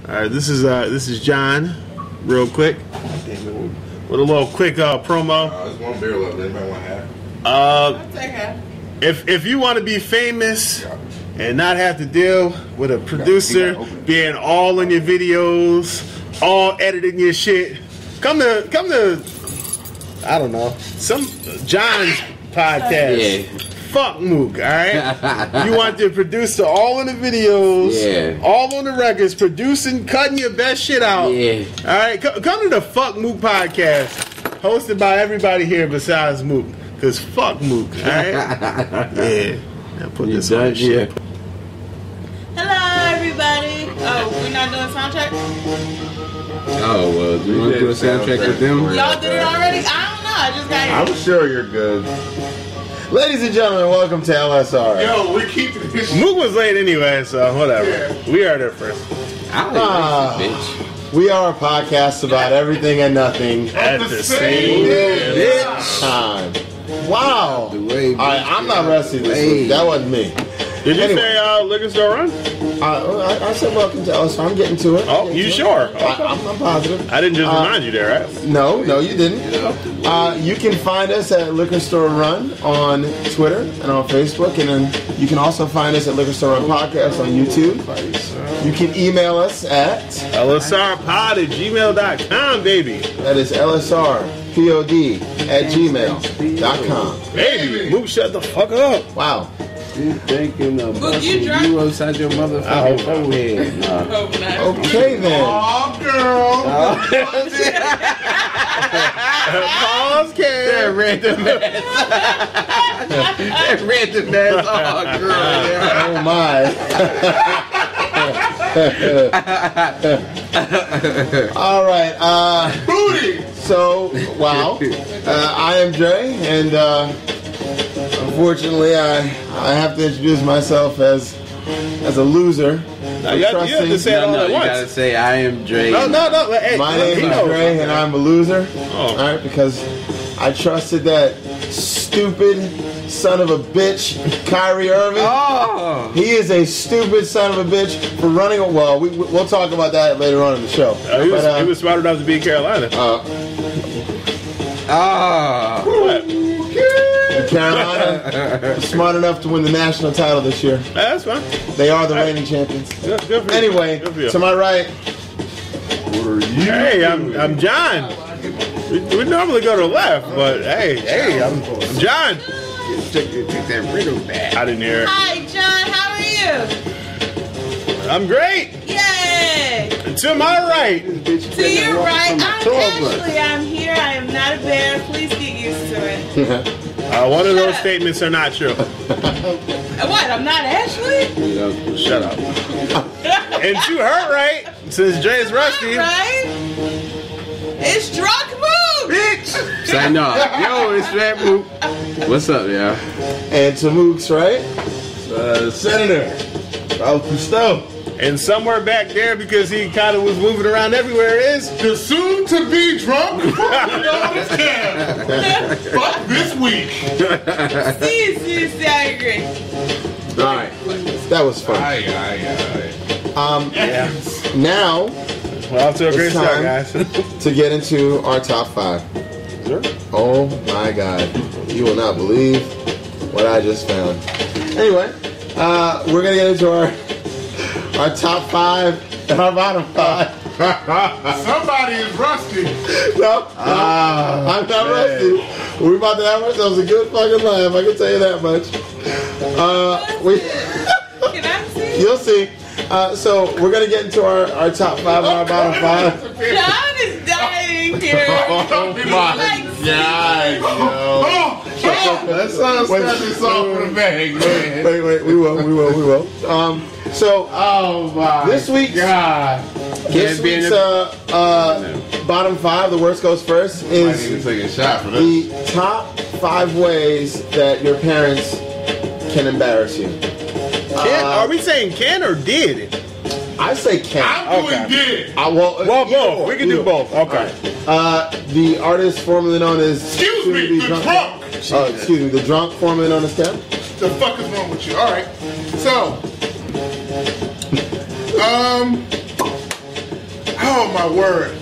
All right, this is John. Real quick, with a little quick promo. There's one beer left. Anybody want half? I'll take half. If you want to be famous and not have to deal with a producer being all in your videos, all editing your shit, come to I don't know, some John's podcast. Yeah. Fuck Mook, alright? You want the producer all in the videos, all on the records, producing, cutting your best shit out. Yeah. Alright, come to the Fuck Mook podcast, hosted by everybody here besides Mook. Cause fuck Mook, alright? Yeah. I'll put this on the shit. Hello, everybody. Oh, we're not doing sound check? Oh, well, do you want to do a sound check with them? Y'all did it already? I don't know. I just got here. I'm sure you're good. Ladies and gentlemen, welcome to LSR. Yo, we keep this. Mook was late anyway, so whatever. Yeah. We are there first. I don't bitch. We are a podcast about everything and nothing At the same time. Wow. The way Alright, I'm not rusty this week. That wasn't me. Did you Anyway. say Liquor Store Run? I said welcome to LSR. I'm getting to it. Oh, you sure? I'm positive. I didn't just remind you there, right? No, you didn't. You can find us at Liquor Store Run on Twitter and on Facebook, and then you can also find us at Liquor Store Run Podcast on YouTube. You can email us at LSRpod@gmail.com, baby. that is lsrpod@gmail.com. Baby, Mook, shut the fuck up. Wow. You thinking of Look, you busting drunk? you upside your motherfucking forehead. Nah. Oh, nice. Okay then. Oh, girl. Pause, Cam. That random ass. That random ass. Oh, girl. Yeah. Oh my. All right. Booty. So, wow. I am Dre, and unfortunately, I have to introduce myself as a loser. Now, you have to say it all No, at you once. gotta say, I am Dre. No. Hey, My name he is knows. Dre, and I'm a loser. Oh. All right, because I trusted that stupid son of a bitch, Kyrie Irving. Oh! He is a stupid son of a bitch for running. Well, we'll talk about that later on in the show. He was smart enough to be in Carolina. Oh! What? Carolina was smart enough to win the national title this year. That's fine. They are the reigning champions. Good for you. Anyway, Good for you. to my right, Hey, I'm John. We normally go to the left, but hey, I'm John. Take that riddle back. I didn't hear it. Hi, John. How are you? I'm great. Yay! And to my right, To your right, I'm here. I am not a bear. Please get used to it. one of those statements are not true. What? I'm not Ashley? Shut up. And to her right, since Dre's rusty, Right? It's drunk mood. bitch. Say no. Yo, it's Fat Mook. What's up, y'all? and to Mook's right, Senator. Ralph Cousteau. And somewhere back there, because he kind of was moving around everywhere, is The soon-to-be drunk Cam. Fuck this week. See, I agree. all right, that was fun. Now well, off to a great It's start, time. guys. to get into our top 5. Sure. Oh my God, you will not believe what I just found. Anyway, we're gonna get into our top 5 and our bottom 5. Somebody is rusty. No, I'm not rusty. We're about to have ourselves a good fucking laugh. I can tell you that much. Can I see? You'll see. So we're gonna get into our top 5 and our bottom 5. John is dying here. Oh my God, that sounds Wait. this off for the bag, man. Wait, we will. So Oh my this week's bottom 5, the worst goes first, I need is to take a shot for this. the top 5 ways that your parents can embarrass you. Are we saying can or did? I say can. I'm doing good. Well, both. We can do both. Okay. The artist formerly known as Excuse me, the drunk. Excuse me, the drunk formerly known as Cam. The fuck is wrong with you? All right. So, Oh my word!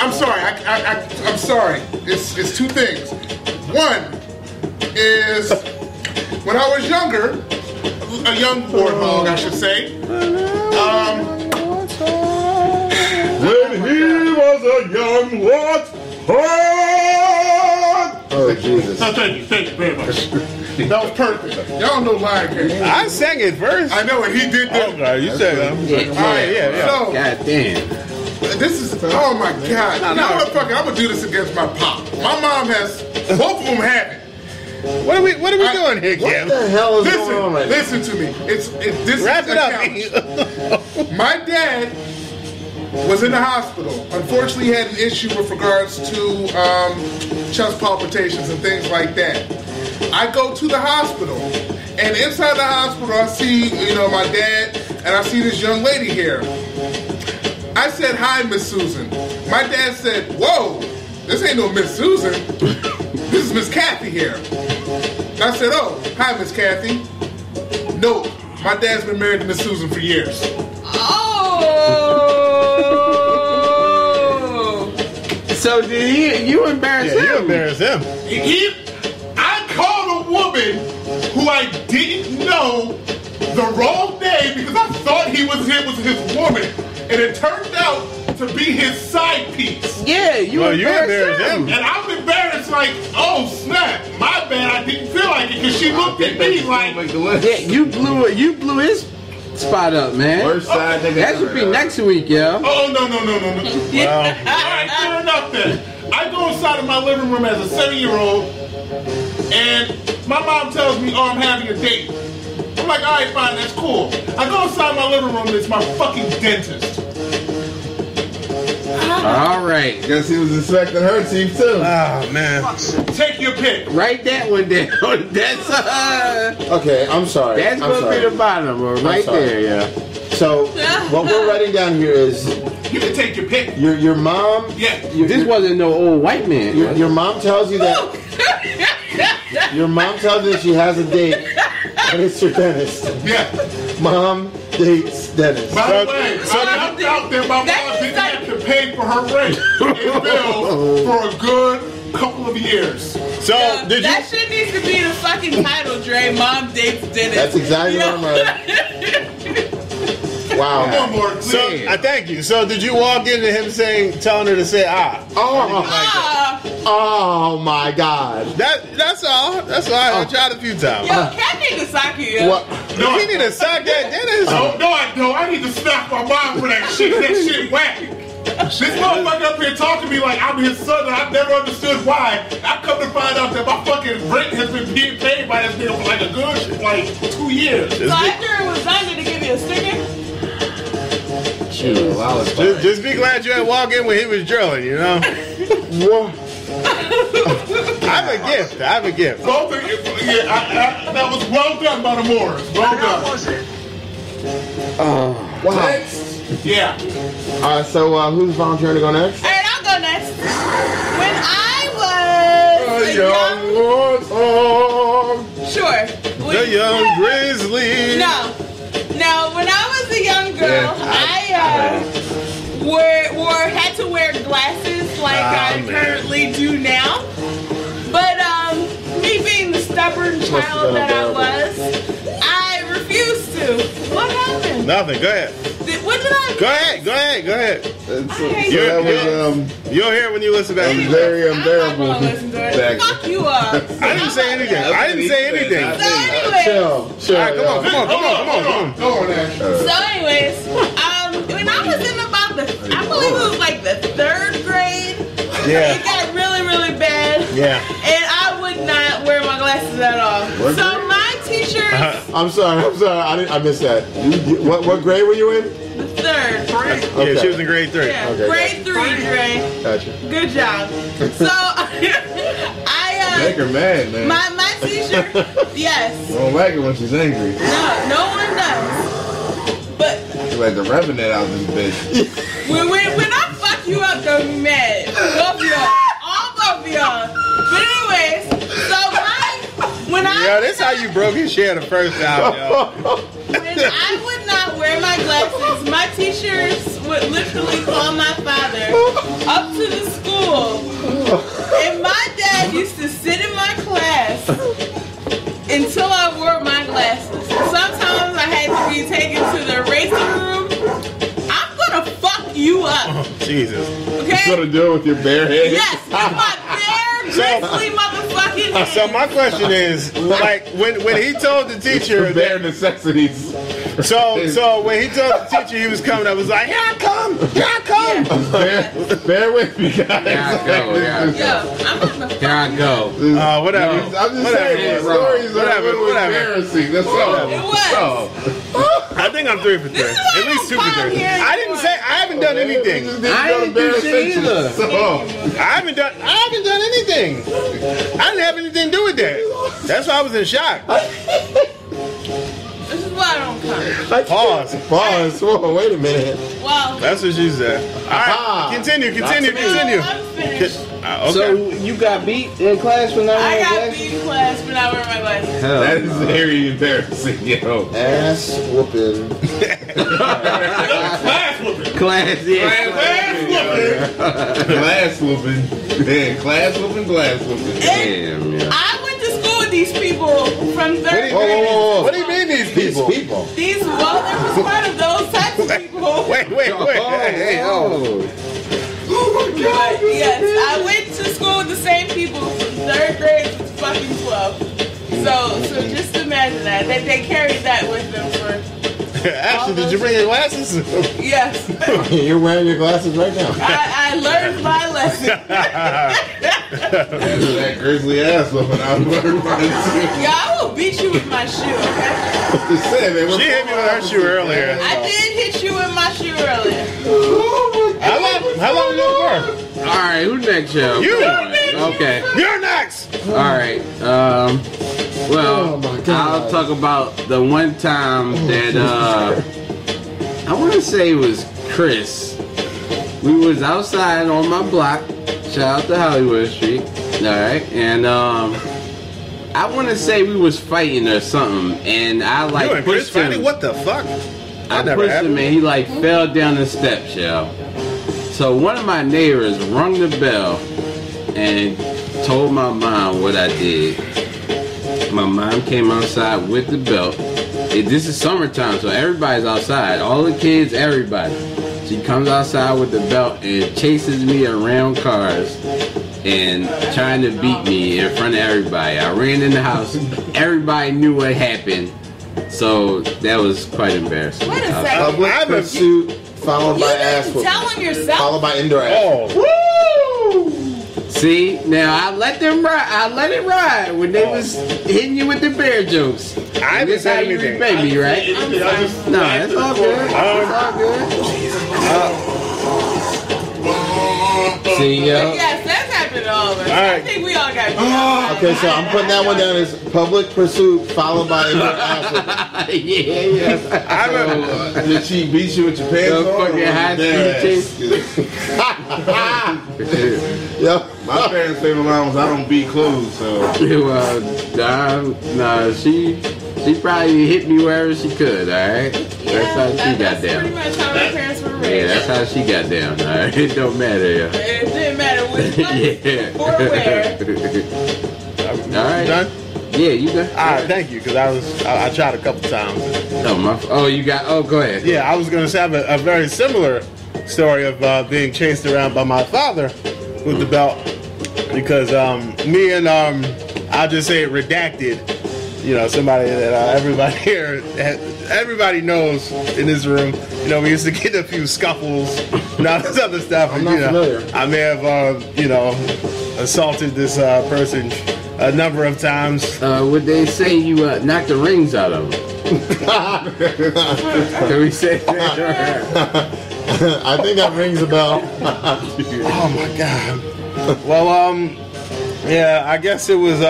I'm sorry. I'm sorry. It's two things. One is when I was younger, a young warthog, I should say. When he was a young warthog. Oh Jesus! No, thank you very much. That was perfect. Y'all know Lion King. I sang it first. I know, and he did that. Okay, you said that. All right, yeah. So God damn. this is oh my god. You know what? Fuck it. I'm gonna do this against my pop. My mom has both of them have it. What are we doing here, What Kim? the hell is going on right now? Listen to me. This Wrap is it a up. challenge. My dad was in the hospital. Unfortunately, he had an issue with regards to chest palpitations and things like that. I go to the hospital, and inside the hospital, I see, my dad, and I see this young lady here. I said, "Hi, Miss Susan." My dad said, "Whoa, this ain't no Miss Susan. This is Miss Kathy here." And I said, "Oh, hi, Miss Kathy." No, my dad's been married to Miss Susan for years. Oh! So did you embarrass him? You embarrassed him. I called a woman who I didn't know the wrong name because I thought it was his woman, and it turned out to be his side piece. Yeah, you embarrassed him. And I'm embarrassed, like, oh snap, my bad. I didn't feel like it because she looked at me like, Yeah, you blew his spot up, man. Worst side nigga. That should be next week, yo. oh no. Well, Alright, fair enough then. I go inside of my living room as a 7-year-old, and my mom tells me, "Oh, I'm having a date." I'm like, "Alright, fine, that's cool." I go inside my living room, and it's my fucking dentist. All right. Guess he was inspecting her teeth too. oh man. Take your pick. Write that one down. That's Okay, I'm sorry. that's I'm gonna sorry. be the bottom, right sorry. there, yeah. So what we're writing down here is You can take your pick. your mom. Yeah. This wasn't no old white man. Your mom tells you that. Your mom tells you that she has a date, and it's your dentist. Yeah. Mom dates dentist. By the way, I found out that my mom didn't have to pay for her rent and bills for a good couple of years. So did That you? shit needs to be the fucking title, Dre. Mom dates dentist. That's exactly what I'm writing. Wow. One more. So I thank you. So did you walk into him telling her to say Oh my God. That's all. That's all. I tried a few times. Yo, Cat nigga sock you, yo. What? No, You need to sock that dentist. no, I don't. I need to smack my mom for that shit. That shit whack. This motherfucker up here talking to me like I'm his son and I've never understood why. I come to find out that my fucking rent has been being paid by this nigga for like a good 2 years. So after it was done, did he give you a sticker? Just be glad you didn't walk in when he was drilling, you know? What? I have a gift. Both of you, that was well done by the Moors. Well done. Wow. Next. Yeah. So who's volunteering to go next? Alright, I'll go next. When I was a young... Sure. The young grizzly. No, when I was a young girl, I had to wear glasses like I currently do now. But me being the stubborn child that I was, I refused to. What happened? Nothing. Go ahead. What did I? Go ahead. You'll hear it when you listen back. I'm not gonna listen to it. Fuck you up. I didn't say anything. So anyways, Chill. All right, come on. Go on, Ash. when I was in about I believe it was like the 3rd grade. Yeah. It got really, really bad. Yeah. And I would not wear my glasses at all. So my teacher, I'm sorry. I missed that. What grade were you in? the 3rd. Yeah, she was in grade 3. Yeah, Okay, grade 3, Dre. Gotcha. Good job. So Make her mad, man. my teacher, yes. Don't like it when she's angry. No one does. But She's like the revenant out this bitch. when I fuck you up, don't be mad. Both of y'all. All both of y'all. But anyways, so when I Yo, this how you broke his share the first time, yo. when I would not wear wearing my glasses. My teachers would literally call my father up to the school. And my dad used to sit in my class until I wore my glasses. Sometimes I had to be taken to the erasing room. I'm gonna fuck you up. Jesus. Okay? You're gonna do it with your bare head? Yes, with my bare, grizzly motherfucking head. So my question is, like, when he told the teacher The bare necessities. so when he told the teacher he was coming, I was like, here I come, here I come. Bear with me, guys. Here I go, Yo, I'm gonna Here I go. Whatever. I'm just Whatever, saying, bro. stories are a Whatever, little whatever. embarrassing. That's all. It was. I think I'm 3 for 3. This is why At least 2 for I'm 3. here I didn't say I haven't done anything. I didn't do shit either. I haven't done anything. I didn't have anything to do with that. That's why I was in shock. This is why I don't come. Pause. Whoa, wait a minute. Well, That's what she said. All Aha. right, continue. no, I'm finished. Okay. So you got beat in class for not I wearing got glasses? beat in class when I wear my glasses. Hell That is no. very embarrassing, yo. Ass whooping. Class, yeah. Glass whooping. Yeah, class whooping, glass whooping. Damn, yeah. I went to school with these people from third Whoa, grade. whoa, whoa. What do you mean these people? These, well, there was one of those types of people. Wait. Hey, Oh. But yes, I went to school with the same people from third grade to fucking 12. So just imagine that. They carried that with them for, Ashley, did you bring your glasses? yes. You're wearing your glasses right now. I learned my lesson. That grizzly ass whooping. I'm learning mine too. Yeah, I will beat you with my shoe, okay? Just saying, man. She hit me with her shoe earlier. I did hit you with my shoe earlier. How long ago were? All right, who next, yo? You. Come on. Okay. You're next. All right. Well, Oh my God. I'll talk about the one time that I want to say it was Chris. We was outside on my block. Shout out to Hollywood Street. All right, and I want to say we was fighting or something, and I like You and Chris pushed him. fighting? What the fuck? I never pushed happened. him and he like fell down the steps, yo. So one of my neighbors rung the bell and told my mom what I did. My mom came outside with the belt. This is summertime, so everybody's outside. All the kids, everybody. She comes outside with the belt and chases me around cars and trying to beat me in front of everybody. I ran in the house. Everybody knew what happened. So that was quite embarrassing. Wait a second. Public I'm a- pursuit followed You by ass didn't whooping. tell him yourself. Followed by indoor ass. Oh. See, now I let them ride. I let it ride when they was hitting you with the bear jokes. I haven't That's how said you anything. repay me, right? No, that's all good. That's all good. See, yo. Yes, that's happened to all of us. All I right. think we all got beat up. Okay, so I'm putting that one down as public pursuit followed by indoor ass whooping. Yeah. I remember. Did she beat you with your pants The on? or fucking was it high bare speed ass? chase. Yo. My parents' favorite line was, "I don't beat clothes," so Nah, she probably hit me wherever she could. All right. That's how she got That's pretty down. much how my parents were Yeah, raised. that's how she got down. All right. It don't matter. Yeah. It didn't matter which Yeah. one or where. All right. Done? Yeah, you got. All right, thank you, because I tried a couple times. You got. Oh, go ahead. Yeah, I was going to have a very similar story of being chased around by my father with the belt, because me and I'll just say it, redacted. You know, somebody that everybody here, everybody knows in this room. You know, we used to get a few scuffles and all this other stuff. I'm and, not familiar. I may have, assaulted this person a number of times. Would they say you knocked the rings out of them? Can we say that? I think that rings a bell. Oh my God. Well, yeah, I guess it was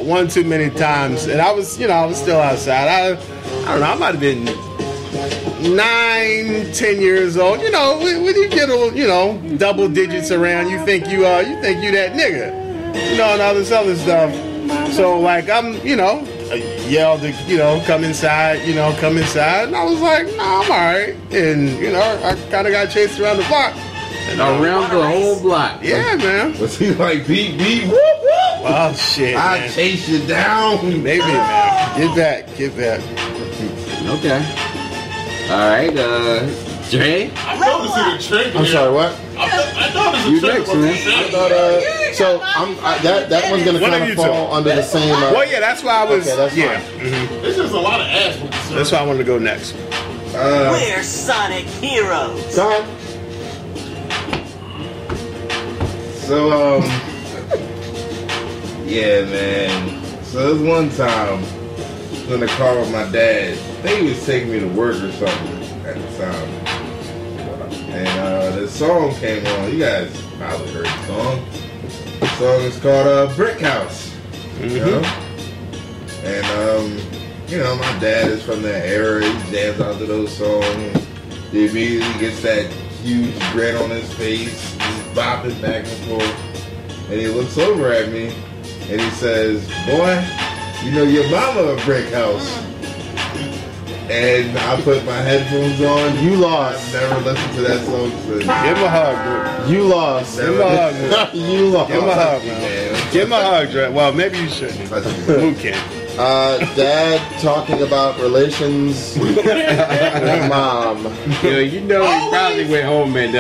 one too many times, and I was still outside. I don't know, I might have been 9, 10 years old. You know, when you get double digits around, you think you that nigga, and all this other stuff. So like I'm yelled to, come inside, come inside. And I was like, nah, I'm all right. And, I kind of got chased around the block. And, around the whole block. Yeah, man. Was he like, beep, beep, whoop, whoop? Oh, shit, I man. chase you down. Maybe, man. Get back. Okay. All right, Dre? I noticed it in Trigger. I'm sorry, what? I noticed You it in next, Trigger. man. I thought, so that one's gonna One of kind of you fall two. under the same. Well, yeah, that's why I was. Okay, that's yeah. It's just a lot of ass with this. That's why I wanted to go next. We're Sonic Heroes. Go ahead. So, yeah, man. So this one time, I was in the car with my dad. I think he was taking me to work or something at the time. And the song came on. You guys probably heard the song. The song is called Brick House. You know? And, my dad is from that era. He jams out to those songs. He immediately gets that huge grin on his face. He's bopping back and forth. And he looks over at me and he says, boy, your mama a brick house. And I put my headphones on. You I've lost. never listened to that song since. Give him a hug, dude. You lost. Give him a hug, man. You lost. Give him a hug, man. Give him a hug, Dre. Well, maybe you shouldn't. Who can? Dad talking about relations with mom. He probably went home and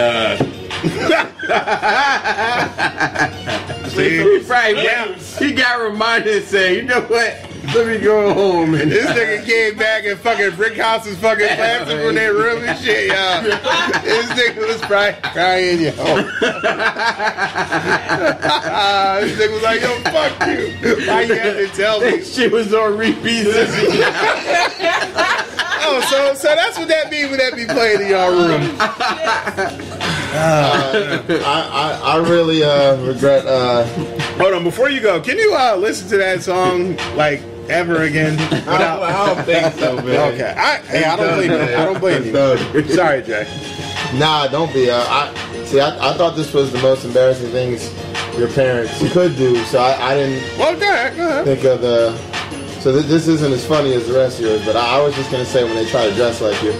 he got reminded and said, you know what? Let me go home. And This nigga came back and fucking brick houses fucking plastic from their room and shit, y'all. This nigga was probably crying, yo. This nigga was like, yo, fuck you. Why you have to tell me? shit was on repeat. Oh, so that's what that means when that be playing in y'all room. I really regret. Hold on, before you go, can you listen to that song like ever again? I don't think so, man. Okay, I don't blame you. I don't blame you. Sorry, Jay. Nah, don't be. I thought this was the most embarrassing things your parents could do, so I didn't Well, go ahead. think of the. So this isn't as funny as the rest of yours, but I was just gonna say when they try to dress like you,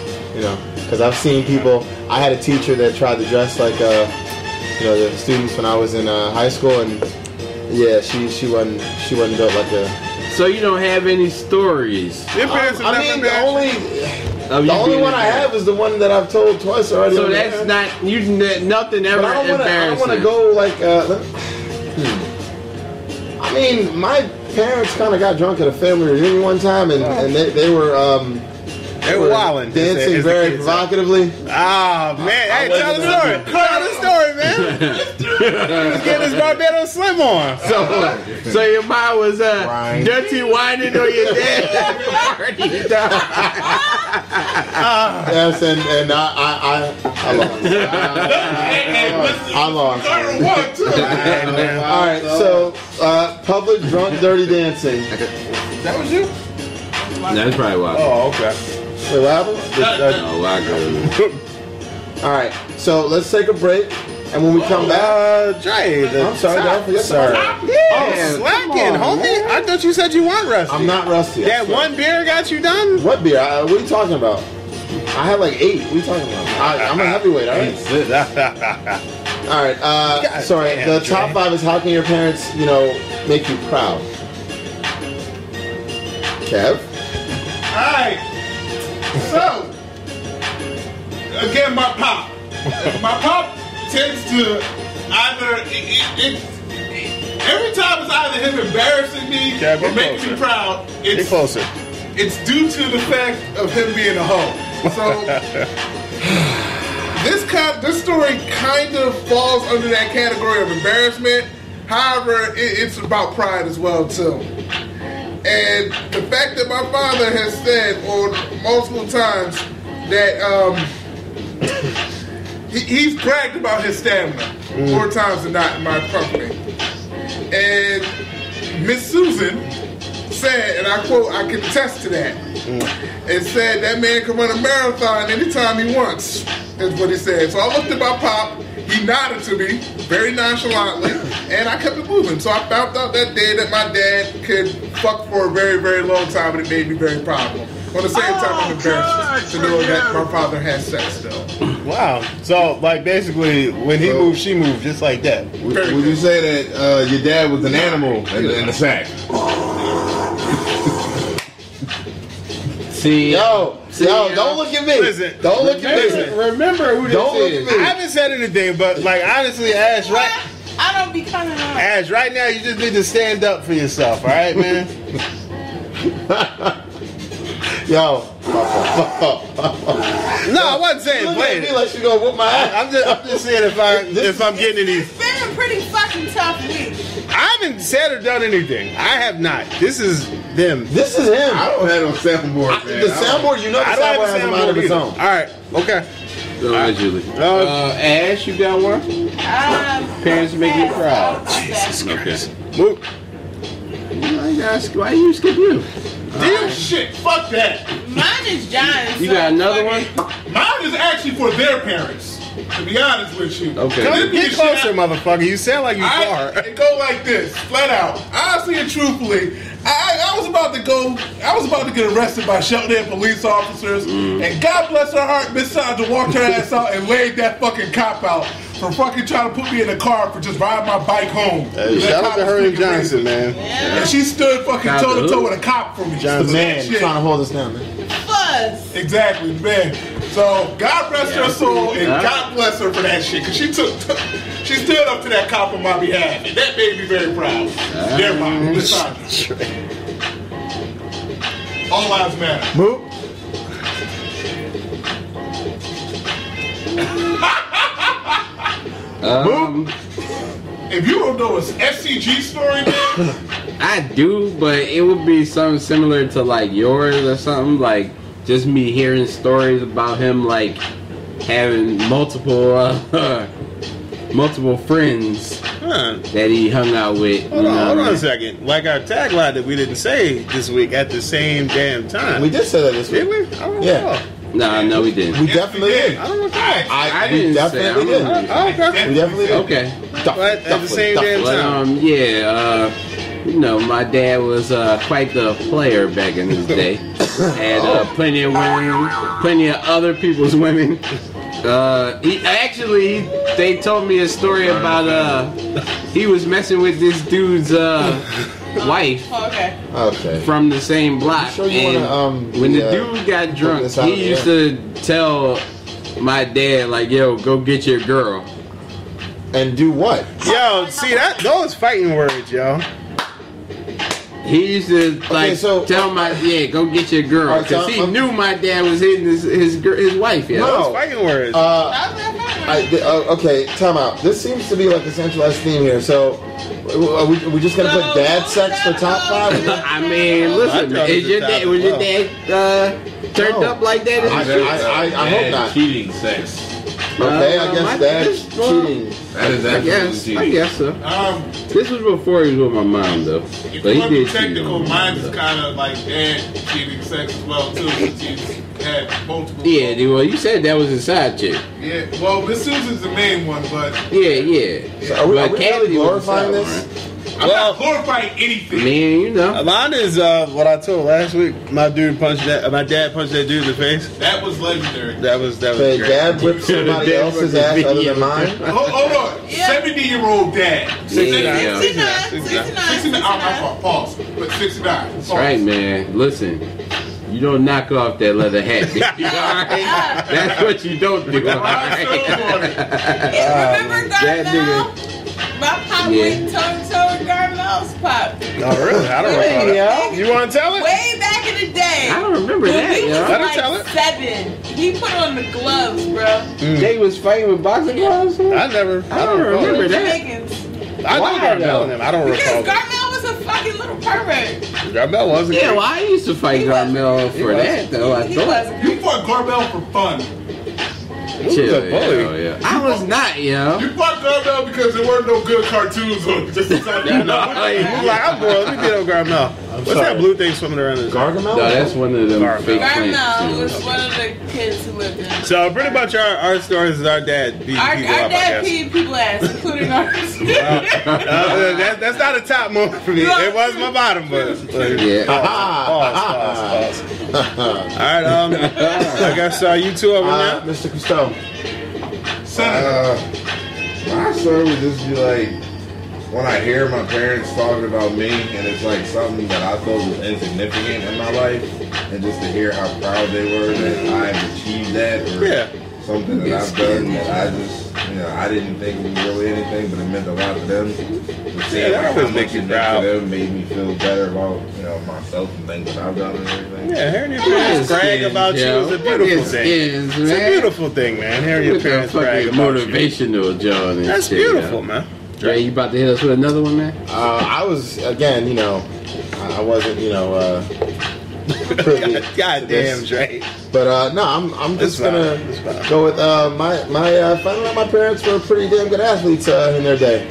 because I've seen people. I had a teacher that tried to dress like the students when I was in high school, and yeah, she wasn't built like a. So you don't have any stories? Your parents have I never mean, been. the only one I have is the one that I've told twice already. So on the that's air. not nothing ever But I don't embarrassing. want to go like. I mean, my parents kind of got drunk at a family reunion one time, and they were They were wilding. dancing very provocatively. Ah, man. Hey, tell the story. Tell the story, man. Let's get this Barbados Slim on. So your mom was dirty whining on your dad. Yes, and I lost. I lost. All right, so public drunk dirty dancing. That was you? That's probably why. Oh, okay. Wait, what happened? Oh, I go. All right, so let's take a break, and when we come back, Dre. I'm sorry, don't forget Sorry. Yeah, Slacking, come on, homie. I thought you said you weren't rusty. I'm not rusty. I That swear. one beer got you done? What beer? What are you talking about? I had like 8. What are you talking about? I'm a heavyweight, all right? All right. Sorry. damn, The Dre. top 5 is how can your parents, make you proud? Kev? Alright. So, again, my pop. My pop tends to either, every time it's either him embarrassing me Kev, or get making me closer. proud, Get it's closer. due to the fact of him being a hoe. So, this story kind of falls under that category of embarrassment. However, it's about pride as well, too. And the fact that my father has said on multiple times that he's bragged about his stamina more times than not in my company. And Miss Susan said, and I quote, I can attest to that, and said that man can run a marathon anytime he wants, is what he said. So I looked at my pop, He nodded to me very nonchalantly, and I kept it moving. So I found out that day that my dad could fuck for a very, very long time, and it made me very proud of him. At the same time, I'm embarrassed to know that my father has sex still. Wow. So, like, basically, when he moved, she moved, just like that. Would you say that your dad was an animal in the sack? See, Yo, don't look at me. Listen, Don't look at me. Remember who this Don't look is. at me. I haven't said anything, but, like, honestly, Ash, right? I don't be coming on. Ash, right now, you just need to stand up for yourself, all right, man? Yo. No, I wasn't saying Look play at me it. like she gonna whoop my ass. I'm just saying if I'm getting any. It's been a pretty fucking tough week. I haven't said or done anything. I have not. This is them. This is him. I don't have no soundboard, man. The soundboard, you know, the I don't soundboard has a mind of its either. own. All right. Okay. Go ahead, Julie. Ash, you got one? Parents make you proud. Okay. Move. Why you skip you? Damn shit, fuck that. Mine is John's. You got another one? Mine is actually for their parents, to be honest with you. Okay. Come get closer, motherfucker. You sound like you far. It go like this, flat out. Honestly and truthfully, I was about to get arrested by Shelton police officers, and God bless her heart, Miss Sandra walked her ass out and laid that fucking cop out for fucking trying to put me in the car for just riding my bike home. Hey, shout out to her and Johnson, man. Yeah. And she stood fucking toe to toe with a cop for me. Johnson. Man, Shit. trying to hold us down, man. Fuzz. Exactly, man. So God rest her soul, and God bless her for that shit, because she stood up to that cop on my behalf, and that made me very proud. Their mom, Miss Sandra. All lives matter. Move. If you don't know it's SCG story, man, I do, but it would be something similar to like yours or something, like just me hearing stories about him like having multiple friends that he hung out with. Hold on a second. Like our tagline that we didn't say this week at the same damn time. We did say that this Did week. we? I don't Yeah. know. No, we didn't. We definitely did. I don't recall. I We didn't definitely say. did. Oh, okay. We definitely did. Okay. But at the same damn But time. you know, my dad was quite the player back in his day. Had plenty of women, plenty of other people's women. They told me a story about he was messing with this dude's wife Okay. Okay. from the same block. Sure you And wanna, when the dude got drunk, this out he there? used to tell my dad like, "Yo, go get your girl." And do what? Yo, see that? Those fighting words, yo. He used to like so- tell my go get your girl Alright, so because he I'm- knew my dad was hitting his wife. Yeah. Those fighting words. Okay, time out. This seems to be like a centralized theme here. So, are we just gonna put dad sex for top 5? I mean, listen, I thought it is your was dad that was your well. dad turned No. up like that? in the streets? I hope not. Cheating sex. Okay, I guess my- that's well, cheating. That is I absolutely guess, cheating. I guess so. This was before he was with my mom, though. if But you he want to be did cheat technical, on me. mine is kind of like dad cheating sex as well too, since he's had multiple. Yeah, dude, well, you said that was his side chick. Yeah. Well, Miss Susan's the main one, but Yeah. So are we But really Cassidy was glorifying the this? side one. I'm not glorifying anything. Man, you know. Mine is what I told last week. My dad punched that dude in the face. That was legendary. That was Okay, great. dad whipped somebody Dad else's whipped ass the other video. than mine? Hold on. Yeah. 70-year-old dad. 69. 69. Oh, my fault. Pause. But 69. That's right, man. Listen, you don't knock off that leather hat. Baby. All right? That's what you don't do. All right? Remember that Garmel? My pop Yeah. went toe-to-toe with Garmel's pop. Oh, really? I don't recall that. You want to tell it? Way back in the day. I don't remember when that, we yo. was Let her like tell it. 7. He put on the gloves, bro. They was fighting with boxing gloves? I don't remember recall that. Higgins. I know Why, Garmel though? and him. I don't Because recall that. Garmel was a fucking little pervert. Garmel wasn't. Yeah, well, I used to fight He wasn't. Garmel for that, though. I He thought. wasn't. You fought Garbell for fun. Chill, a bully. yeah. I was not, yo. You fought Garbell because there weren't no good cartoons on it. Just I'm bored. Let me get on Garmel. What's that blue thing swimming around his Gargamel? No, that's one of them fake Garmel plants. was one of the kids who lived in. So pretty much our stories is our dad beat Our people up, I dad guess. peed people ass, including ours. That's not a top moment for me. It was my bottom, but Yeah. pause. All right, I guess you two over now. Mr. Cousteau. My story would just be like, when I hear my parents talking about me and it's like something that I thought was insignificant in my life, and just to hear how proud they were that I've achieved that, or something that I've done that I just, I didn't think was really anything, but it meant a lot to them. To see that how always much makes you it meant proud. to them made me feel better about, myself and things that I've done and everything. Yeah, hearing your parents brag about you is a beautiful thing. It's a beautiful thing, man. Hearing your parents brag about you. Motivational, Joe. That's beautiful, man. Dre, you about to hit us with another one, man? I was, again, I wasn't, privy God to damn, this. Dre. But no, I'm just It's fine. gonna It's fine. go with finding out my parents were pretty damn good athletes in their day.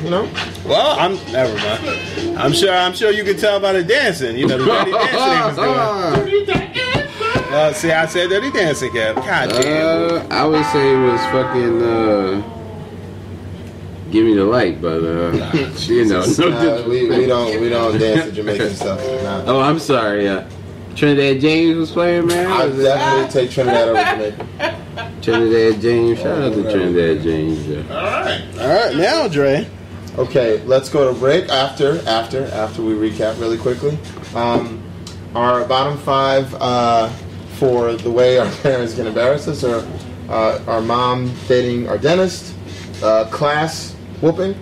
Well, never mind. I'm sure you can tell by the dancing. The dirty dancing he was doing. See, I said dirty dancing, Kev. God damn. I would say it was fucking Give Me the Light, but no we don't dance to Jamaican stuff. Nah. Oh, I'm sorry. Trinidad James was playing, man. I definitely take Trinidad over Jamaica. Trinidad James. Shout out to Trinidad James. Yeah. All right, now Dre. Okay, let's go to break after we recap really quickly. Our bottom five for the way our parents can embarrass us are our mom dating our dentist, class whooping,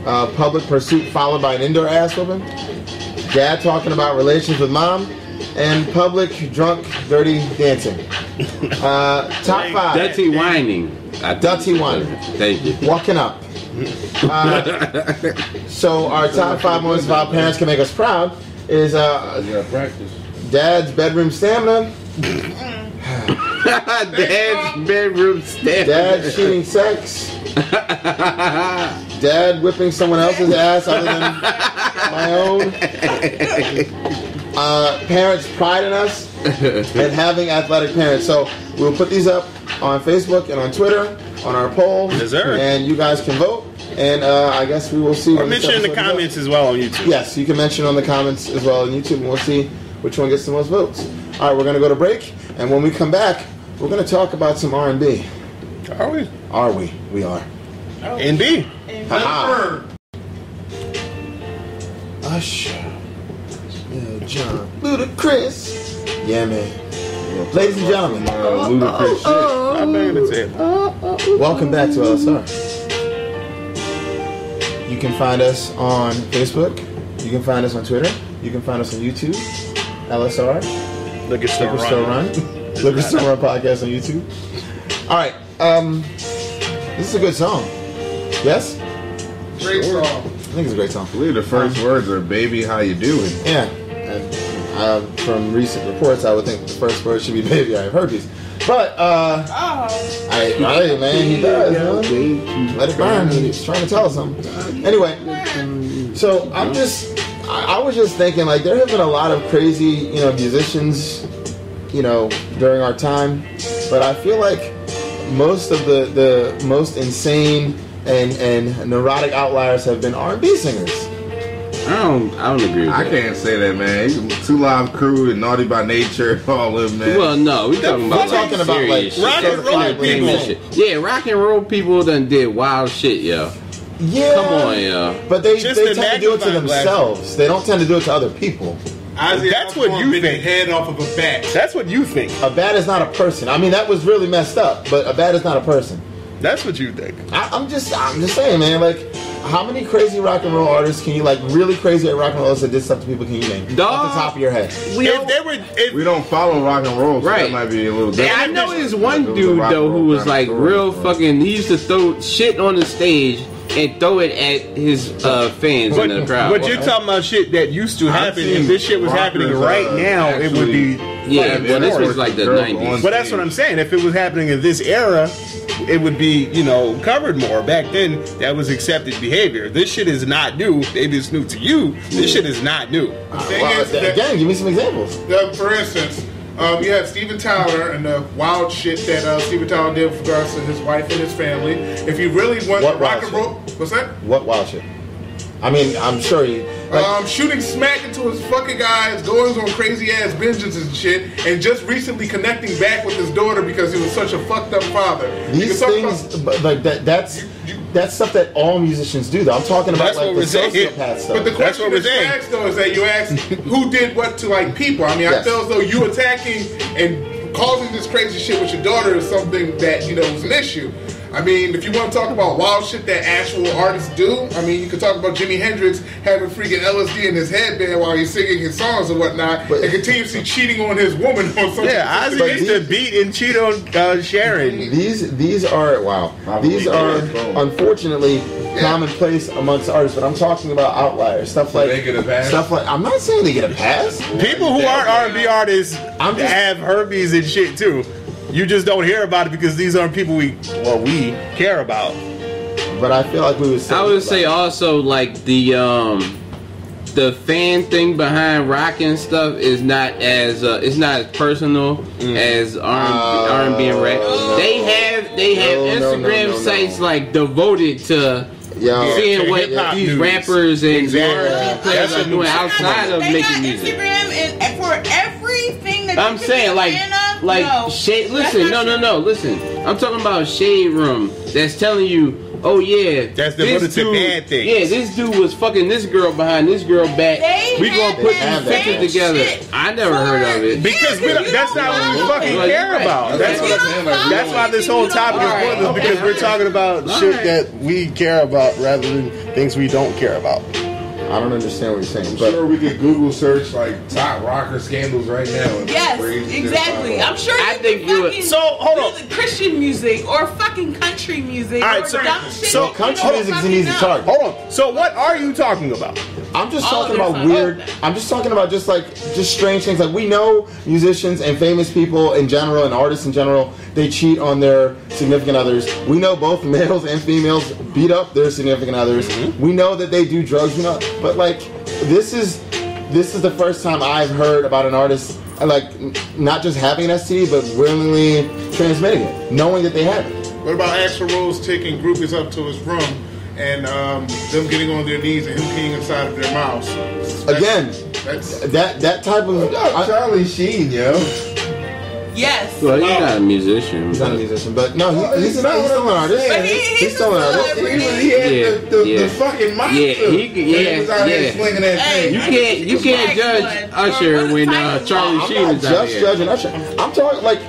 public pursuit followed by an indoor ass whooping, dad talking about relations with mom, and public drunk dirty dancing. Top five. Dirty whining. Dirty whining. Thank you. Walking up. So our top five moments of our parents can make us proud is Dad's bedroom stamina, Dad's bedroom stamina, Dad cheating sex, Dad whipping someone else's ass other than my own, parents pride in us, and having athletic parents. So we'll put these up on Facebook and on Twitter on our poll, Yes, sir. and you guys can vote. And I guess we will see. Or mention in the comments as well on YouTube. Yes, you can mention on the comments as well on YouTube, and we'll see which one gets the most votes. All right, we're going to go to break, and when we come back, we're going to talk about some R&B. Are we? Are we? We are. NB. Ha-ha. Usher. Lil Jon. Ludacris. Yeah, man. Ladies and gentlemen, Ludacris shit. I'm banging the table. welcome back to LSR. You can find us on Facebook. You can find us on Twitter. You can find us on YouTube. LSR. Liquor Store Liquor Store Run. Run. Liquor Store Run podcast on YouTube. All right. This is a good song. Yes? Great song. I think it's a great song. I believe the first words are "Baby, how you doing?" Yeah. And from recent reports, I would think the first word should be "Baby, I have herpes." But hey man, he does. Man. Let it burn. He's trying to tell us something. Anyway, so I was just thinking, like, there have been a lot of crazy, musicians, during our time, but I feel like most of the most insane and neurotic outliers have been R&B singers. I don't agree with I that. can't say that, man. 2 Live Crew and Naughty by Nature, all of them, man. Well, no, we're talking about like rock and roll entertainment people. shit. Yeah, rock and roll people done did wild shit, yo. Yeah, Come on, yo. but they Just tend the to do it to magnifying glass. themselves. They don't tend to do it to other people. That's what you bit the think. head off of a bat. That's what you think. A bat is not a person. I mean, that was really messed up, but a bat is not a person. That's what you think. I'm just saying, man. Like, how many crazy rock and roll artists can you, like, really crazy rock and roll artists that did stuff to people, can you name off the top of your head? We don't follow rock and roll, so Right. that might be a little Yeah, different. I know there's one dude though who was like real fucking. He used to throw shit on the stage and throw it at his fans in the crowd. But you're talking about shit that used to happen. If this shit was happening right now, it would be. Yeah, well, this was like the 90s. But that's what I'm saying. If it was happening in this era, it would be, covered more. Back then, that was accepted behavior. This shit is not new. Maybe it's new to you. This shit is not new. Again, give me some examples. For instance, you had Steven Tyler and the wild shit that Steven Tyler did with regards to his wife and his family. If you really want rock and roll, what's that? What wild shit? I mean, I'm sure he... shooting smack into his fucking eyes, going on crazy ass binges and shit, and just recently connecting back with his daughter because he was such a fucked up father. These things, that's stuff that all musicians do, though. I'm talking about like the sociopath stuff. But the question is asked, though, is that you ask who did what to like people. I mean, I feel as though you attacking and causing this crazy shit with your daughter is something that was an issue. I mean, if you want to talk about wild shit that actual artists do, I mean, you could talk about Jimi Hendrix having freaking LSD in his headband while he's singing his songs and whatnot, and continuously cheating on his woman or something. Yeah, Ozzy used to beat and cheat on Sharon. These are unfortunately commonplace amongst artists, but I'm talking about outliers, stuff like they get a pass. I'm not saying they get a pass. People who aren't R&B artists have herpes and shit too. You just don't hear about it because these aren't people we care about. But I feel like we would. I would say also like the fan thing behind rock and stuff is not as it's not as personal as R&B and rap. They have Instagram sites like devoted to seeing what these rappers and R&B players are doing outside of making music. Instagram and for everything that I'm saying Shade. Listen, no. Listen, I'm talking about Shade Room. That's telling you, oh yeah, that's devoted to bad things. Yeah, this dude was fucking this girl behind this girl back. We gonna put these pictures together. I never heard of it because that's not what we fucking care about. That's why this whole topic is pointless because we're talking about shit that we care about rather than things we don't care about. I don't understand what you're saying. I'm sure we could Google search like top rocker scandals right now. Yes, exactly. I'm sure I think you would. So hold on. The Christian music or fucking country music. All right, so country music is an easy target. Hold on. So what are you talking about? I'm just talking about weird. I'm just talking about just strange things. Like we know musicians and famous people in general and artists in general, they cheat on their significant others. We know both males and females beat up their significant others. Mm-hmm. We know that they do drugs. We know, but like this is the first time I've heard about an artist like not just having an STD but willingly transmitting it, knowing that they have it. What about Axl Rose taking groupies up to his room and them getting on their knees and him peeing inside of their mouths? That type of Charlie Sheen, yo. Yes. Well, he's not a musician. He's not a musician, but no, he's still an artist. But he's still an artist. He had the fucking monster. He was out here slinging that thing. You can't judge Usher when Charlie Sheen is out here. I'm just judging Usher. I'm talking like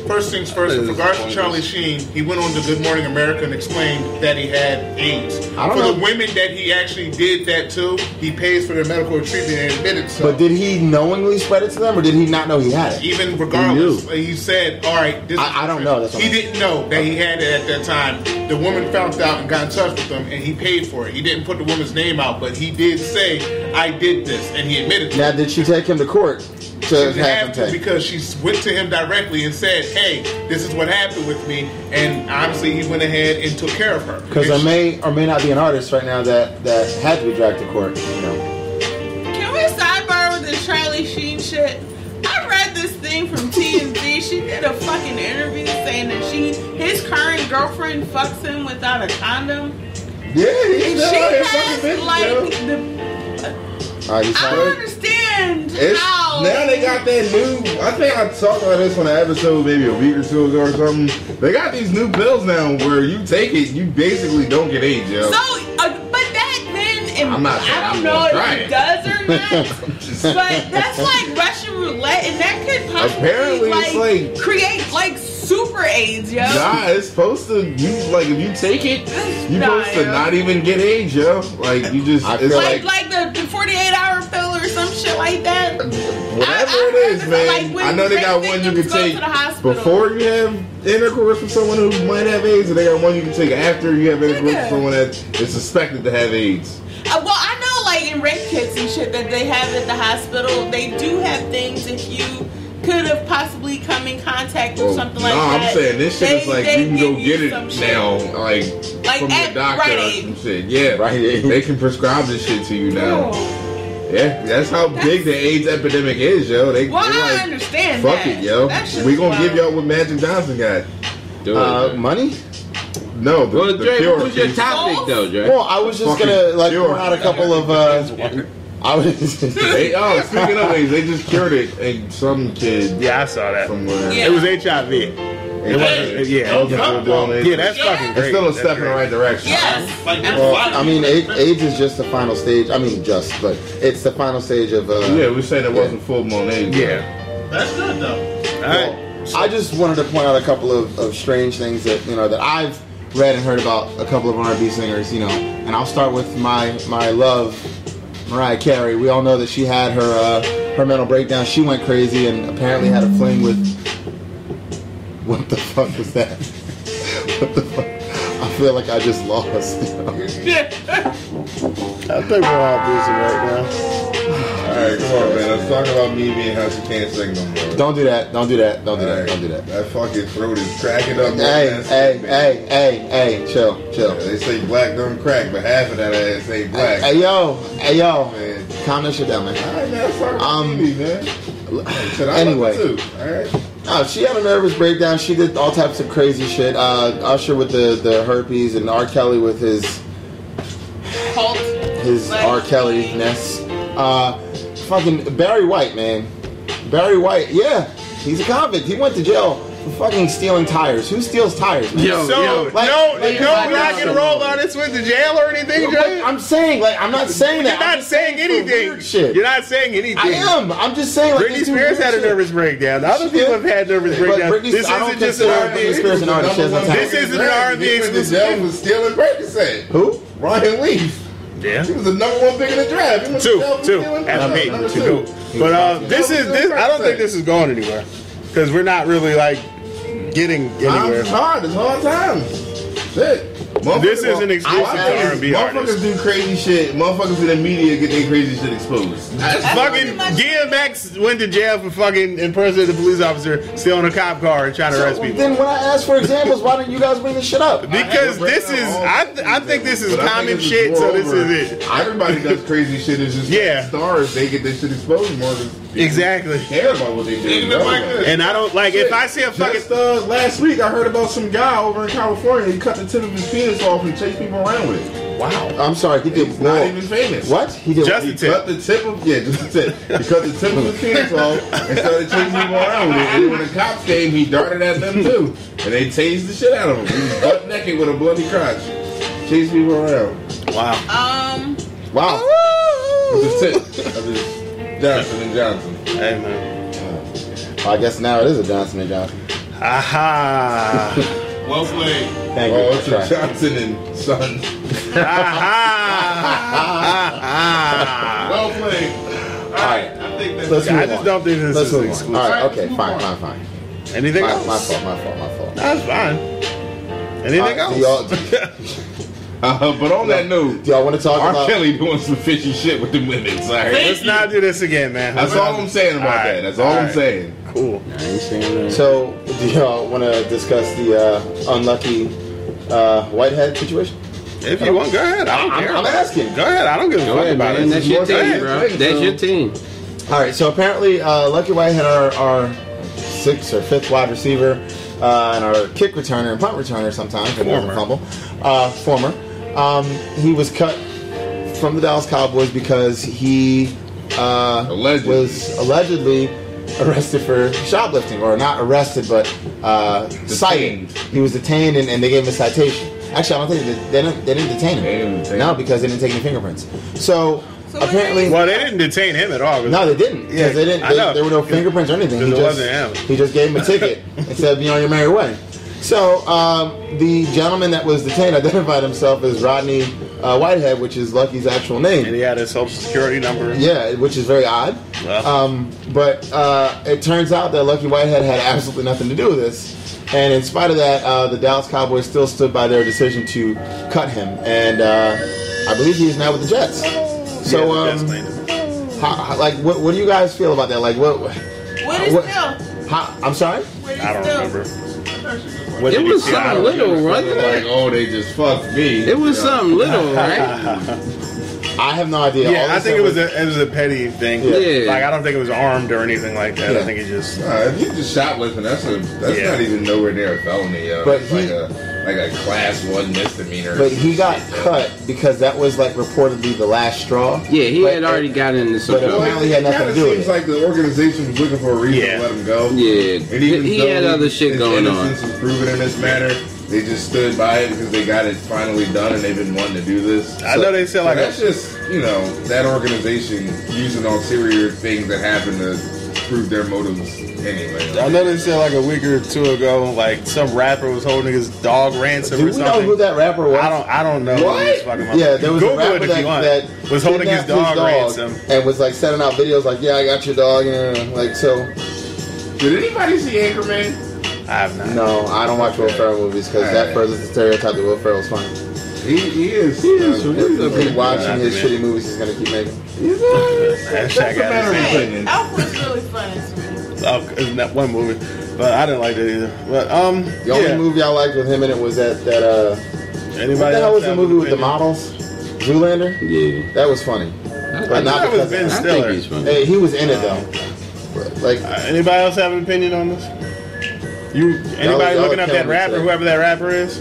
First things first, with regards to Charlie Sheen, he went on to Good Morning America and explained that he had AIDS. For the women that he actually did that to, he pays for their medical treatment and admitted so. But did he knowingly spread it to them, or did he not know he had it? Even regardless, he said, all right, I don't know. He didn't know that he had it at that time. The woman found out and got in touch with him, and he paid for it. He didn't put the woman's name out, but he did say, I did this, and he admitted to it. Now, did she take him to court? She didn't have to because she went to him directly and said, hey, this is what happened with me, and honestly he went ahead and took care of her. Because there may or may not be an artist right now that had to be dragged to court, Can we sidebar with this Charlie Sheen shit? I read this thing from TMZ. She did a fucking interview saying that his current girlfriend fucks him without a condom. Yeah, he's she has I don't understand how. Now they got that new. I think I talked about this on an episode maybe a week or two ago or something. They got these new pills now where you take it, you basically don't get AIDS, yo. So, but that then, I don't know if it does or not. But that's like Russian roulette, and that could possibly create super AIDS, yo. Nah, it's supposed to. If you take it, you're supposed to not even get AIDS, yo. Like you just, it's like the 48-hour pill or some shit like that. Whatever it is, man. I know they got one you can take before you have intercourse with someone who might have AIDS, and they got one you can take after you have intercourse with someone that is suspected to have AIDS. Well, I know, like in rape kits and shit that they have at the hospital, they do have things if you could have possibly come in contact with something like that. No, I'm saying this shit is like you can go get it now, like from at your doctor Rite or Aid. some shit. Yeah, Rite Aid. They can prescribe this shit to you now. Oh. Yeah, that's how big the AIDS epidemic is, yo. They Well, they I like, understand fuck that. it, yo. That shit's We gonna wild. give y'all what Magic Johnson got. Do it. Money? No, Well, the Dre, cure. what was your topic though, Dre? Well, I was just gonna like Fucking point out a couple of. I was. Speaking of AIDS, they just cured it in some kid Yeah, I saw that. somewhere. Yeah. It was HIV. It was, yeah, yeah, that's fucking It's great. still a That's step in the great. right direction. Yes. Well, I mean, AIDS is just the final stage. I mean, but it's the final stage of. Yeah, we said it wasn't full blown AIDS. Yeah. That's good though. All right. I just wanted to point out a couple of strange things that that I've read and heard about a couple of R&B singers. And I'll start with my love, Mariah Carey. We all know that she had her mental breakdown. She went crazy and apparently had a fling with. What the fuck was that? What the fuck? I feel like I just lost. I think we're all busy right now. Alright, come on, man. Let's talk about me being how she can't sing no more. Don't do that. Don't do that. Don't do that. Alright. Don't do that. That fucking throat is cracking up. Hey, chill. Yeah, they say black don't crack, but half of that ass ain't black. Hey, yo. Man. Calm that shit down, man. Alright, man. Let's talk about me, man. Shit, I Anyway. love it too. Alright. No, she had a nervous breakdown. She did all types of crazy shit. Usher with the herpes and R. Kelly with his R. Kelly-ness. Fucking Barry White, man. Barry White, yeah. He's a convict. He went to jail for fucking stealing tires. Who steals tires, man? Yo, So, like- no like- rock and roll artists went to jail or anything, Dre? I'm saying, I'm not saying that. You're I'm not just saying for anything. weird shit. You're not saying anything. I am. I'm just saying, like, Britney these Spears weird had a shit. nervous breakdown. Other She people did. have had nervous But breakdowns. Britney- This I don't isn't just consider an Britney R&B. Spears an artist. She has no talent. This isn't an R&B He went to jail for stealing Percocet. Who? Ryan Leaf. Yeah. He was the number one pick in the draft. He went to jail for Two. stealing At Percocet. me, Number two. But this. I don't think this is going anywhere because we're not really like getting anywhere. It's hard. It's hard times. Shit. This isn't exclusive to R&B artists. Motherfuckers do crazy shit. Motherfuckers in the media get their crazy shit exposed. Fucking DMX went to jail for fucking impersonating a police officer, stealing a cop car, and trying to arrest people. Then when I asked for examples, why didn't you guys bring this shit up? Because this is, I think this is But I common think this shit, is so more this over. is it. Everybody does crazy shit. It's just Yeah. stars. They get their shit exposed more than people Exactly. care about what they do. And I don't like if I see a fucking. Just last week, I heard about some guy over in California. He cut the tip of his penis off and chased people around with it. Wow. I'm sorry, he did He's not even famous. What? He did Just He the tip. cut the tip of just the tip. He cut the tip of his penis off and started chasing people around with it. And when the cops came, he darted at them too, and they tased the shit out of him. He was butt naked with a bloody crotch, chased people around Wow. Wow. with the tip of his Johnson and Johnson. Hey, man. I guess now it is a Johnson and Johnson. Aha. Well played. Thank Oh, you. it's for a trying. Johnson and Son. Aha. Well played. Alright, I think that's let's I move just on. don't think this Let's is move on. exclusive. Alright, okay, fine. Anything My else? fault. That's fine. Anything Do else? y'all, But on that note, do y'all want to talk R. about? Kelly doing some fishy shit with the women. Sorry. Let's not do this again, man. That's all I'm saying about Alright, that. That's all I'm alright. saying. Cool. I ain't saying that. So, do y'all want to discuss the unlucky Whitehead situation? If you want, go ahead. I don't care. I'm asking. Go ahead. I don't give a Go fuck ahead, about man. it. That's your Go team, ahead. bro. That's your team. All right, so apparently Lucky Whitehead, our sixth or fifth wide receiver, and our kick returner and punt returner sometimes, if it doesn't fumble, former, he was cut from the Dallas Cowboys because he was allegedly arrested for shoplifting, or not arrested, but cited. He was detained, and they gave him a citation. Actually, I don't think they didn't detain him. They didn't detain No, him. because they didn't take any fingerprints. So what apparently, Well, they didn't detain him at all. no, they didn't. Because Yeah, they didn't. I know. There were no fingerprints or anything. Because it wasn't him. He just gave him a ticket and said, "Be on your merry way." So the gentleman that was detained identified himself as Rodney Whitehead, which is Lucky's actual And name. he had his social security number. Yeah, which is very odd. Well. But it turns out that Lucky Whitehead had absolutely nothing to do with this. And in spite of that, the Dallas Cowboys still stood by their decision to cut him. And I believe he is now with the Jets. So, what do you guys feel about that? Like, what is still? I'm sorry? I don't remember. It was something little, right? Like, oh, they just fucked me. It was something little, right? I have no idea. Yeah, I think it was a petty thing. Yeah. Like, I don't think it was armed or anything like that. Yeah. I think it just... If you just shoplifting, that's not even nowhere near a felony, yo. But It's like a class 1 misdemeanor. But he got cut because that was like reportedly the last straw. Yeah, he had already got into some But trouble. apparently he had nothing to do with Seems it. like the organization was looking for a reason to let him go. Yeah, And even he though had other shit his going on. innocence was proven in this matter, they just stood by it because they got it finally done and they've been wanting to do this. I know they said like that's just, that organization using ulterior things that happen to prove their motives anyway. I know they said like a week or two ago, like some rapper was holding his dog ransom Do or we something. know who that rapper was? I don't know. What? Who this fucking Yeah, there was Google a rapper it if you want. that was holding his kidnapped dog ransom. and was like sending out videos like, yeah, I got your dog, like so. Did anybody see Anchorman? I have not. No, I don't watch Will Ferrell movies because that furthers the stereotype that Will Ferrell's funny. He is. Keep watching his shitty movies he's gonna keep making. That's a matter of opinion. Elf was really funny to me. Isn't that one movie? But I didn't like that either. But the only movie I liked with him in it was that Anybody what the hell else was the have movie an with the opinion? models? Zoolander? Yeah. That was funny. I thought that was Ben I think Stiller. he's funny. Hey, he was in it though. Like, Anybody else have an opinion on this? Anybody y'all looking up that killing me rapper, today. whoever that rapper is?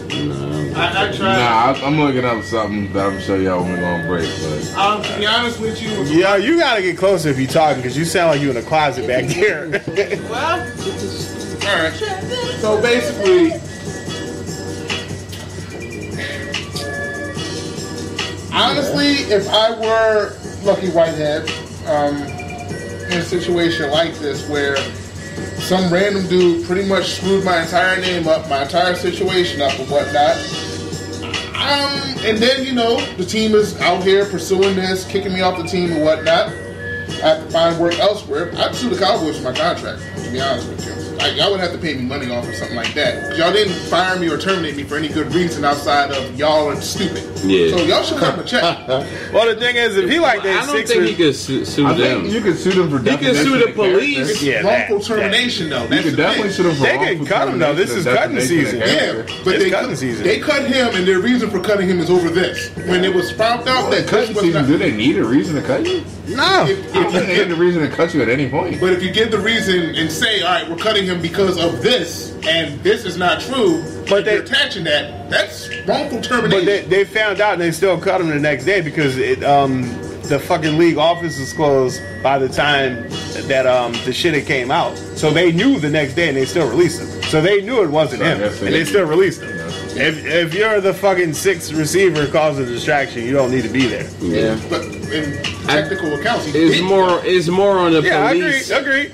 I tried. Nah, I'm looking up something that I'm gonna show y'all when we're going to break. But To be honest with you, Yeah, you gotta get closer if you're talking because you sound like you in a closet back there. Well, Alright. So basically, honestly, if I were Lucky Whitehead, in a situation like this where some random dude pretty much screwed my entire name up, my entire situation up and whatnot, and then, the team is out here pursuing this, kicking me off the team and whatnot, I have to find work elsewhere, I'd sue the Cowboys for my contract, to be honest with you. Like, y'all would have to pay me money off or something like that. 'Cause y'all didn't fire me or terminate me for any good reason outside of y'all are stupid. Yeah. So y'all should come to check. Well, the thing is, if he like that I don't think he could sue I them. think you could sue them for He could defamation sue the of character. police. Yeah, Wrongful that- termination, though. You That's could the definitely thing. sue them for They wrongful can cut him, though. This termination is of cutting defamation of season. Yeah, character. but It's they cutting season. they cut him, and their reason for cutting him is over this. When it was found out that Cutting this was season, not, do they need a reason to cut you? No. I don't think they need a reason to cut you at any point. but if you give the reason and say, all right, we're cutting him because of this, and this is not true, But they're they- attaching that, that's wrongful But termination. they found out and they still cut him the next day because the fucking league office was closed by the time that the shit had came out. So they knew the next day and they still released him. So they knew it wasn't So I him guess they and they did. still released him. If you're the fucking sixth receiver causing a distraction, you don't need to be there. yeah. But in technical accounts, he It's did. more on the Yeah, police. agree.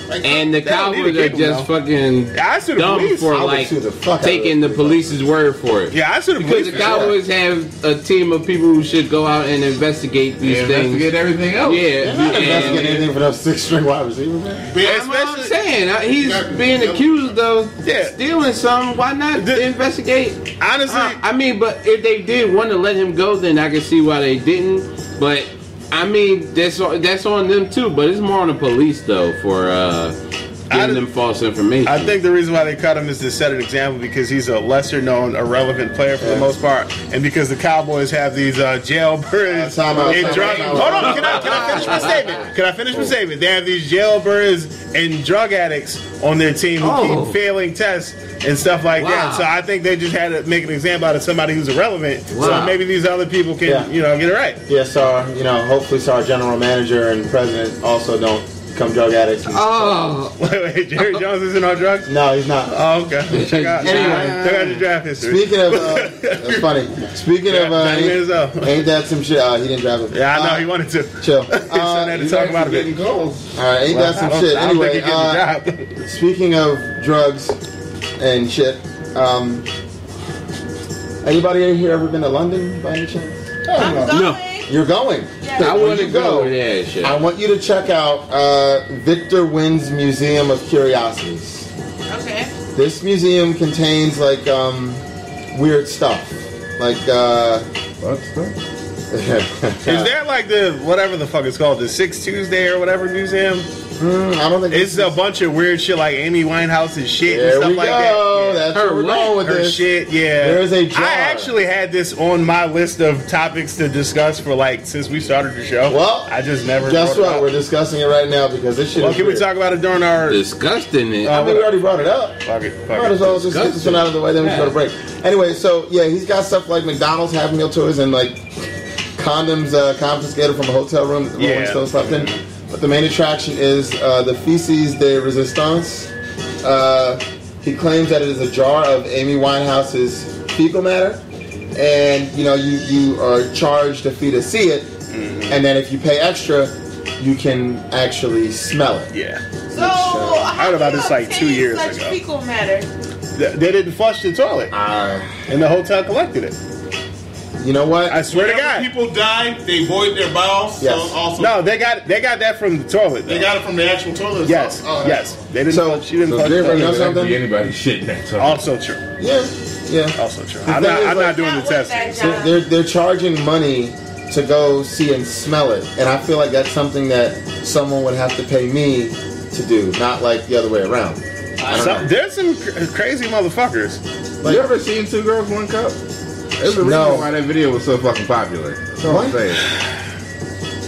Like, And the They don't need Cowboys to are keep him, just though. fucking Yeah, I sue the dumb police. for I would like sue the fuck out of taking the those police's word for it. Yeah, I sue the Because police. the Cowboys have a team of people who should go out and investigate these They things. investigate everything else. Yeah, They're not investigating and, anything for those 6-string wide receivers, man. that's what I'm saying. He's being accused of Yeah. stealing something. Why not investigate? Honestly, I mean, but if they did want to let him go, then I can see why they didn't. But I mean, that's on them too. But it's more on the police though for giving them false information. I think the reason why they cut him is to set an example because he's a lesser known, irrelevant player for the most part, and because the Cowboys have these jailbirds Time out, and time drug. out, time out. Hold on, can I finish my statement? Can I finish my statement? They have these jailbirds and drug addicts on their team who keep failing tests and stuff like that. So I think they just had to make an example out of somebody who's irrelevant, so maybe these other people can, get it right. Yes, hopefully so our general manager and president also don't become drug addicts. Wait, Jerry Jones isn't on drugs? No, he's not. Oh, okay. Check out your draft history. Speaking of, that's funny. Speaking of, ain't that some shit? He didn't drive it. Yeah, I know he wanted to. Chill. His son had to talk about it. All right, ain't that some shit? I don't think Anyway, he getting the job. speaking of drugs and shit, anybody in here ever been to London by any chance? I'm going. No. You're going. Yeah. I When want to you go with that shit. I want you to check out Victor Wynn's Museum of Curiosities. Okay. This museum contains like weird stuff, like What stuff? Is there like the whatever the fuck it's called, the 6 Tuesday or whatever museum? I don't think It's a bunch of weird shit like Amy Winehouse's shit and There stuff we like go. that. Yeah. That's where we're going with Her this. shit, yeah. There's a jar. I actually had this on my list of topics to discuss for like since we started the show. Well, I just never. Guess brought it what? up. We're discussing it right now because this shit Well, is can we weird. talk about it during our? Disgusting it. I mean, we already brought it up. Fuck it. Might as well just get this one out of the way, then we can go to break. Anyway, so yeah, he's got stuff like McDonald's Happy Meal toys and like condoms confiscated from a hotel room that the Rolling Yeah. Stones slept in. But the main attraction is the Feces de Resistance. He claims that it is a jar of Amy Winehouse's fecal matter, and you are charged a fee to see it, and then if you pay extra, you can actually smell it. Yeah. So, I heard about this like 2 years such ago. fecal matter. They didn't flush the toilet, and the hotel collected it. You know what? I swear to Whenever God. people die, they void their bowels. Yes. So also, No, they got that from the toilet. they though. got it from the actual toilet. Yes, Oh, yes. They didn't. So- She didn't so flush they the bring toilet. us something? Be anybody shitting that toilet. Also true. Yeah. Also true. The I'm thing not. is, I'm like- not doing the Not with testing. that so- job. They're charging money to go see and smell it, and I feel like that's something that someone would have to pay me to do, not like the other way around. I don't know. There's some crazy motherfuckers. You ever seen Two Girls, One Cup? There's a reason No. why that video was so fucking popular. That's all I'm What? saying.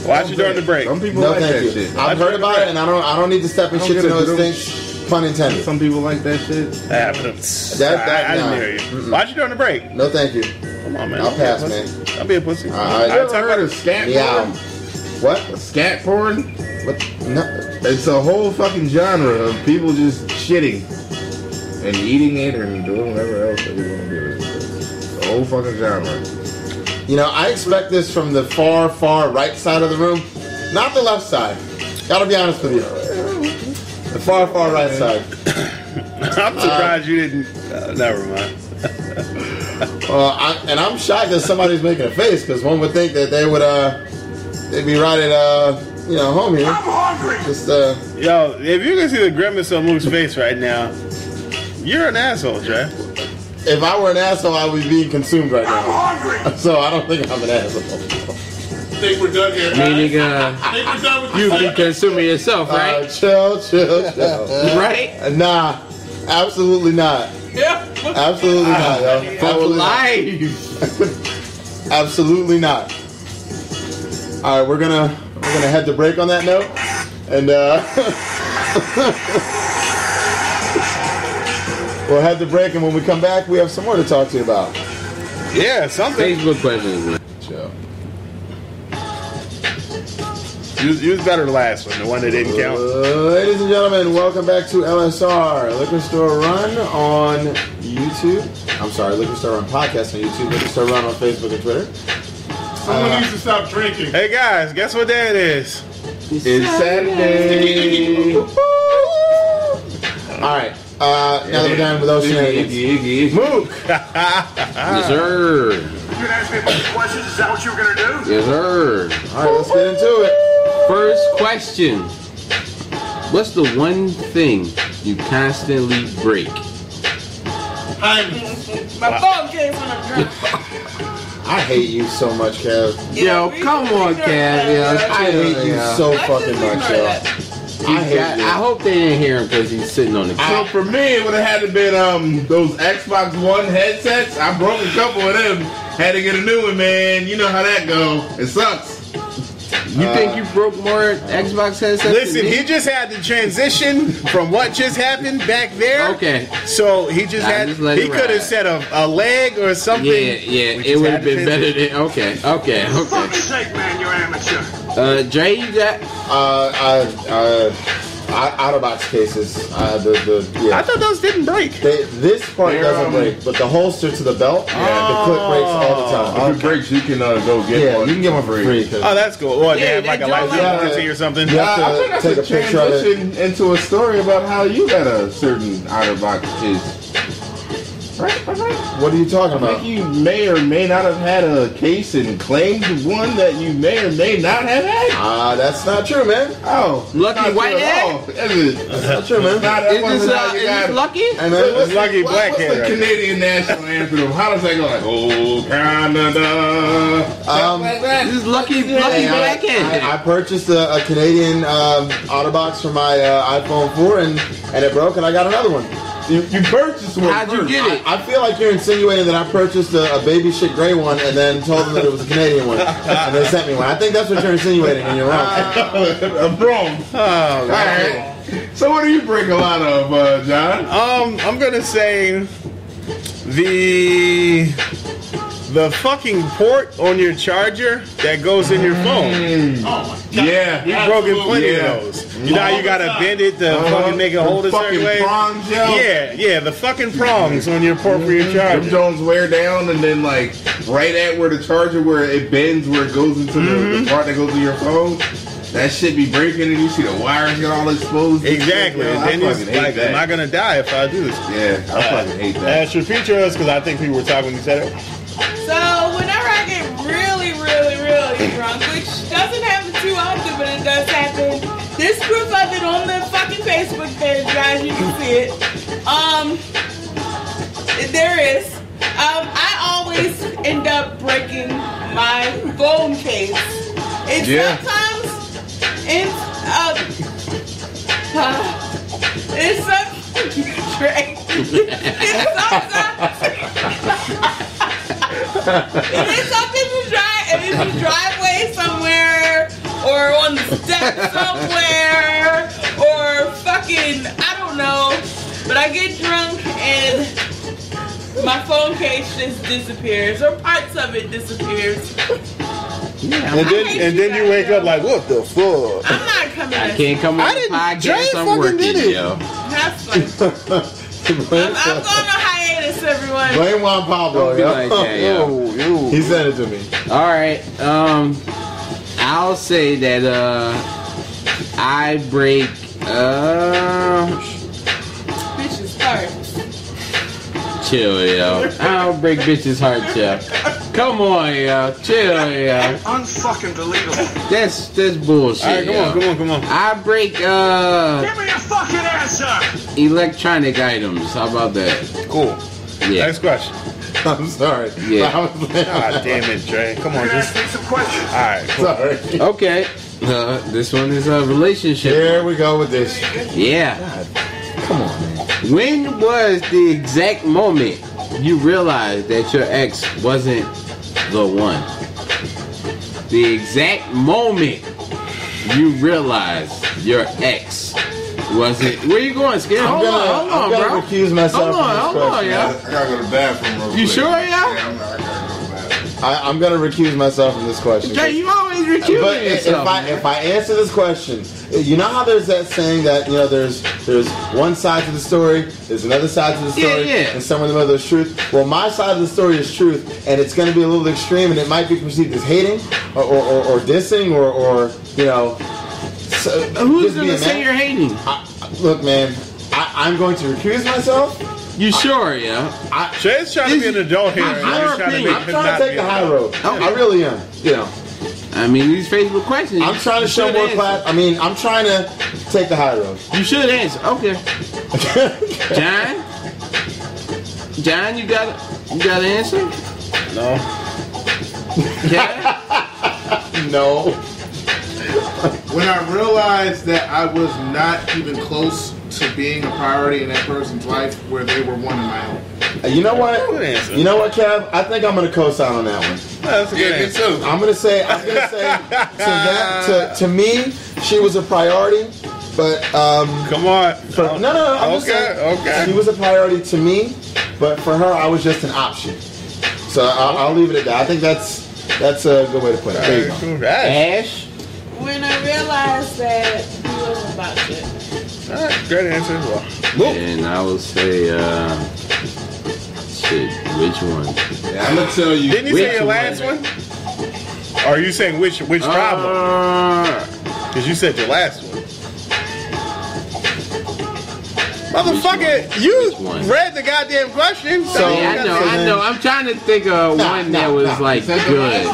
Watch it during the break. Some people No, like thank that you. shit. I've heard about it, and I don't need to step in I don't shit to get know it, it dude. stinks. Pun intended. Some people like that shit. That happens. That- I nah. didn't hear you. Watch it during the break. No, thank you. Come on, man. I'll Don't be a pass, pussy. man. I'll be a pussy. You I You ever talk heard about of scat Yeah. porn? What? Scat porn? What? No. It's a whole fucking genre of people just shitting and eating it and doing whatever else they want to do. It's a whole fucking genre. I expect this from the far, far right side of the room, not the left side. Gotta be honest with you. The far, far right side. I'm surprised you didn't. Never mind. I'm shocked that somebody's making a face because one would think that they would, they'd be right at, home here. I'm hungry. Just, Yo, if you can see the grimace on Mook's face right now, you're an asshole, Trey. if I were an asshole, I would be consumed right now. I'm hungry. So I don't think I'm an asshole. I think we're done here. Meaning, I think we're done with you this. be consuming yourself, right? Chill. Right? Nah, absolutely not. Yeah. Absolutely not, yo. For Absolutely not. life. Absolutely not. All right, we're gonna head to break on that note, and we'll head to break, and when we come back, we have some more to talk to you about. Yeah, something. Facebook questions, man. Chill. You was better the last one, the one that didn't count. Ladies and gentlemen, welcome back to LSR Liquor Store Run on YouTube. I'm sorry, Liquor Store Run podcast on YouTube. Liquor Store Run on Facebook and Twitter. Someone needs to stop drinking. Hey guys, guess what day it is? It's Saturday. All right. Now that we're done with those shenanigans, Mook. Yes, sir. You gonna ask me a bunch of questions? Is that what you were gonna do? Yes, sir. All right, let's get into it. First question. What's the one thing you constantly break? My phone came when I'm drunk. I hate you so much, Kev. Yo, come on, Cav. I hate you so fucking much, yo. I hate you. I hope they didn't hear him because he's sitting on the So couch. for me, it would have had to been those Xbox One headsets. I broke a couple of them. Had to get a new one, man. You know how that go. It sucks. You think you broke more Xbox headsets? Listen, than me? he just had to transition from what just happened back there. Okay. So he just I had. just let He it could have ride. said a leg or something. Yeah, We it just would had have to been better transition. than. Okay. Fuck your sake, man, you're amateur. Dre, you got? Out-of-box cases. I Yeah. thought those didn't break. This part doesn't break, but the holster to the belt, the clip breaks all the time. If it breaks, you can go get Yeah, one. you can get one for free. 'cause Oh, that's cool. What, they Yeah, have like a that joint lifetime like- warranty or something? Yeah. I think I Take should a picture of it. transition into a story about how you got a certain outer box case. What are you talking I think about? you may or may not have had a case and claimed one that you may or may not have had. That's not true, man. Oh, Lucky not white true at head? all. Is it? That's not true, man. Not, Is this Lucky? Hey, man, It's Lucky What's Blackhead. the Right? Canadian national anthem? How does that go? Like, oh, Canada. Like that? This is Lucky Hey, Blackhead. I purchased a Canadian OtterBox for my iPhone 4 and it broke and I got another one. You purchased one. How'd you first. get it? I feel like you're insinuating that I purchased a baby shit gray one and then told them that it was a Canadian one and they sent me one. I think that's what you're insinuating and you're wrong. I'm wrong. Oh, All right. So what do you break a lot of, John? I'm gonna say the fucking port on your charger that goes in your phone. Yeah. We've broken plenty Yeah. of those. You know how you gotta bend it to fucking make it hold a certain fucking way? prongs, yo. Yeah, the fucking prongs on your port for your Them charger. Jones wear down and then like right at where the charger where it bends where it goes into the part that goes to your phone. That shit be breaking and you see the wires get all exposed. Exactly. Yo, And I then it's fucking hate like, that. am I gonna die if I do this? Yeah, I fucking hate that. Ask your future us because I think people were talking when you said it. So whenever I get really, really, really drunk, which doesn't happen too often, but it does happen. There's proof of it on the fucking Facebook page, guys. You can see it. There is. I always end up breaking my phone case. It's sometimes it's it's something to drive, and it's a driveway somewhere, or on the step somewhere, or fucking, I don't know. But I get drunk and my phone case just disappears, or parts of it disappears. And then you wake up like, what the fuck? I'm not coming. I can't come on the podcast. I'm working, yo. Have fun. I'm going on hiatus, everyone. Blame Juan Pablo, Don't be yo. like that, yo. He sent it to me. All right. I'll say that I break Bitches heart. chill, yo. I don't break bitches' hearts, yo. Come on, yo. Chill, yo. Unfucking believable. That's bullshit. All right, come on. I break Give me a fucking answer. electronic items. How about that? Cool. Yeah. Next question. I'm sorry. Yeah. God damn it, Trey. Come on, just. Ask me some questions. All right, cool. Sorry. Okay. This one is a relationship. Here we go with this. Yeah. Come on, man. When was the exact moment you realized that your ex wasn't the one? The exact moment you realized your ex wasn't. Where you going, Skip? Hold on, I'm bro. gonna recuse myself Hold from on, this yeah. question. I gotta go to the bathroom real You quick. sure, yeah? Yeah, I gotta go to the bathroom. I'm gonna recuse myself from this question. Jay, you always recusing But yourself. if I answer this question, you know how there's that saying that there's one side to the story, there's another side to the story, Yeah. and somewhere in the middle there's truth. Well, my side of the story is truth, and it's going to be a little extreme, and it might be perceived as hating or dissing or So, Who's just gonna being say mad. you're hating? Look, man, I'm going to recuse myself. You sure, yeah? Trey's trying to be an adult here. and I'm he's trying to make I'm him trying not to take be the an high adult. road. I really am. I mean, these Facebook questions. I'm trying to show should more answer. class. I mean, I'm trying to take the high road. You should answer. Okay. John, you got an answer? No. Yeah. No. When I realized that I was not even close to being a priority in that person's life where they were one in my own. You know what? Good answer. You know what, Kev? I think I'm gonna co-sign on that one. That's a good answer. I'm gonna say to me, she was a priority, but Come on. no. I'm just saying, Okay. she was a priority to me, but for her, I was just an option. So I'll leave it at that. I think that's a good way to put it. There you go. Cool. Ash. Ash. When I realized that he wasn't about shit. All right, great answer as well. And I would say, shit, which one? Yeah, I'm gonna tell you. Didn't you say your last one? Or are you saying which problem? Because you said your last one. Motherfucker, you read the goddamn question. So yeah, I know. I'm trying to think of one that was like good.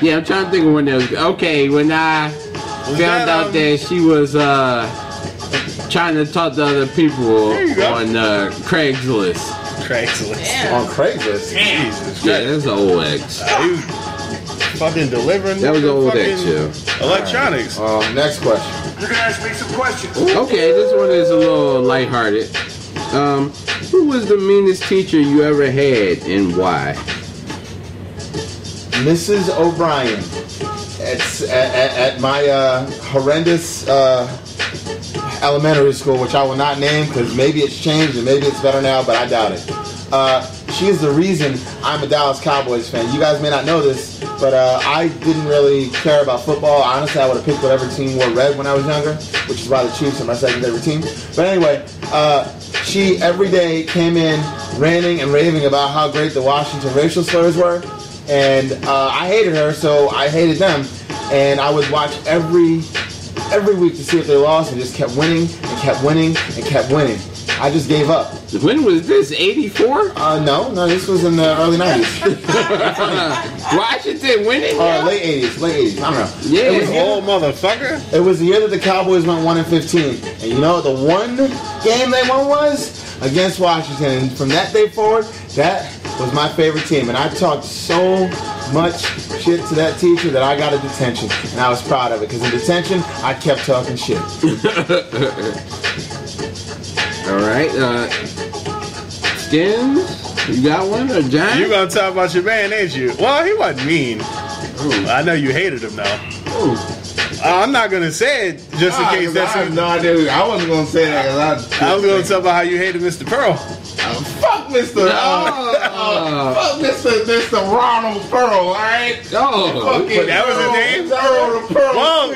Yeah, I'm trying to think of one that was okay. When I found out that she was trying to talk to other people on Craigslist. On Craigslist. Jesus. Yeah, that's an old ex. He was fucking delivering. That was an old ex, electronics. Next question. You can ask me some questions. Okay, this one is a little lighthearted. Who was the meanest teacher you ever had and why? Mrs. O'Brien. At my horrendous elementary school, which I will not name because maybe it's changed and maybe it's better now, but I doubt it. She is the reason I'm a Dallas Cowboys fan. You guys may not know this, but I didn't really care about football. Honestly, I would have picked whatever team wore red when I was younger, which is why the Chiefs are my second favorite team. But anyway, she every day came in ranting and raving about how great the Washington racial slurs were. And I hated her, so I hated them. And I would watch every week to see if they lost and just kept winning and kept winning and kept winning. I just gave up. When was this? 84? No, this was in the early 90s. Washington winning? Late 80s. I don't know. Yeah, it was old motherfucker. It was the year that the Cowboys went 1-15, and you know what the one game they won was against Washington. And from that day forward, that was my favorite team. And I talked so much shit to that teacher that I got a detention, and I was proud of it because in detention I kept talking shit. All right, Skins, you got one or John? You gonna talk about your man, ain't you? Well, he wasn't mean. Ooh. I know you hated him now. I'm not gonna say it just in case that's. I wasn't gonna say that because I was gonna talk about how you hated Mr. Pearl. Fuck Mr. Fuck Mr. Ronald Pearl, all right? Oh, that was his name. Pearl.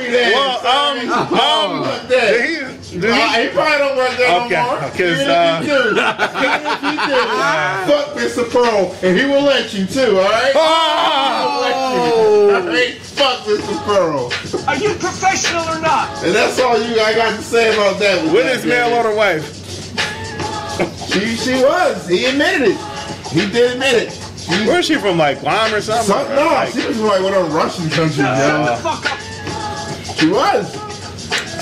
He probably don't work there no more. Fuck Mr. Pearl, and he will let you too, all right? All right? Fuck Mr. Pearl. Are you professional or not? And that's all I got to say about that. With his mail order wife. She was. He admitted it. He did admit it. Where's she from? Like Guam or something? She was like one of the Russian countries. She was.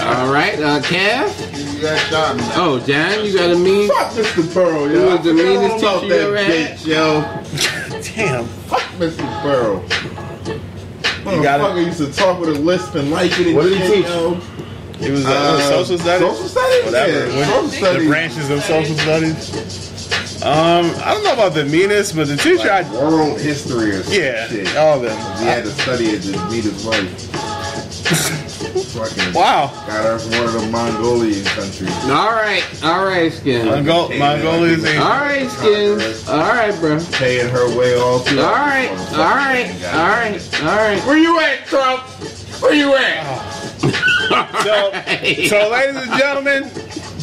All right, Cav. You got shot. Oh, John, you got a mean. Fuck Mr. Pearl, yo. Who was the meanest teacher you ever had? Bitch, yo. Damn. Fuck Mr. Pearl. Motherfucker used to talk with a lisp and like it and what did he teach? Yo. It was social studies? Social studies? Whatever. Yeah, social studies. The branches of social studies. I don't know about the meanest, but the teacher like world history or some shit. All of them. He had to study it to meet his wife. Wow. Got her from one of the Mongolian countries. All right, Skins. Mongolians. All right, Skins. All right, bro. Paying her way all through. All right. Where you at, Trump? Where you at? So, ladies and gentlemen,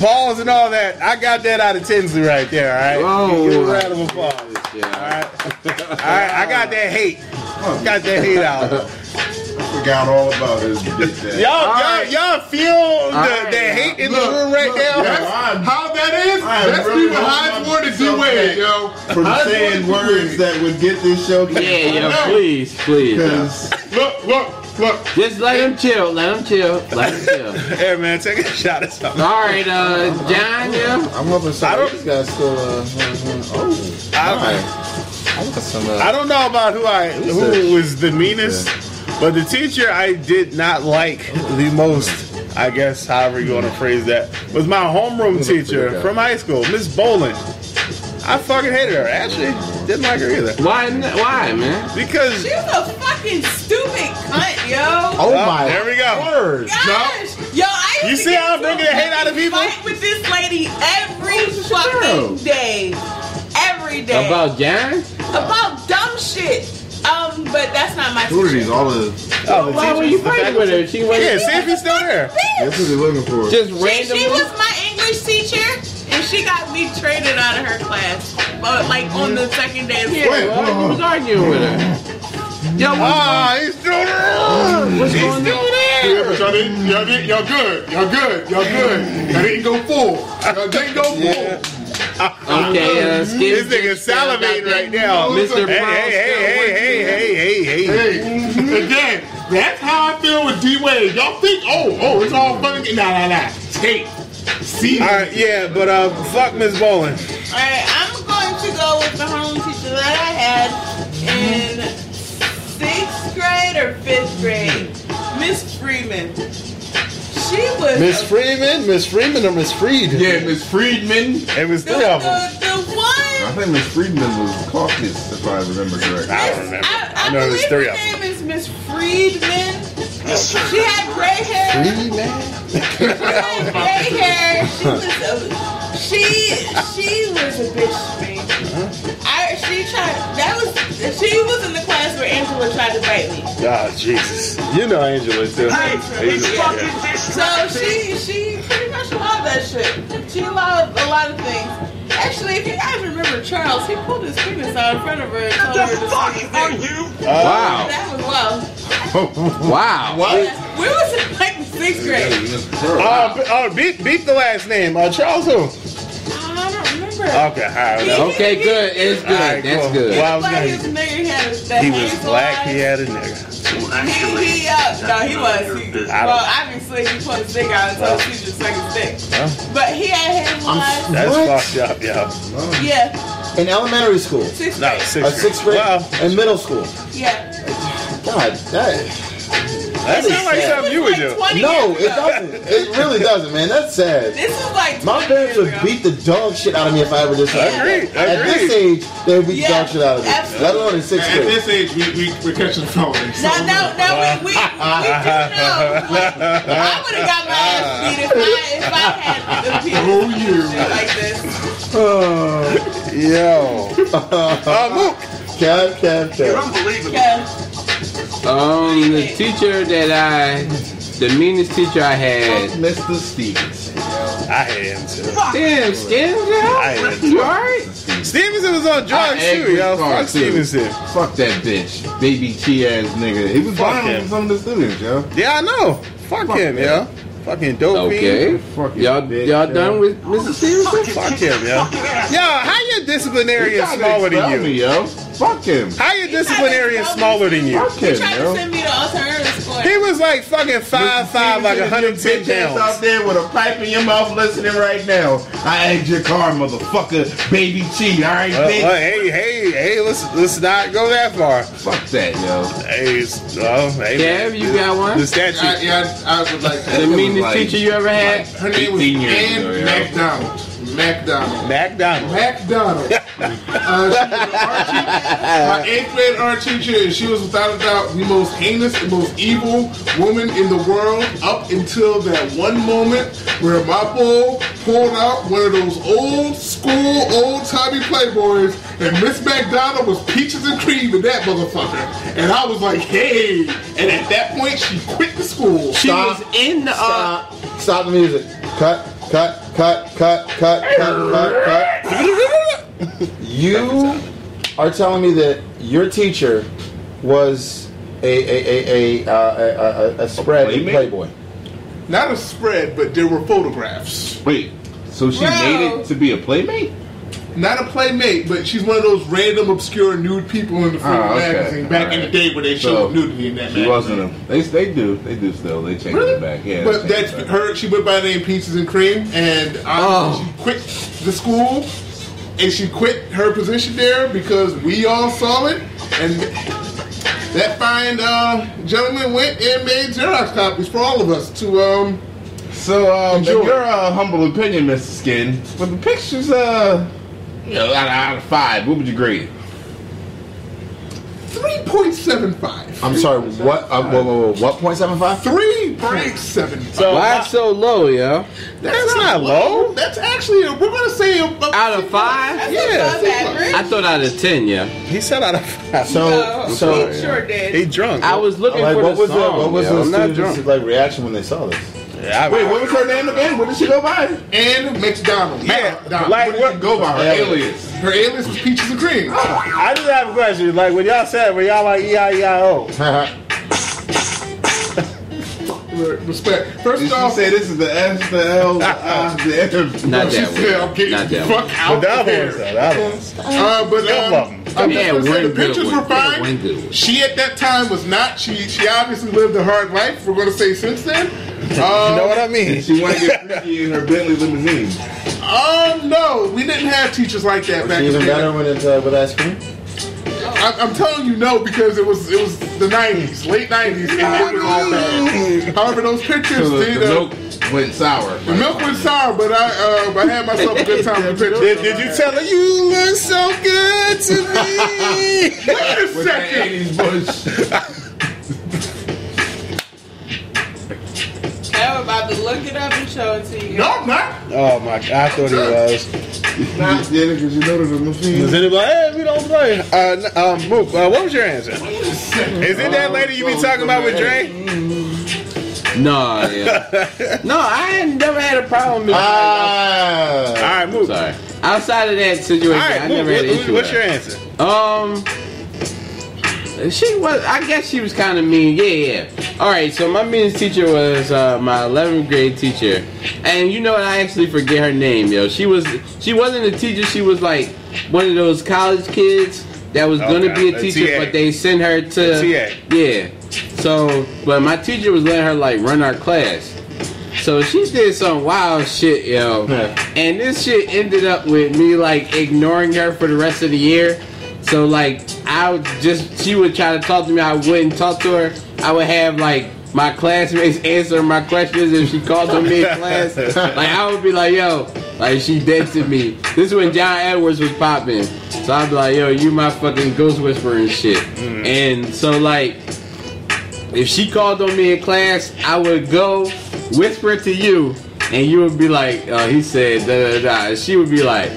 balls and all that, I got that out of Tinsley right there, all right? Give a round of applause. All right? I got that hate. Got that hate out. Forgot all about his bitch ass. Y'all feel the hate in the room right now? How that is? That's people Heinz wanted to do it, yo. From saying words that would get this show. Yeah, please. Look. Just let him chill. Hey, man, take a shot at something. All right, John, yeah. I'm hoping some of these guys still. I don't know about who was the meanest, but the teacher I did not like the most, I guess, however you want to phrase that, was my homeroom teacher from high school, Miss Bolin. I fucking hated her. Actually, didn't like her either. Why, man? Because she was a fucking stupid cunt, yo. Oh my! There we go. Word. Gosh, yo, I used you see how I'm bringing the hate out of people? Fight with this lady every fucking day. Every day. About John? About dumb shit. But that's not my teacher. Who are these? All the. Why were you fighting with her? She wasn't. Yeah, see if he's still there. That's what they're looking for. Just randomly. She was my English teacher. And she got me traded out of her class, but like on the second day of school. Well, you was arguing with her. Yo, he's still there. What's going on? Yeah, but y'all didn't. Y'all good. Y'all good. Y'all good. Y'all didn't go full. Y'all didn't go full. Okay, This nigga salivating right now. Mr. Hey, Hey, again, that's how I feel with D-Wade. Y'all think, oh, it's all fun. Nah. Tape. See. All right, yeah, but fuck Miss Bowling. Alright, I'm going to go with the home teacher that I had in 6th grade or 5th grade. Miss Freeman. She was Miss Freeman or Miss Freed? Yeah, Miss Friedman. It was the, three of them. the one. I think Miss Friedman was caucus, if I remember correctly. I don't remember. I I know there's believe three her of them. name is Miss Friedman. She had gray hair. She had gray hair. She was a bitch to me. She was in the class where Angela tried to bite me. Oh, Jesus. You know Angela, too. So she pretty much allowed that shit. She allowed a lot of things. Actually, if you guys remember Charles, he pulled his penis out in front of her and told her to suck his dick. Wow. That was wild. Wow. What? We was in like the 6th grade. Beat the last name. Charles who? I don't remember. Okay, all right. Okay, good. It's good. Alright, That's cool. good. Well, I He was was like gonna- his nigga, he had that He was hazel black, eyes. he had a nigga. No, he was. Well, obviously, he put his dick out and told she just suck his dick. But he had hazel eyes. That's What? fucked up, yo. Yeah, In elementary school, 6th No, grade. 6th grade, Wow. and middle school. Yeah. God, that That sounds like sad. something you would Like do. 20 no, years it ago. doesn't. It really doesn't, man. That's sad. This was like My 20 parents would years ago. beat the dog shit out of me if I ever did something. Agreed, At this agreed. age, they would beat the Yeah, dog shit out of me. absolutely. Let alone in 6th At grade. this age, we're catching felonies. So No, we do know. Like, I would have got my ass beat if I had the penis shit like this. Yo. Mook. Kev. You're unbelievable. Yeah. The teacher the meanest teacher I had. Mr. Stevenson. I had him too. Damn, Skins, I yo. had him You too. alright? Stevenson was on drugs too, yo. Fuck Stevenson. Fuck that bitch. Baby T ass nigga. He was Fuck violent him. with some of the students, yo. Yeah, I know. Fuck him, him. yo. Fucking dope. Okay. Fucking Y'all bitch, y'all yo. done with Mr. Stevenson? Fuck him, yo. Yo, how your disciplinarian He tried to smaller than expel me, you? yo. Fuck him. How your disciplinarian smaller than you? Fuck He him, tried to yo. send me to alternative school. He was like fucking 5'5", like 110 bitch ass out pounds. there with a pipe in your mouth listening right now. I egged your car, motherfucker. Baby T, alright, bitch? Hey, let's not go that far. Fuck that, yo. Hey, hey, Kev, you got one? the statue. I would like The to. meanest like- teacher you ever had? Her name was 18 years Ann ago, yo. McDonald. McDonald. McDonald. She was an art teacher, my 8th grade art teacher, and she was without a doubt the most heinous and most evil woman in the world up until that one moment where my bull pulled out one of those old school, old-timey Playboys, and Miss McDonald was peaches and cream in that motherfucker. And I was like, hey. And at that point, she quit the school. She was in the Stop the music. Cut. You are telling me that your teacher was a spread in Playmate? Playboy. Not a spread, but there were photographs. Wait, so she Bro. made it to be a playmate? Not a playmate, but she's one of those random obscure nude people in the front Oh, okay. magazine back in the day where they showed nudity in that She magazine. wasn't a. They do still. They changed Really? it back. Yeah, But they that's changed it back. her. She went by the name Peaches and Cream, and she quit the school, and she quit her position there because we all saw it, and that fine gentleman went and made Xerox copies for all of us to So, in Enjoy. your humble opinion, Mr. Skin, for the pictures, out of 5, what would you grade it? 3.75. I'm sorry, what? Whoa, what? 0.75? 3.75. So Why so low, yo? that's not low. That's actually we're gonna say Out of 5? Yeah. Above average. I thought out of 10, yeah. He said out of 5. So, He sure did. He drunk. I was looking like, for what the was song. what was yo. the I'm not students' drunk. like reaction when they saw this? Wait, what was her name again? What did she go by? and McDonald. Yeah, McDonald. like What did what? she go by? Her alias. Her alias was Peaches and Cream. I just have a question. Like when y'all said, were y'all like E-I-E-I-O? respect. First Did she off, say this is the S, the L, the I, the M? Not she that said, one. I'm getting Not the that fuck one. out The of other here. ones, though. The other ones. But I'm Yeah, just gonna say the one good pictures one. were fine. One good one. She at that time was not. She obviously lived a hard life. We're gonna say since then. You know what I mean? She want to get freaky in her Bentley limousine. No, we didn't have teachers like that back in Even the better day. when it's with ice cream. I'm telling you no because it was the 90s, late 90s, and it was all bad. However, those pictures So the did. milk went sour. The milk went sour, but I had myself a good time with the pictures. Did you tell her you look so good to me? Wait a With that second. 80s bush. I'm about to look it up and show it to you. No, I'm not. Oh my god, I thought he was. Yeah, because you know the machine. Was anybody? Hey, we don't play. Mook, what was your answer? Is it that lady you be talking about with Dre? No, yeah. No, I ain't never had a problem with All right, Mook. Sorry. Outside of that situation, All right, I Mook, never had an issue what's with your her. answer? She was, I guess she was kind of mean. Yeah. Alright, so my meanest teacher was my 11th grade teacher. And you know what, I actually forget her name, yo. She wasn't a teacher, she was like one of those college kids that was gonna be a teacher, but they sent her to yeah. So, but my teacher was letting her like run our class. So she did some wild shit, yo. And this shit ended up with me like ignoring her for the rest of the year. So like she would try to talk to me, I wouldn't talk to her. I would have like my classmates answer my questions if she called on me in class. Like I would be like, yo, like she dead to me. This is when John Edwards was popping. So I'd be like, yo, you my fucking ghost whisperer and shit. And so like if she called on me in class, I would go whisper to you and you would be like, he said da da da. She would be like,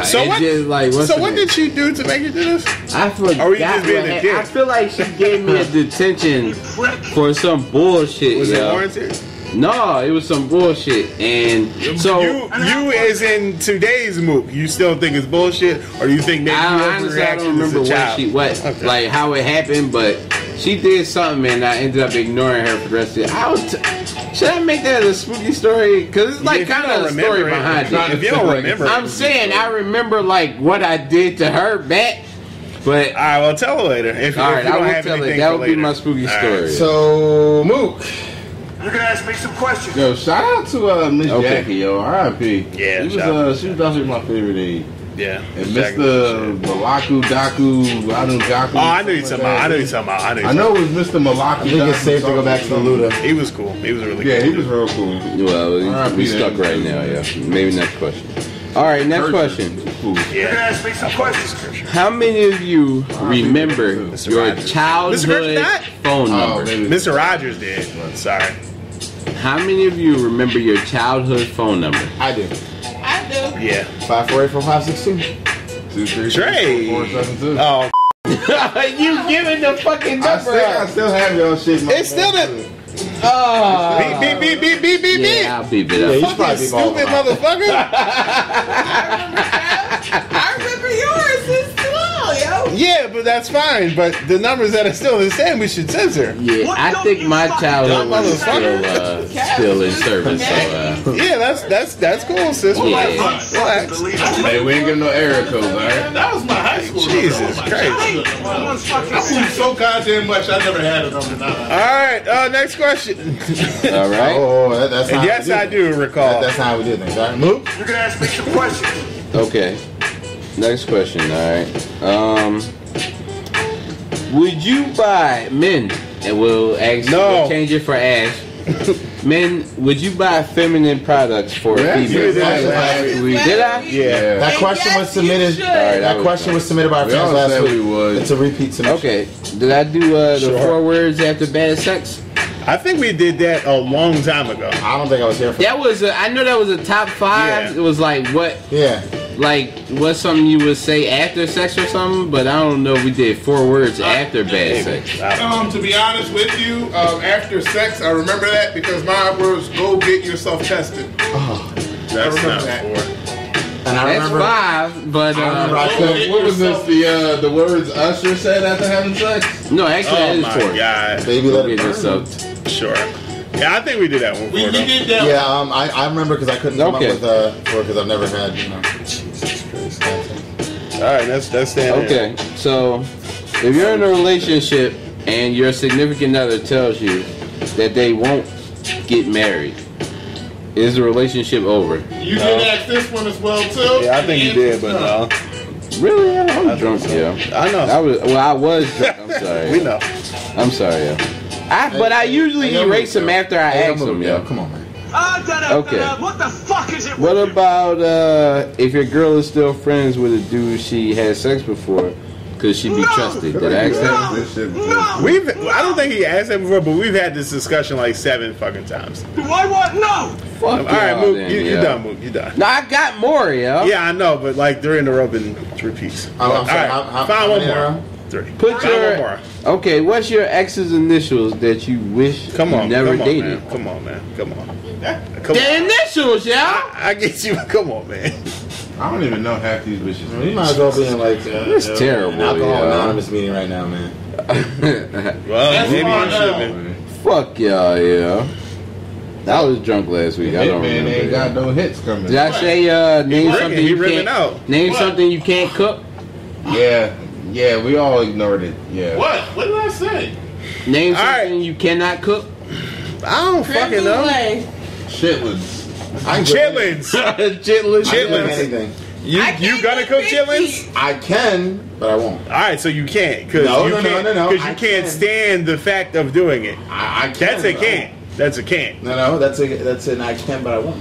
so what? Just like, What did she do to make you do this? I forgot. Or were you just being a dick? I feel like she gave me a detention for some bullshit. Was it yo. warranted? No, it was some bullshit. And so you as in today's Mook, you still think it's bullshit, or you think maybe I honestly I don't remember what how it happened, but she did something and I ended up ignoring her for the rest of it. Should I make that a spooky story? Because it's like kind of a story behind it. If you don't remember, I'm saying I remember like what I did to her back. But all right, well, tell her later. If all right, you don't I will have tell it. anything That for would be later. my spooky All story. right. So, Mook. You're gonna ask me some questions. Yo, shout out to Miss Okay. Jackie, yo, R.I.P. Yeah, she shout out. was actually my favorite aide. Yeah. And Mr. Malaku Daku, Anugaku. Oh, I know you're talking about. I know it was Mr. Malaku. I think it's safe to go back to the Luda. He was cool. He was really cool. Yeah, he was real cool. Well, we stuck right now, yeah. Maybe next question. All right, next question. You're gonna ask me some questions. How many of you remember your childhood phone number? Mr. Rogers did. Sorry. How many of you remember your childhood phone number? I do. I do. Yeah. 548-4562. Trey. 472. Oh, You giving the fucking number I still have y'all shit. it's still the beep. Yeah, I'll beep it Yeah, up. you should probably be Stupid motherfucker. I remember yours. It's too long, yo. Yeah, but that's fine. But the numbers that are still the same, we should censor. Yeah, I think my childhood was still in service. So, Yeah, that's cool, sis. Relax. Hey, we ain't getting no error codes, alright? That was my high school. Jesus Christ. I moved so goddamn much. I never had a number 9. All right, next question. all right. Oh, that's not Yes, I do recall. That's not how we did things. All right, Mook. You're gonna ask me some questions. Okay. Next question. All right. Would you buy men? And we'll ask. No. We'll change it for Ash. Men, would you buy feminine products for Yeah, females? you did that last week. Did I? Yeah. That question was submitted. All right, That question was submitted by our We fans all last said week. we would. It's a repeat submission. Okay. Did I do the Sure. 4 words after bad sex? I think we did that a long time ago. I don't think I was here for that. That was. I know that was a top 5. Yeah. It was like what? Yeah. Like what's something you would say after sex or something? But I don't know if we did 4 words after bad sex. To be honest with you, after sex, I remember that because my words, go get yourself tested. That's remember not that. 4. And I That's remember. 5, but I couldn't. What was this? The words Usher said after having sex? no, actually Oh that my is 4. god. Baby, Go let it get burn. yourself. Sure. Yeah, I think we did that one We before. though. did that. Yeah, I remember because I couldn't come Okay. up with because I've never had, you know. All right, that's standing. Okay, so if you're in a relationship and your significant other tells you that they won't get married, is the relationship over? You did ask this one as well too. Yeah, I think you did, but no. Really? I'm drunk, yo. I know. I was drunk. I'm sorry. We know. I'm sorry, yo. But I usually erase them after I ask them, yo. Come on, man. Okay. What the fuck is it? What about if your girl is still friends with a dude she had sex before? Could she be trusted? Did I ask that? This shit. I don't think he asked that before, but we've had this discussion like 7 fucking times. Do I want? No. Fuck All right, y'all Mook, then, you yo. done, Mook. You done. No, I got more, yo. Yeah, I know, but like they're in the rope in repeats. I'm All sorry, right, how find one many more. are? 3. Put Find your one more. okay. What's your ex's initials that you wish Come on, you never come on, dated? man. Come on, man. Come on. Come The on. initials, yo. I get you. Come on, man. I don't even know half these bitches. You might as well be in like It's terrible, an alcohol yeah. anonymous meeting right now, man. Well, maybe you should have been. Fuck y'all, yeah. I was drunk last week. I don't Hitman remember. ain't got no hits coming. Did I say name ripping- something he you ripping can't out. name something you can't cook? Yeah, we all ignored it. Yeah. What? What did I say? Name All right. something you cannot cook. I don't fucking know. Shitlins. Chitlins. Chitlins. Chitlins. Anything. You gonna cook chitlins? I can, but I won't. All right, so you can't because No, you no, can't no. because you I can't can. stand the fact of doing it. I can. That's a but I can't. That's a can't. won't. No, that's an I can, but I won't.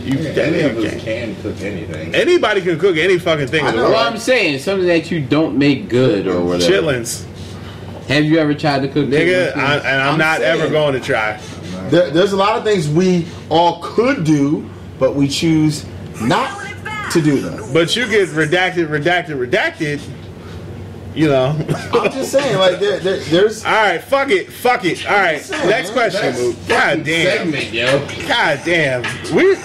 You Any of you us can't. can cook anything. Anybody can cook any fucking thing. I in the know, Well, world. I'm saying something that you don't make good or whatever. Chitlins, Have you ever tried to cook nigga, chitlins? I'm I'm not saying. ever going to try. There's a lot of things we all could do, but we choose not to do them. But you get redacted. You know. I'm just saying, like there's. All right, fuck it. All right, next question. Luke. God damn. Segment, yo. God damn. We.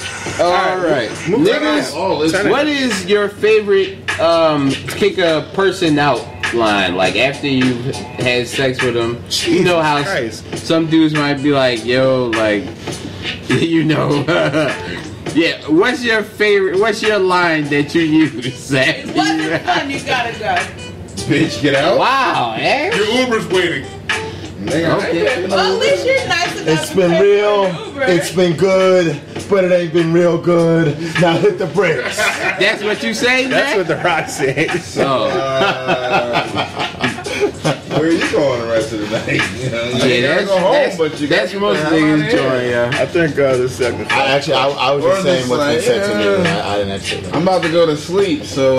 All right, Move niggas. Oh, Turn it- What is your favorite kick a person out line? Like after you've had sex with them, you know how Christ. some dudes might be like, "Yo, like, you know." Yeah, what's your favorite? What's your line that you use? It wasn't fun, you gotta go. Bitch, get out. Wow, eh? Your Uber's waiting. Nigga, Okay. Well, at least you're nice enough It's to been pay real. for an Uber. It's been good, but it ain't been real good. Now hit the brakes. That's what you say, That's man? what the Rock said. Oh, where are you going the rest of the night? You know, you yeah, gotta that's go home, that's, but you that's gotta most get the hell niggas' out of here. joy, yeah. I think the second. I was Or just saying just what's been like, said to me. yeah. And I didn't actually. I'm about to go to sleep, so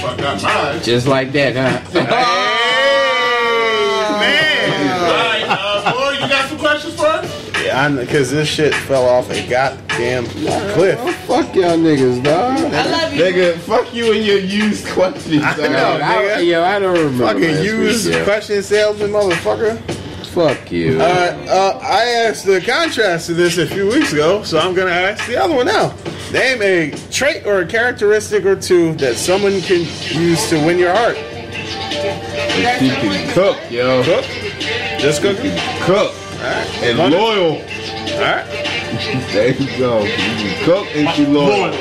Fuck got mine. Just like that, huh? Man. All right, boy, you got some questions for us? Yeah, because this shit fell off a goddamn cliff. Oh, fuck y'all niggas, dog. I love you. nigga, fuck you and your used questions. I dog. know. nigga. I don't remember. Fucking last used week, yeah. question salesman, motherfucker. Fuck you. I asked the contrast to this a few weeks ago, so I'm gonna ask the other one now. Name a trait or a characteristic or two that someone can use to win your heart. You can cook, yo. Cook. Just cooking. Cook. Alright. And Fun. loyal. Alright. There you go. You can cook and she loyal.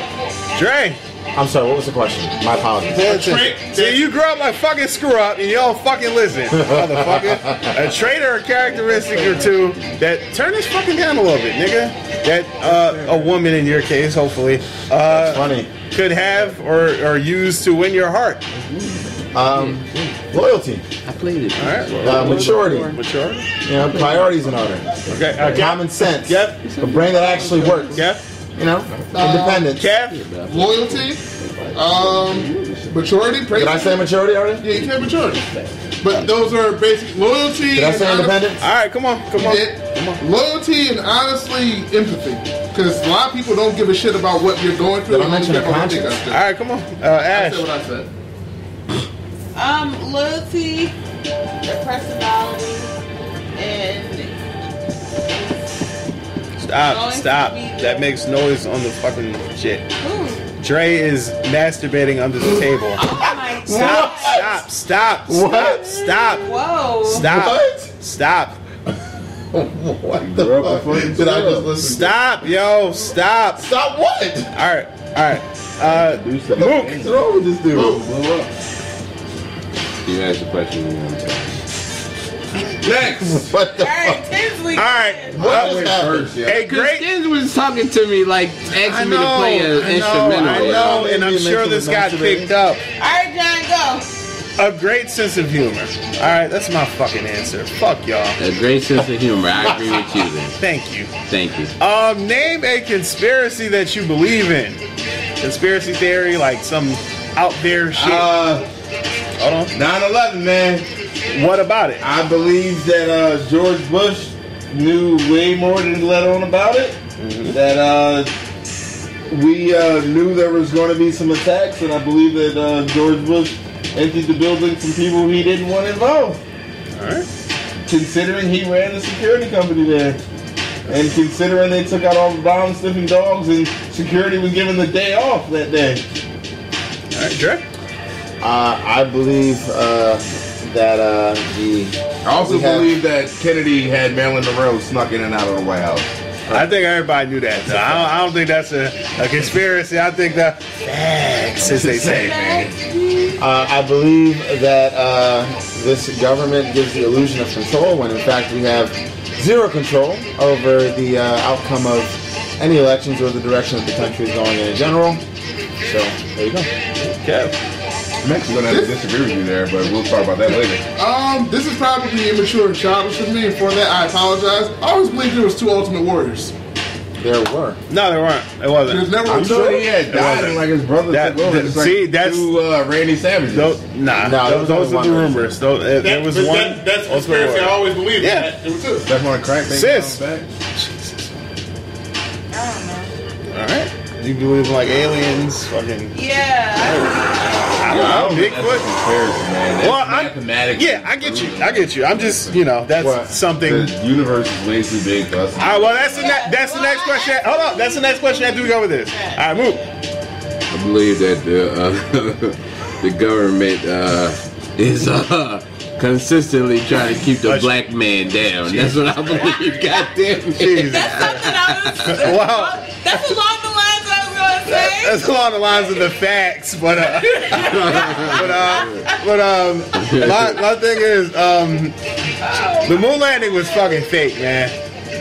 Dre. I'm sorry. What was the question? My apologies. Pay attention. See, you grew up like fucking screw up and you don't fucking listen, motherfucker. A trait or a characteristic or two that turn this fucking down a little bit, nigga. That a woman in your case, hopefully, Funny. could have or use to win your heart. Loyalty. I played it. All right. Maturity. Maturity. You know, priorities in order. Okay. Common sense. Yep. A brain that actually works. Yep. You know, independence. Kev. Loyalty, maturity. Did I say maturity already? Yeah, you said maturity. But those are basic loyalty. Did I say and independence? All right. Come on. Loyalty and honestly empathy, because a lot of people don't give a shit about what you're going through. Did I mention They don't conscience? think All I right. Come on. Ash. said what I said. Loyalty, their personality, and Stop. That makes noise on the fucking shit. ooh, Dre is masturbating under the table. oh my Stop. God. Stop. What? Stop. Whoa. Stop. What? Stop. What the fuck? Did I just listen? Stop, yo. Stop. Stop what? All right. What's wrong with this dude? You asked the question. Next. What the All right, fuck? Tinsley. All right. What just happened? Hey, great. Skins was talking to me like asking me to play an I instrumental. know, and I'm sure this got picked up. All right, John, go. A great sense of humor. All right, that's my fucking answer. Fuck y'all. A great sense of humor. I agree with you then. Thank you. Thank you. Name a conspiracy that you believe in. Conspiracy theory, like some out there shit. Hold on. 9/11, man. What about it? I believe that George Bush knew way more than he let on about it. That we knew there was going to be some attacks, and I believe that George Bush emptied the building from people he didn't want involved. All right. Considering he ran the security company there, and considering they took out all the bomb-sniffing dogs, and security was given the day off that day. All right, Dre. I believe that I also believe that Kennedy had Marilyn Monroe snuck in and out of the White House. I think everybody knew that. So I don't think that's a conspiracy. I think that facts, as they say, man. I believe that this government gives the illusion of control when in fact we have zero control over the outcome of any elections or the direction that the country is going in general. So there you go. Okay. I'm actually going to have to disagree with you there, but we'll talk about that later. This is probably immature and childish of me, and for that I apologize. I always believed there was two Ultimate Warriors. There were. No, there weren't. It wasn't. There's never I'm sure he had died wasn't. and like his brother took over. It's see, like that's two Randy Savages. Those are the rumors. There was one. That's a conspiracy. I always believed Yeah. that. It was two. Step on a crack, baby. Sis. Back. I don't know. All right. You believe in like aliens, fucking Yeah. I don't know, Bigfoot. Comparison, man. That's Well, mathematics. Yeah, I get you. I'm just, that's What? something. The universe is way too big for us. All right, well, that's the next question. Hold on, that's the next question after we go with this. All right, move. I believe that the government is consistently trying to keep the black man down. That's what I believe. Goddamn it. That's something I was. Wow. That's along the lines I was going to say. That's along the lines of the facts, but my thing is, the moon landing was fucking fake, man.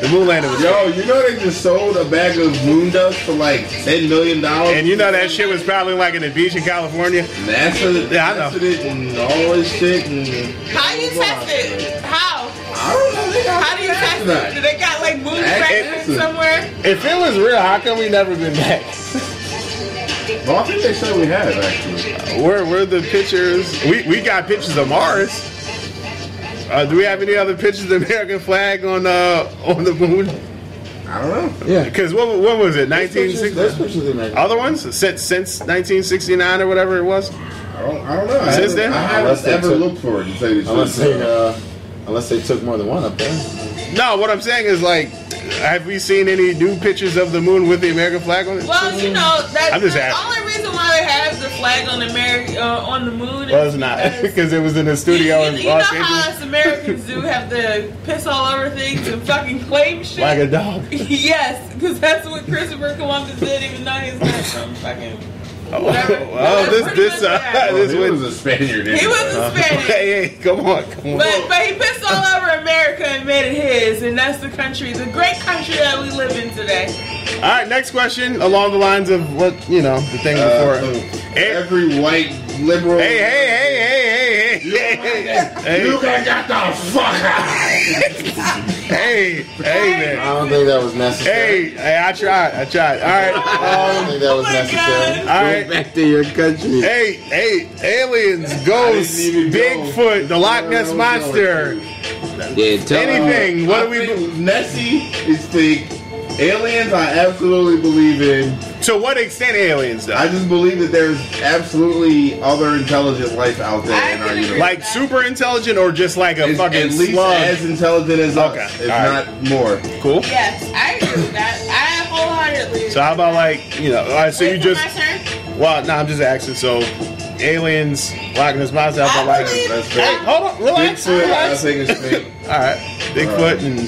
The moon landing was Yo, fake. you know they just sold a bag of moon dust for like $10 million? And you know that shit was probably like in the beach in California. NASA Yeah, I know. tested it and all this shit. And How you test it? How? I don't know. They got How do you test it? Do they got like moon factories somewhere? If it was real, how come we never been back? Well, I think they said we have actually. Where the pictures? We got pictures of Mars. Do we have any other pictures of the American flag on the moon? I don't know. Yeah. Because what was it? 1960? Those pictures of the American. Other ones since 1969 or whatever it was. I don't know. Since then? I haven't Unless they ever took- looked for it to tell you the truth. Unless they took more than one up there. No, what I'm saying is like, have we seen any new pictures of the moon with the American flag on it? Well, that's I'm just the asking. only reason why they have the flag on on the moon. Well, it's not because it was in the studio in You know Los how Angeles us Americans do have to piss all over things and fucking claim shit? like a dog. Yes, because that's what Christopher Columbus did, even though he's not from fucking. Well, Pretty much this that. this He was was a Spaniard. He was a Spaniard. hey, come on. But he pissed all over America and made it his, and that's the great country that we live in today. All right, next question along the lines of what the thing before. Every white liberal. Hey. You can get the fuck out. Hey, man. I don't think that was necessary. Hey, I tried. All I don't right. think that was necessary. All right. Go back to your country. Hey, aliens, ghosts, even go. Bigfoot, the Loch Ness Monster, Yeah, tell anything. What do we do? Nessie is fake. Aliens, I absolutely believe in. To what extent aliens, though? I just believe that there's absolutely other intelligent life out there in our universe. Like super intelligent or just like a It's fucking at least slug? as intelligent as Okay, us, if all right. not more. Cool. Yes, I agree with that. I wholeheartedly. So how about like, all right, so you Wait for just, my turn? well, no, I'm just asking. So aliens, Loch Ness Monster. I feel like, That's hey, fake. hold on, relax, Bigfoot, I relax. think it's fake. All right, Bigfoot and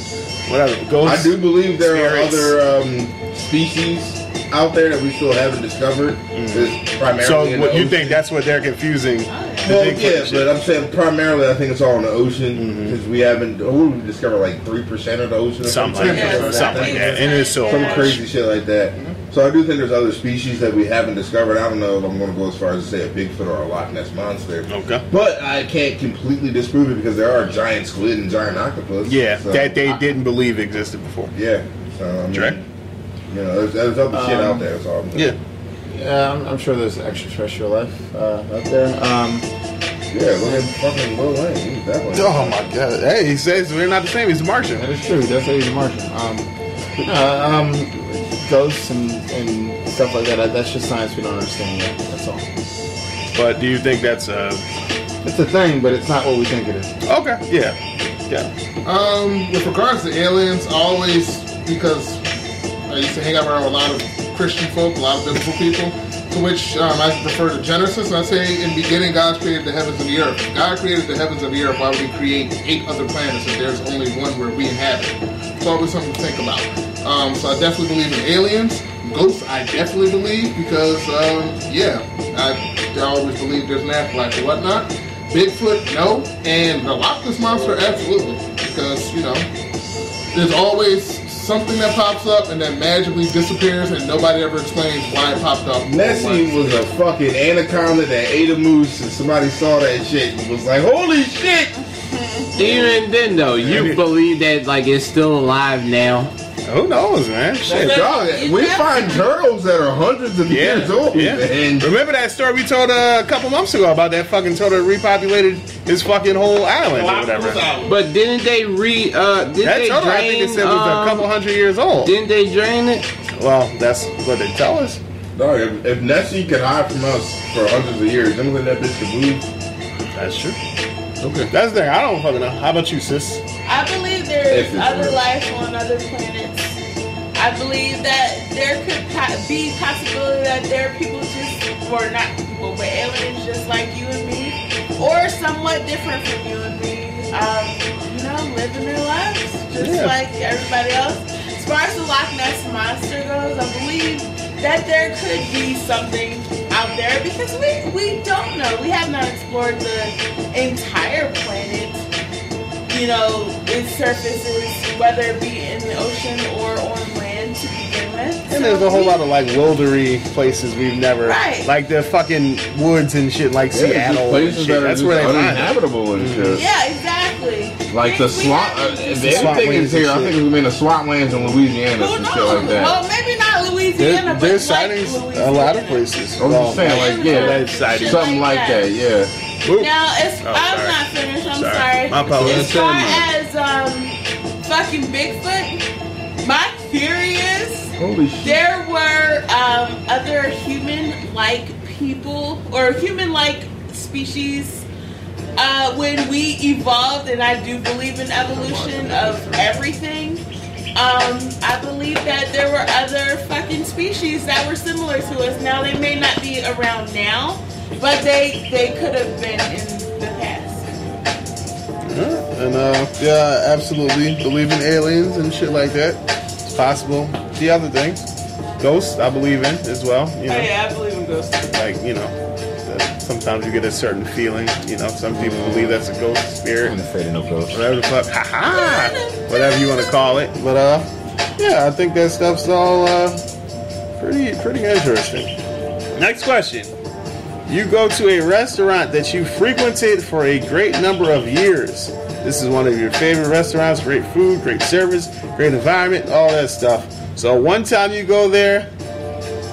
whatever. Ghosts. I do believe there spirits. are other species out there that we still haven't discovered. It's primarily So in what the you ocean. think that's what they're confusing? The Well, Bigfoot yeah, and shit. but I'm saying primarily I think it's all in the ocean because we haven't. We discovered like 3% of the ocean. Or something like that. Yeah, Something like that. And it's so Some much. crazy shit like that. So I do think there's other species that we haven't discovered. I don't know if I'm going to go as far as to say a Bigfoot or a Loch Ness monster. Okay. But I can't completely disprove it because there are giant squid and giant octopus. Yeah, So, that they didn't believe existed before. Yeah. So, I mean, Dre? you know, there's other shit out there. So I'm Yeah. Yeah, I'm sure there's extraterrestrial life out there. Yeah, look at fucking Lil Wayne. He's definitely. Oh my god. Hey, he says we're not the same. He's a Martian. That is true. That's how he's a Martian. Ghosts and stuff like that. That's just science we don't understand yet. That's all. But do you think that's It's a thing, but it's not what we think it is. okay? Yeah. With regards to aliens, always, because I used to hang out around with a lot of Christian folk, a lot of biblical people, to which I refer to Genesis, and I say, in the beginning, God created the heavens and the earth. If God created the heavens and the earth, why would He create 8 other planets if there's only one where we inhabit? It's always something to think about. So I definitely believe in aliens. Ghosts, I definitely believe, because, I always believe there's an afterlife and whatnot. Bigfoot, no. And the Loch Ness Monster, absolutely. Because, you know, there's always something that pops up and then magically disappears and nobody ever explains why it popped up. Nessie was a fucking anaconda that ate a moose, and somebody saw that shit and was like, "Holy shit!" Even then, though, you believe that like it's still alive now. Who knows, man? Shit. Dog, we find turtles that are hundreds of years old. And remember that story we told a couple months ago about that fucking turtle that repopulated his fucking whole island or whatever? But didn't they that they turtle, drain? I think it said was a couple hundred years old. Didn't they drain it? Well, that's what they tell us. dog, if Nessie could hide from us for hundreds of years, then when that bitch could move. That's true. Okay, that's the thing. I don't fucking know. How about you, sis? I believe there is other life on other planets. I believe that there could be possibility that there are people just, or not people, but aliens just like you and me, or somewhat different from you and me. You know, living their lives just like everybody else. As far as the Loch Ness Monster goes, I believe that there could be something out there because we don't know. We have not explored the entire planet. You know, its surfaces, whether it be in the ocean or on land to begin with. And there's a whole lot of like wildery places we've never, like the fucking woods and shit, like Seattle and places shit. that are That's just where they find it. uninhabitable and shit. Yeah, exactly. Like the swamp. If anything is here, I think it would be in the swamplands in Louisiana Who and knows? shit like that. Well, maybe not Louisiana, but There's like sightings Louisiana. a lot of places. I'm just saying, like, yeah, something like that, yeah. Now, I'm not finished. I'm sorry. My apologies. As far as fucking Bigfoot, my theory is Holy shit. there were other human-like people or human-like species when we evolved, and I do believe in evolution of everything. I believe that there were other fucking species that were similar to us. Now, they may not be around now, but they could have been in the past. And yeah, I absolutely believe in aliens and shit like that. It's possible. The other things, ghosts, I believe in as well. You know, Oh yeah, I believe in ghosts. like sometimes you get a certain feeling. You know, some people believe that's a ghost spirit. I'm afraid of no ghosts. Whatever the fuck, whatever you want to call it. But yeah, I think that stuff's all pretty interesting. Next question. You go to a restaurant that you frequented for a great number of years. This is one of your favorite restaurants. Great food, great service, great environment, all that stuff. So one time you go there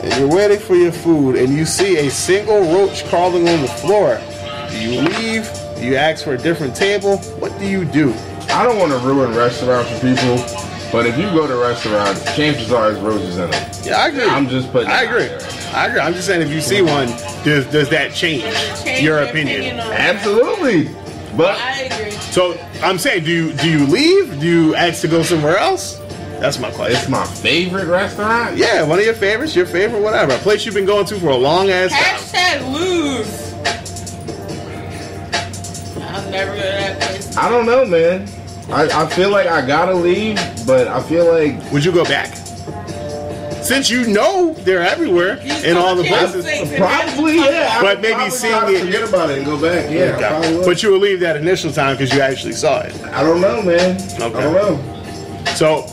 and you're waiting for your food and you see a single roach crawling on the floor. Do you leave? Do you ask for a different table? What do you do? I don't want to ruin restaurants for people, but if you go to restaurants, chances are there's roaches in them. Yeah, I agree. I'm just putting I it out agree. there. I agree. I'm just saying if you see one, does that change your opinion? Absolutely. But I agree. So I'm saying, do you leave? Do you ask to go somewhere else? That's my question. It's my favorite restaurant. Yeah, one of your favorites, your favorite, whatever. A place you've been going to for a long ass time. Hashtag lose. Never go to that place. I don't know, man. I feel like I gotta leave, but I feel like Would you go back? Since you know they're everywhere in all the places. probably, yeah. But I maybe probably seeing gotta it- forget about it and go back. Yeah, I probably Okay. would. But you will leave that initial time because you actually saw it. I don't know, man. Okay. I don't know. So,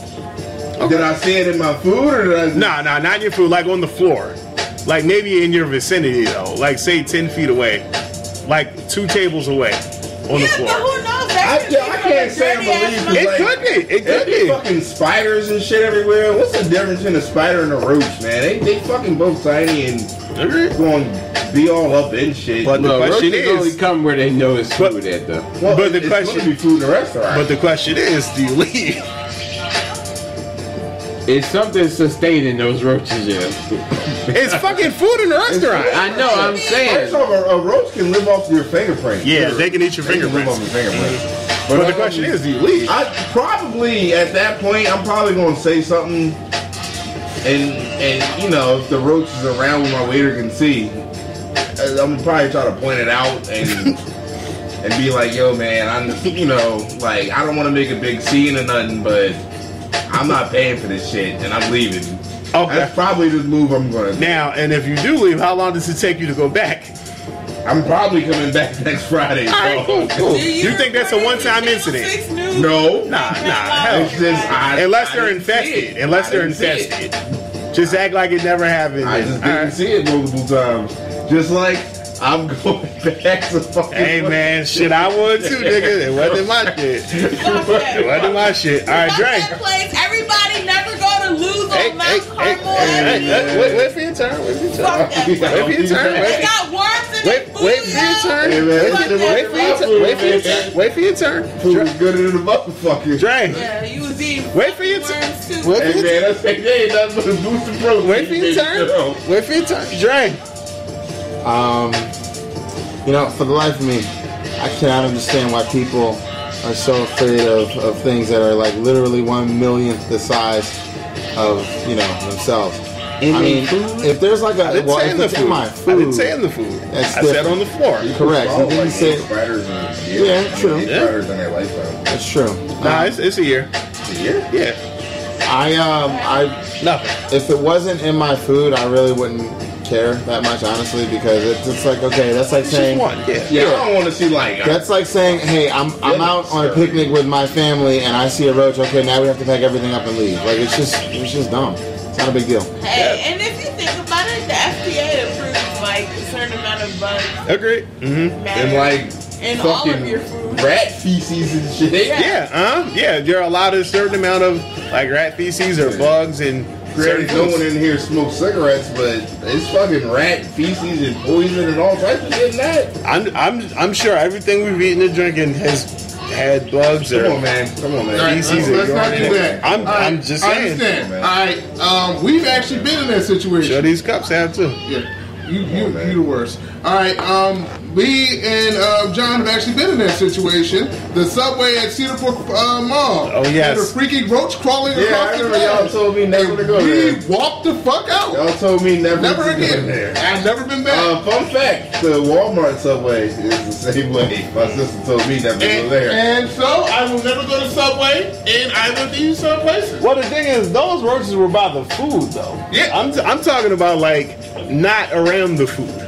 Did I see it in my food or did I? nah, not in your food, like on the floor. Like maybe in your vicinity though. Like say 10 feet away. Like 2 tables away on the Yeah, floor. but who knows? I can't say I believe It like, could be. It could be. fucking spiders and shit everywhere. What's the difference between a spider and a roach, man? They fucking both tiny and going to be all up in shit. But the No, question roaches only is, come where they know it's food at, though. well, but the it's question- gonna be food in the restaurant. but the question is, do you leave? It's something sustaining those roaches, yeah. It's fucking food in the restaurant. I know, I'm saying. First off, a roach can live off your fingerprint. Yeah, they can eat your They can live fingerprints. off your fingerprints. But the question is, do you leave? I probably at that point I'm probably gonna say something, and you know if the roach is around where my waiter can see, I'm probably try to point it out and be like, yo man, I'm like I don't want to make a big scene or nothing, but I'm not paying for this shit and I'm leaving. Okay. That's probably the move I'm gonna do. Now, and if you do leave, how long does it take you to go back? I'm probably coming back next Friday. All right, cool, cool. You think that's a one-time incident? No. Nah, hell. It's just Unless they're I didn't see infested. it. Unless I they're didn't see it. infested. Just act like it never happened. I just All didn't right. see it multiple times. Just like I'm going back to fucking. Hey man, shit, I would too, nigga. It wasn't my shit. It wasn't my shit. All right, Fuck Dre. that place. Everybody never go to lose on Mount Carmel. Wait for your turn. Wait for your turn. Fuck that place. Wait for your turn. They got worms in Wait, their food. wait for your turn. Hey, man. Wait for your turn. Wait for your turn. Wait for your turn. Food is good in the motherfucker. Dre. Yeah, you was eating Wait for your turn. worms too. Wait Hey for your man, turn. that's like they ain't nothing but a boost of protein. Wait for your turn. Wait for your turn. Dre. You know, for the life of me, I cannot understand why people are so afraid of things that are like literally 1/1,000,000th the size of, you know, themselves. I mean, if there's like a, I didn't well, say if in the it's food. in my I food, didn't say in the food. That's I said different. on the floor. Correct. You didn't say spiders and Yeah, true. Spiders in their lifetime. it's true. Nah, it's a year. A year? Yeah. I Nothing. if it wasn't in my food, I really wouldn't care that much, honestly, because it's like, okay, that's like It's saying just one. Yeah. Yeah, I don't want to see like. that's like saying, hey, I'm out on a picnic with my family and I see a roach. Okay, now we have to pack everything up and leave. Like it's just dumb. It's not a big deal. Hey, and if you think about it, the FDA approves like a certain amount of bugs Agreed. Mm-hmm. matter And like in all of fucking your food. rat feces and shit. Yeah. Yeah, you're allowed a certain amount of like rat feces or bugs and Granted, no one in here smokes cigarettes, but it's fucking rat feces and poison and all types of shit in that. I'm sure everything we've eaten and drinking has had bugs or Come on, man. Come on, man. All right, feces let's or not do urine. that. I'm All right, just I saying. understand. Come All on, right, we've actually been in that situation. Sure, these cups have too. Yeah, you man. the worst. All right, we and John have actually been in that situation. The subway at Cedar Brook Mall. Oh, yes. Had a freaky roach crawling Yeah, I across the remember y'all glass. told me never to go We there. walked the fuck out. Y'all told me never Never to go again. there. I've never been back. Fun fact: the Walmart subway is the same way. My sister told me never to go there. And so I will never go to Subway, and I will do some places. Well, the thing is, those roaches were by the food, though. Yeah. I'm talking about like not around the food.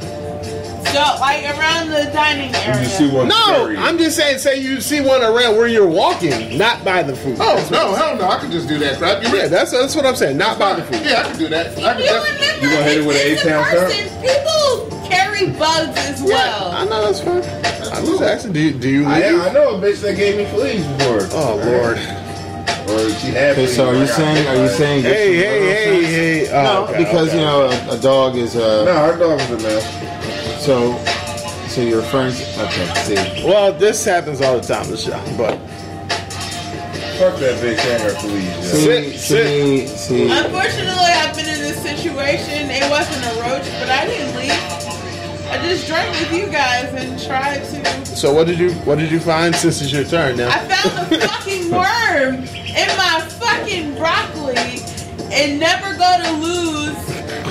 So like around the dining You area. just see one. No, scary. I'm just saying. Say you see one around where you're walking, not by the food. Oh no, hell no! I could just do that crap. You're Yeah, right. that's what I'm saying. Not by the food. Yeah, I could do that. I could You definitely. remember, You gonna hit it with an it's a A-Town person. People carry bugs as Yeah, well. I know that's fine. I'm just asking. Do you leave? I know a bitch that gave me fleas before. Oh Lord. Or she had. Okay, so are you saying? Hey. Oh, No, okay, because okay. you know a dog is No, our dog was a male. so your friends. Okay, see. Well, this happens all the time, Michelle. But Fuck that bitch and her fleas. See. Unfortunately, I've been in this situation. It wasn't a roach, but I didn't leave. I just drank with you guys and tried to. so what did you find since it's your turn now? I found a fucking worm in my fucking broccoli and never go to lose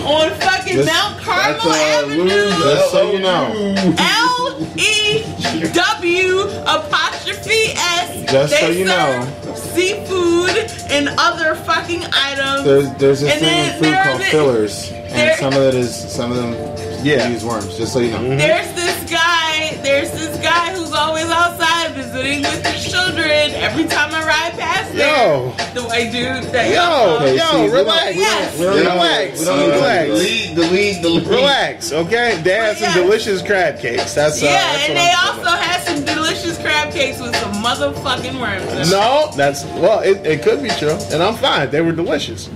on fucking This- Mount Carmel That's Avenue. lose. Just so you know. LEG. W''S. Just They so you know. serve seafood and other fucking items. There's a And thing in then food there called are fillers, and there- some of them use worms. Just so you know. There's this guy who's always outside visiting with his children. Every time I ride past there, the white dude that Okay, see, relax. Yes. Relax. Relax, okay? They have some delicious crab cakes. That's yeah, that's and what they I'm also had some delicious crab cakes with some motherfucking worms. in it. No, it could be true, and I'm fine. They were delicious,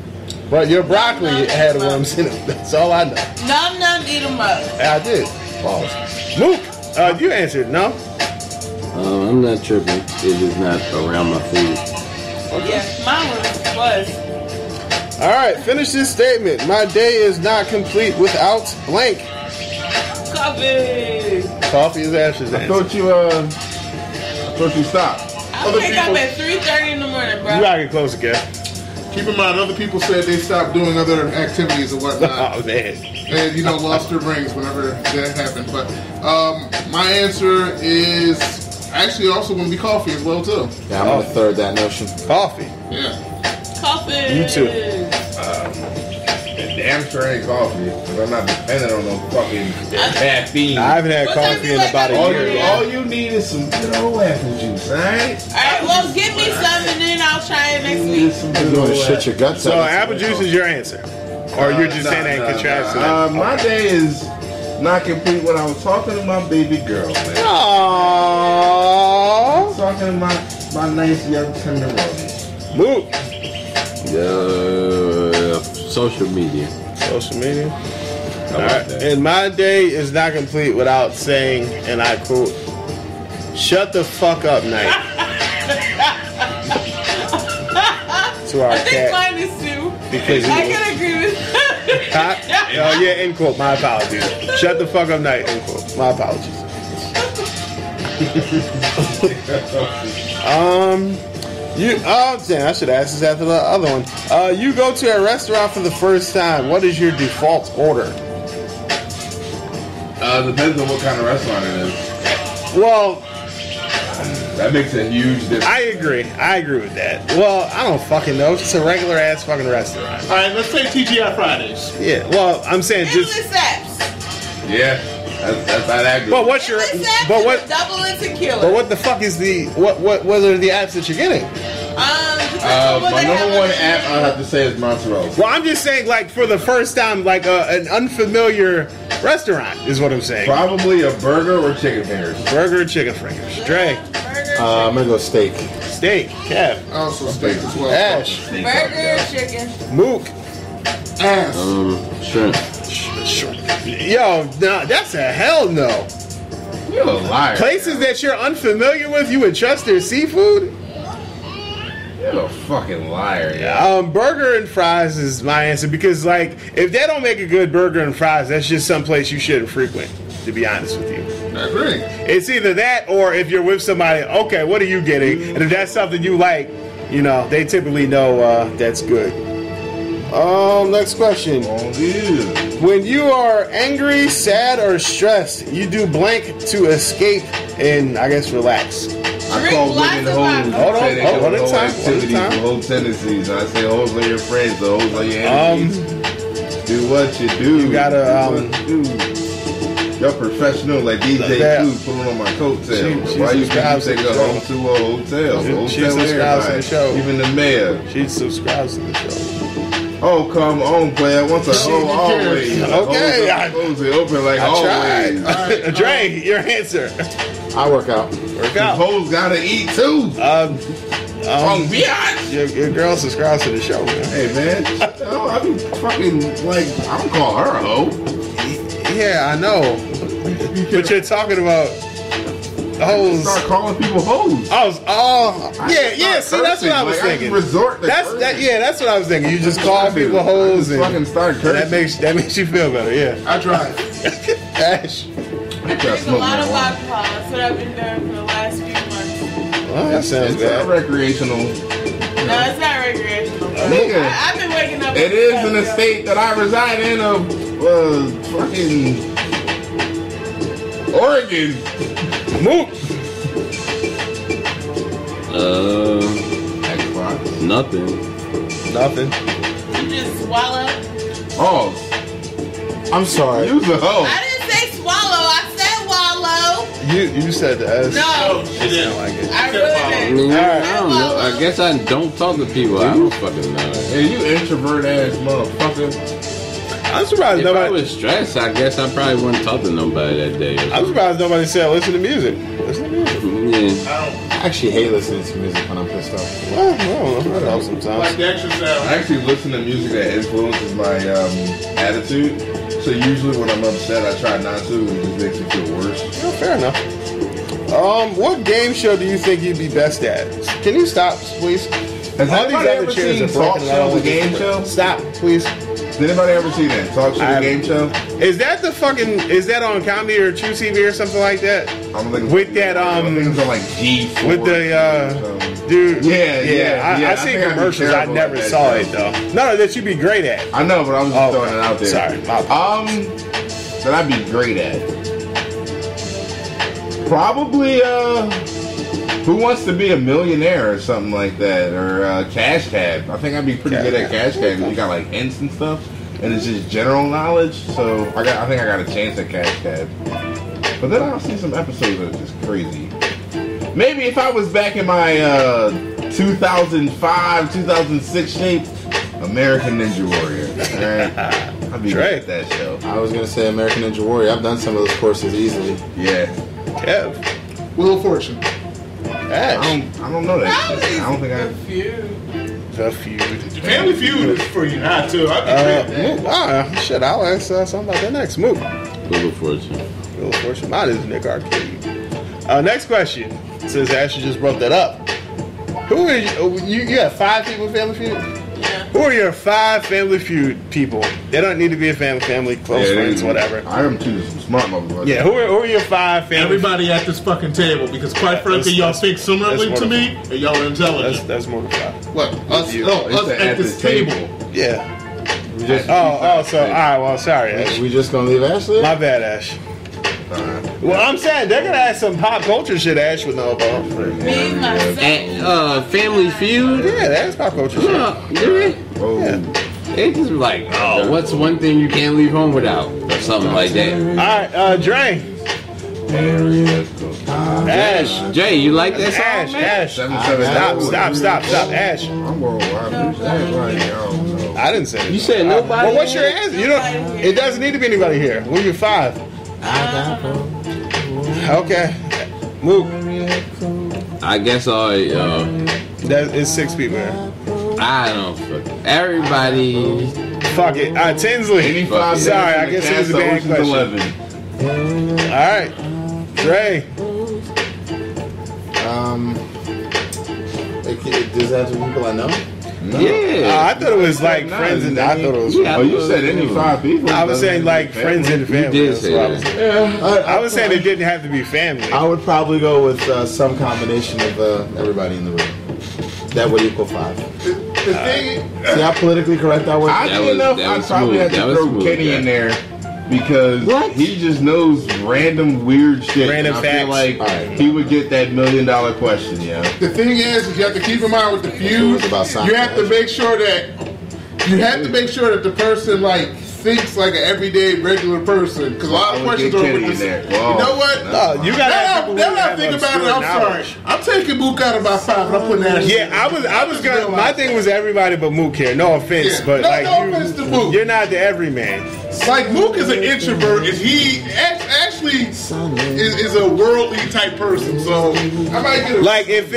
but your broccoli had worms in it. That's all I know. Num eat them up. I did. Pause. Luke, you answered no. I'm not tripping. It is not around my food. Yeah, mine was. All right, finish this statement. My day is not complete without blank. Coffee. Coffee is Ash's I answer. thought you stopped. I wake up at 3:30 in the morning, bro. You gotta get closer, Kev. Keep in mind, other people said they stopped doing other activities and whatnot. Oh man. And lost their rings whenever that happened. But my answer is actually also going to be coffee as well too. Yeah, I'm gonna third that notion. Coffee. Yeah. Coffee. You too. Damn sure ain't coffee, because I'm not dependent on no fucking caffeine. I haven't had coffee in about a year. All you need is some good old apple juice, alright? Alright, well, give me some and then I'll try it next week. You want to shit your guts So out. apple juice is your answer, or you're just saying that in contrast to that? My day is not complete when I was talking to my baby girl, man. Aww. Talking to my nice young tenderoni. Luke. Social media. Social media. All right. And my day is not complete without saying, and I quote, "Shut the fuck up, night." To our I think cat. mine is Sue. Because I can agree with Huh? Oh yeah, end quote. My apologies. Shut the fuck up, night. End quote. My apologies. Damn, I should ask this after the other one. You go to a restaurant for the first time. What is your default order? Depends on what kind of restaurant it is. Well, that makes a huge difference. I agree with that. Well, I don't fucking know. It's just a regular ass fucking restaurant. All right, let's say TGI Fridays. Yeah. Well, I'm saying just. Endless apps. Yeah, that's not that good. But what's your? Endless apps But what? and double and tequila. But what the fuck is the? What are the apps that you're getting? My number one app I have to say is Montreal. Well, I'm just saying, like, for the first time, like an unfamiliar restaurant is what I'm saying. Probably a burger or chicken fingers. Burger or chicken fingers. Dre. I'm gonna go steak. Steak. Kev. Also steak as well. Ash. Burger, chicken. Mook. Ass. Shrimp. Yo, nah, that's a hell no. You're a liar. Places that you're unfamiliar with, you would trust their seafood? You're a fucking liar. Yeah. Burger and fries is my answer because, like, if they don't make a good burger and fries, that's just someplace you shouldn't frequent, to be honest with you. I agree. It's either that or if you're with somebody, okay, what are you getting? And if that's something you like, they typically know that's good. Next question. When you are angry, sad, or stressed, you do blank to escape and, I guess, relax. I call women hoes. Hold on, one at a time. Activities, whole tendencies. I say hoes are your friends, the hoes are your enemies. Do what you do. You gotta, You're professional like DJ Clue pulling on my coattails. Why you think you take her home to a hotel? She subscribes to the show. Even the mayor. She subscribes to the show. Oh, come on, player. Once a hoe, always. Okay. Hoes are open like always. Tried. Dre, your answer. I work out. Work out. Hoes gotta eat too. Your girl subscribes to the show, man. Hey, man. I be fucking, like, I don't call her a hoe. Yeah, I know. But you're talking about hoes. Start calling people hoes. Yeah. See, that's what I was thinking. Resort to that's what I was thinking. You just call people hoes and fucking start cursing. that makes you feel better. Yeah. I drive. Ash. Drink a lot of alcohol. That's what I've been doing for the last few months. Well, that sounds it's bad. not recreational. No, it's not recreational. Nigga, I've been waking up. it is in the state that I reside in of fucking Oregon. Mook. Xbox. Nothing. You just swallow. Oh, I'm sorry. use a hoe. I didn't say swallow. I said wallow. You said the S. No, She didn't. Like it. I I really mean, didn't. I don't know. I guess I don't talk to people. I don't fucking know. Hey, you introvert ass motherfucker. I'm surprised If I nobody. was stressed, I guess I probably wouldn't talk to nobody that day. I'm surprised nobody said listen to music. Listen to music. Yeah. I actually hate listening to music when I'm pissed off. Well, I don't know. I know sometimes. Like the extra I sound. actually listen to music that influences my attitude. So usually when I'm upset, I try not to. It just makes me feel worse. Oh, fair enough. What game show do you think you'd be best at? Can you stop, please? Has All these anybody other ever chairs seen are Talk broken. I don't Show, the want game this- show? Stop, please. Did anybody ever see that? Talk Show, I the game show? Is that the fucking? Is that on comedy or True TV or something like that? I'm thinking With that I think it's on like G4. with the dude. Yeah. I I seen think I'd be commercials. I terrible never at that saw show. it though. No, that you'd be great at. I know, but I was just throwing it out there. Sorry, my bad. That I'd be great at. Probably Who Wants to Be a Millionaire or something like that, or Cash Cab. I think I'd be pretty good at Cash Cab because you got like hints and stuff, and it's just general knowledge. So I think I got a chance at Cash Cab. But then I'll see some episodes that are just crazy. Maybe if I was back in my 2005, 2006 shape, American Ninja Warrior. Alright? I'd be good at that show. I was gonna say American Ninja Warrior. I've done some of those courses easily. Yeah. Kev. Wheel of Fortune. Ash. I don't know that shit. I don't think I. The Feud. Family Feud is for you not too. I'd be great at that. Mook. Shit, I'll ask something about that next. Mook. Wheel of Fortune. Wheel of Fortune. Mine is Nick Arcade. Next question. Since Ashley just brought that up. Who are you have 5 people in Family Feud? Yeah. Who are your 5 Family Feud people? They don't need to be a family, close friends, whatever. I am too some smart motherfuckers. Yeah, who are your 5 family? Everybody at this fucking table, because quite frankly, y'all think similarly that's to me, and y'all are intelligent. That's more than 5. What? Us, us at this table. Yeah. We just, So all right. Well, sorry, Ash. we just gonna leave Ashley? My bad, Ash. Well, I'm saying they're gonna ask some pop culture shit Ash would know about. Me, myself. And Family Feud. Yeah, that's pop culture shit. Yeah. Oh. They just be like, oh, what's one thing you can't leave home without? Or something like that. All right, Dre. Ash. Jay, you like that song, Ash. man? Ash. Stop. Ash. I'm going wild. I didn't say it. You said nobody. Well, what's your answer? You don't. It doesn't need to be anybody here. Who are your 5? Okay. Mook. I guess That is 6 people here. I don't fuck. Everybody. Fuck it. Tinsley. Sorry, I guess it was a bad question. All right. Dre. Does that have to be people I know? Yeah. I thought it was like friends and I thought it was. Yeah, Oh, you said any 5 people. I was saying like friends and family. did That's say what I was that. saying. I was saying it didn't have to be family. I would probably go with some combination of everybody in the room. That would equal 5. The thing, See how politically correct I was? Oddly enough, I'd probably have to throw Kenny in there because he just knows random weird shit. Random I facts. feel like Alright. he would get that $1 million question, yeah. the thing is you have to keep in mind with the feud. It's about You have to Seinfeld. make sure that the person like thinks like an everyday regular person. Because a lot of I would questions get are Kenny with in this. there. Whoa. You know what? No, you gotta have people who Now I have think about it, obscure I'm knowledge. sorry. I'm taking Mook out of my 5, and I'm putting Ash. Yeah, I was gonna. My thing was everybody but Mook here. No offense, Yeah. but No, like no offense to Mook. you're not the everyman. Like Mook is an introvert, and he actually is a worldly type person. So I might get a Like if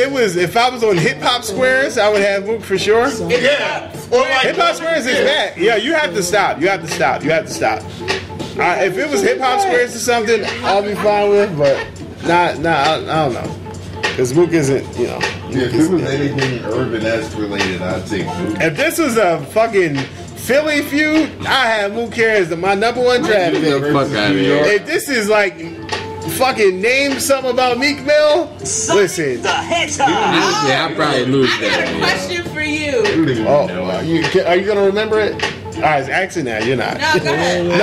I was on Hip Hop Squares, I would have Mook for sure. yeah. Or like Hip Hop Squares is bad. Yeah, you have to stop. You have to stop. If it was Hip Hop Squares or something, I'll be fine with. But I don't know. Because Mook isn't, Yeah, if it was anything urban-esque related, I'd take Mook. If this was a fucking Philly feud, I have Mook here as my #1 draft Get the pick. fuck out of here. If this is like fucking name something about Meek Mill, listen. The Hedgehog. Honestly, I'll probably lose I got a that. question for you. I don't even Oh, know. are you gonna remember it? right, ask it now. You're not. No, go ahead. No,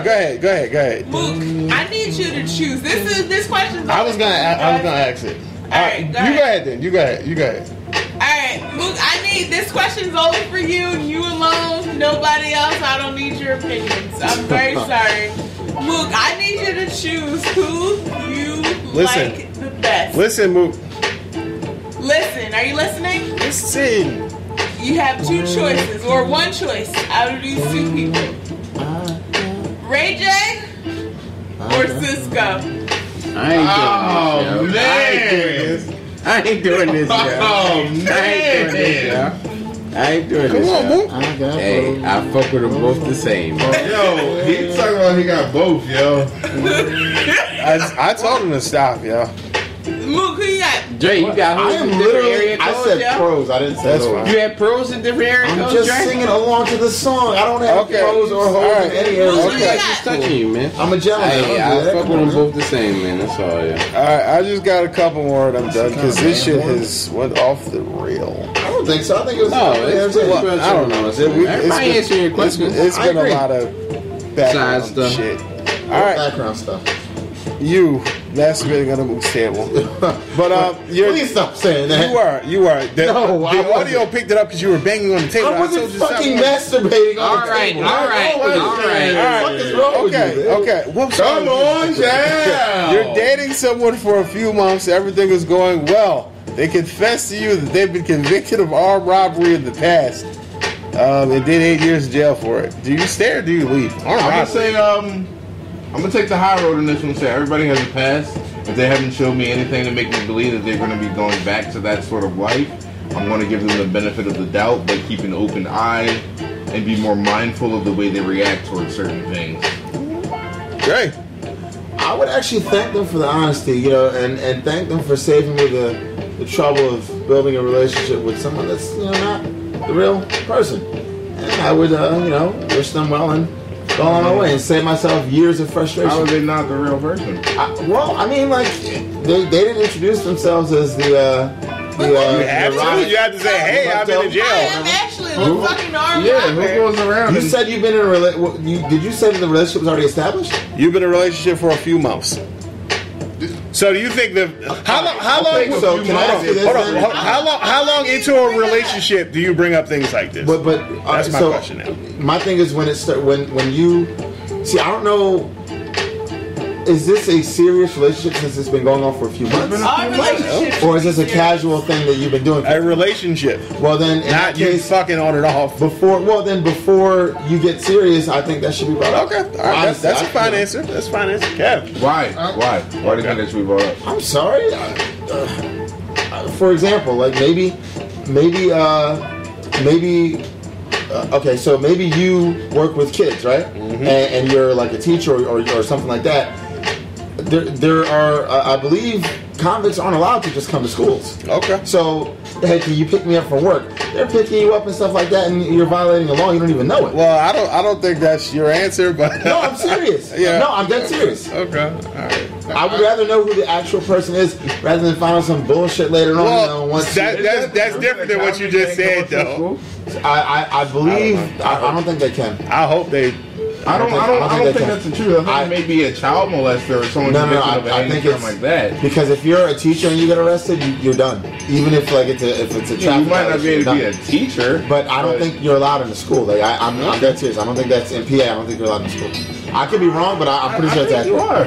go ahead. Go ahead. Mook, I need you to choose. This question. I was gonna ask it. All right, go you go ahead then. You go ahead. All right, Mook, I need this question's only for you, you alone, nobody else. I don't need your opinions. I'm very sorry. Mook, I need you to choose who you like the best. Listen, Mook. Listen, are you listening? Listen. You have two choices, or one choice out of these two people. Ray J or Cisco? I ain't doing this, yo. I ain't doing this, yo. Hey, I fuck with them both the same. Yo, he talking about he got both, yo. I told him to stop, yo. Mook, who you got? Dre, you got who's in different area codes, I said yo? pros. I didn't say That's hoes. fine. You had pros in different area I'm codes, just Dre? singing along to the song. I don't have Okay. pros or hoes Alright. in any area. Who's Okay. that? Just touching you, man. I'm a gentleman. Hey, I fuck with them both the same, man. That's all, yeah. Alright, I just got a couple more and I'm done because this shit has went off the rail. I don't think so. I think it was. No, it's pretty much I don't know. Everybody answering your questions. It's I been a agree. lot of background Side stuff. shit. Alright, Background stuff. that's really gonna move stable. But Please stop saying that. you were. The No, I audio wasn't. picked it up because you were banging on the table. I wasn't told you to fucking stop. masturbating on All the right, table. all right, all right. What the fuck is wrong with you, man? Okay. Whoops. Come on, down. You're dating someone for a few months. Everything is going well. They confess to you that they've been convicted of armed robbery in the past. And did 8 years in jail for it. Do you stay or do you leave? Armed I'm gonna robbery. say, I'm gonna take the high road in this one and say everybody has a past. If they haven't showed me anything to make me believe that they're gonna be going back to that sort of life, I'm gonna give them the benefit of the doubt, but keep an open eye and be more mindful of the way they react towards certain things. Great. I would actually thank them for the honesty, and thank them for saving me the trouble of building a relationship with someone that's, not the real person. And I would, wish them well and go on my way and save myself years of frustration. How are they not the real person? They didn't introduce themselves as You have to say, hey, I've been in I jail. am actually a fucking armed Yeah, who robber. goes around? You and- said you've been in a relationship. Did you say that the relationship was already established? You've been in a relationship for a few months. So do you think that how long So can I ask you this? hold on, then? how long into a relationship do you bring up things like this? But That's my question now. My thing is when you see, I don't know. Is this a serious relationship since it's been going on for a few months, Our relationship. or is this a casual thing that you've been doing? A relationship, Well, then in that not you case, fucking on and off. before you get serious, I think that should be brought up. Okay, all right, Honestly, that's a fine answer. That's a fine answer. Kev. Why? Why do you think that should be brought up? I'm sorry. For example, like maybe, okay, so maybe you work with kids, right? And you're like a teacher or something like that. There are, I believe, convicts aren't allowed to just come to schools. Okay. So, hey, can you pick me up from work? They're picking you up and stuff like that, and you're violating the law. You don't even know it. Well, I don't think that's your answer, but No, I'm serious. Yeah. No, I'm dead serious. Okay. All right. I would rather know who the actual person is rather than find out some bullshit later on. Well, once that's different than what you just said, though. I believe I don't think they can. I hope they. I don't think that's the truth. I think it may be a child molester or someone No, convicted of I anything think it's like that. Because if you're a teacher and you get arrested, you're done. Even if it's a You traffic might not be able to be a violation, teacher, but I don't think you're allowed in the school. Like I'm dead serious. I don't think that's in PA. I don't think you're allowed in the school. I could be wrong, but I'm pretty sure it's you accurate. are.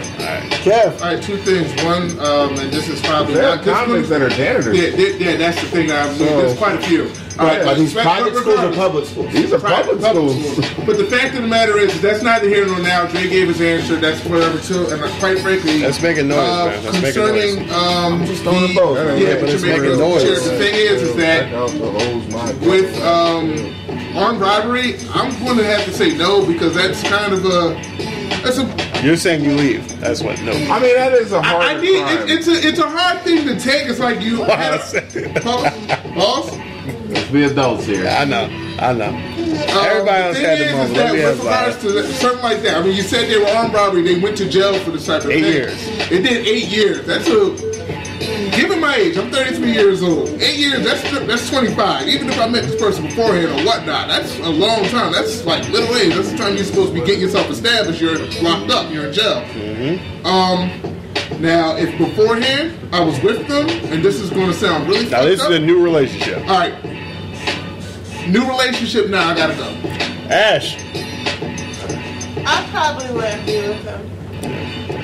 Kev. All right, two things. One, and this is probably There are not 'cause convicts that are janitors. Yeah, that's the thing. There's quite a few. Are these private schools or regardless. public schools? These are public schools. But the fact of the matter is, that's neither here nor now. Dre gave his answer. That's whatever too. And quite frankly, That's making noise, man. That's making concerning just throwing them both. Yeah, but it's Jamaica, making noise. The thing is that with armed robbery, I'm going to have to say no because that's kind of You're saying you leave. That's what. No. I mean, that is a hard I need crime. it's a hard thing to take. It's like you boss. Let's be adults here. I know. Everybody else the had thing the moment. is Let that me with have regards to something like that, I mean, you said they were armed robbery. They went to jail for this type of 8 thing. years. It did 8 years. That's given my my age. I'm 33 years old. 8 years, that's 25. Even if I met this person beforehand or whatnot, that's a long time. That's like middle age. That's the time you're supposed to be getting yourself established. You're locked up. You're in jail. Now, if beforehand I was with them, and this is going to sound really Now this is a new relationship. All right. New relationship now. I gotta go. Ash. I probably wouldn't be with him.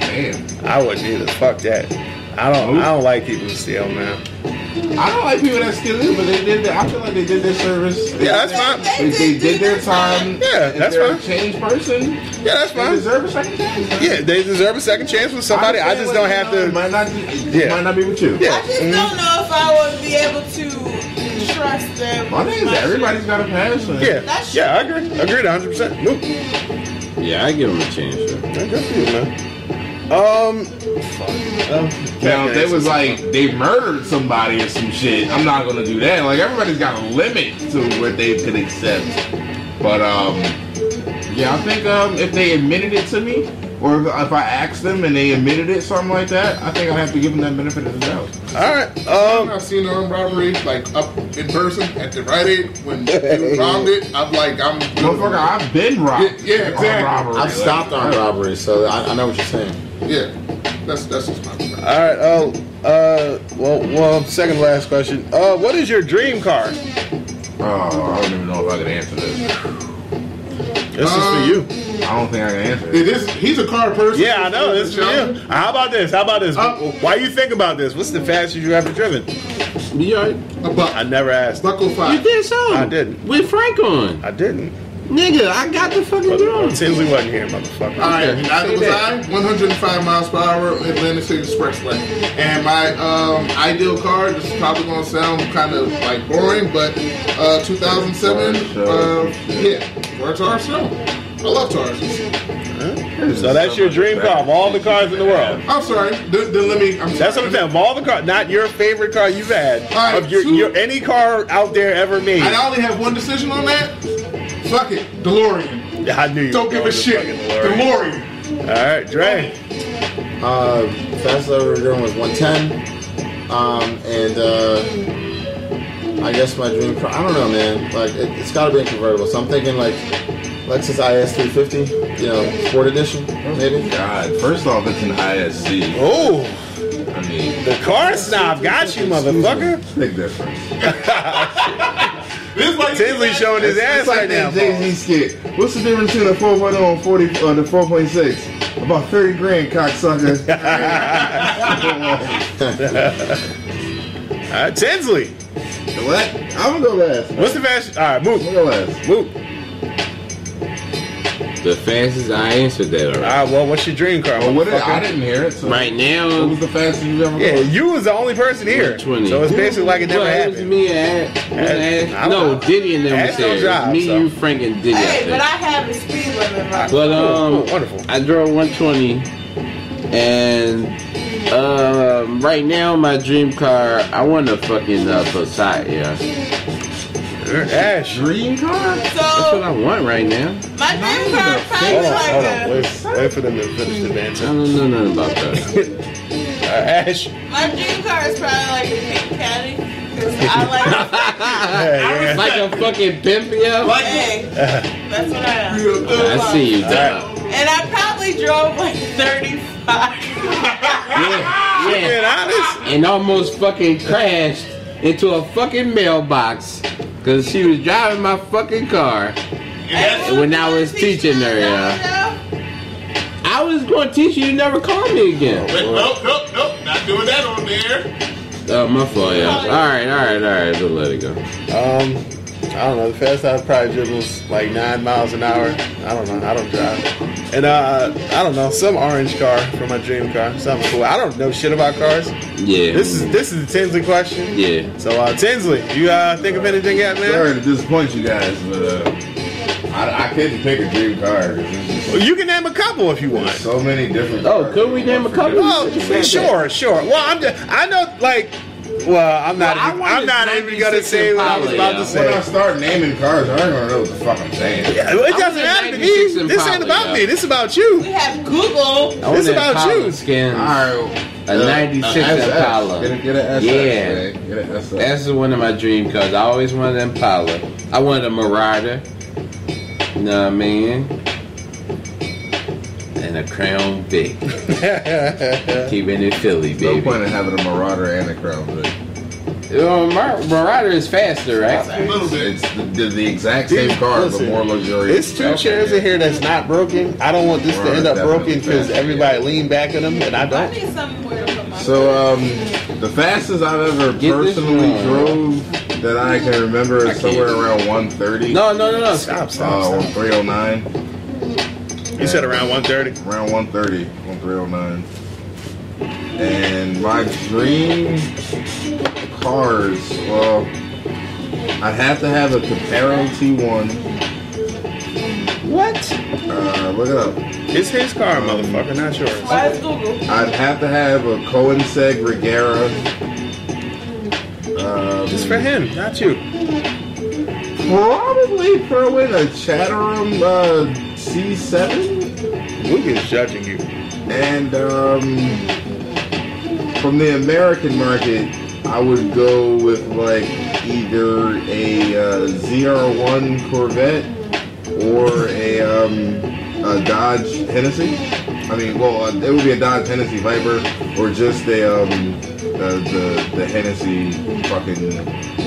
Damn. I wouldn't either. Fuck that. I don't like people who steal, man. I don't like people that steal it, but they did. I feel like they did their service. Yeah, that's fine. They did their time. Yeah, that's they're fine. a changed person. Yeah, that's They fine. deserve a second chance. Man. Yeah, they deserve a second chance with somebody. I just don't have to. Might not be with you. Yeah. I just don't know if I would be able to trust them. My thing is everybody's got a pass. Man. Yeah, That's yeah, I agree. Agreed 100%. Nope. Yeah, I give him a chance. Sure. Good for you, man. Now, if they was like they murdered somebody or some shit, I'm not gonna do that. Like everybody's got a limit to what they could accept. But yeah, I think if they admitted it to me, or if I asked them and they admitted it, something like that, I think I'd have to give them that benefit of the doubt. All right. I've seen an armed robbery like up in person at the Rite Aid when they robbed it. I'm like, Motherfucker, I've been robbed. Yeah, exactly. Robbery. I've stopped on robbery, so I know what you're saying. Yeah, that's just my perspective. All right. Well, second to last question. What is your dream car? Oh, I don't even know if I can answer this. This is for you. I don't think I can answer It is. He's a car person. Yeah, I know. This is for you. How about this? Why you think about this? What's the fastest you ever driven? You alright? A buck. I never asked. Buckle You 5. did so. I didn't. With Frank on. I didn't. Nigga, I got the fucking But drum. Tinsley wasn't here, motherfucker. All right, Okay. neither was I. 105 miles per hour Atlantic City Expressway. And my ideal car, this is probably going to sound kind of like boring, but 2007, yeah, Ford Taurus. I love Tauruses. So that's your dream car of all the cars in the world. I'm sorry. Then let me. I'm sorry. That's what I'm saying. Of all the cars, not your favorite car you've had, All right, of your any car out there ever made. I only have one decision on that. Fuck it, DeLorean. Yeah, I knew you. Don't were give a going to shit. fucking DeLorean. DeLorean. All right, Dre. Fastest I ever driven was 110. I guess my dream car, I don't know, man. Like, it's got to be a convertible. So I'm thinking like Lexus IS 350, Sport Edition, maybe. God, first off, it's an ISC. Oh, I mean, the car snob got you, motherfucker. big difference. Tinsley showing his ass It's like right now. that Jay-Z skit. What's the difference between a 4.0 and 40 the 4.6? About 30 grand, cocksucker. All right, Tinsley. What? I'm gonna go last. What's the fastest? All right, move. I'm gonna go last. Move. The fastest I answered that already. All right, well, what's your dream car? Well, I motherfucker? didn't hear it. So Right what now, was the fastest you've ever Yeah, gone? you was the only person here. 20. So it's basically like it never Well, it was happened. me and I no, don't- Diddy and them Ash was don't there. drive, Me, so. you, Frank, and Diddy. Hey, out but I there. have a speed limit. Right? But wonderful. I drove 120, and right now my dream car, I want a fucking Passat. Yeah, Ash. Dream car? that's what I So want right now. my dream car probably Hold on, like hold on. a. Wait for them to finish the I answer. don't know nothing about that. Ash. My dream car is probably like a pink caddy because I like. Yeah. Like a fucking pimp, yo. Hey, that's what I am. I see you, dog. And I probably drove like 35. Yeah, Being honest. and almost fucking crashed into a fucking mailbox because she was driving my fucking car. And when I was teaching her, I was going to teach you. You never called me again. Nope. Not doing that on there. Oh, my fault, yeah. All right. We'll let it go. I don't know. The fastest I've probably driven was like 9 miles an hour. I don't know. I don't drive. And I don't know. Some orange car for my dream car. Something cool. I don't know shit about cars. Yeah. This is the Tinsley question. Yeah. So Tinsley, you think of anything yet, man? Sorry to disappoint you guys, but I couldn't pick a dream car. 'Cause there's just Well, you can name a couple if you want. so many different Oh, cars. could we name a couple? Oh, sure. Well, I know, like, Well, I'm not. Well, I even, wanted I'm not even gonna 96 say what I was Impala, about to When I say. start naming cars, I don't even know what the fuck I'm saying. Yeah, it doesn't wanted matter to 96 me. This ain't Impala, about yeah. me. This is about you. We have Google. It's about you. Skins. Alright. A 96 Impala. Get an SS. Yeah. Man. Get an SS. That's one of my dream cars. I always wanted an Impala. I wanted a Marauder. You know what I mean? And a Crown Vic. Keeping it Philly, No baby. point in having a Marauder and a Crown Vic. Marauder is faster, right? A little bit. It's the exact same car, Listen, but more luxurious. There's 2 chairs in here that's not broken. I don't want this to end up broken because everybody lean back in them, and I I don't. need somewhere to put my So, the fastest I've ever Get this personally one. drove that I can remember is somewhere around 130. No. Stop. Or 309. You said around 130. Around 130 on 309. And my dream cars, well, I'd have to have a Capero T1. What? Look it up. It's his car, motherfucker, not yours. Why is Google? I'd have to have a Koenigsegg Regera. Just for him, not you. Probably throw in a Chatteram C7. Luke is judging you. And from the American market, I would go with like either a ZR1 Corvette or a Dodge Hennessy. I mean, well, it would be a Dodge Hennessy Viper or just a the Hennessy fucking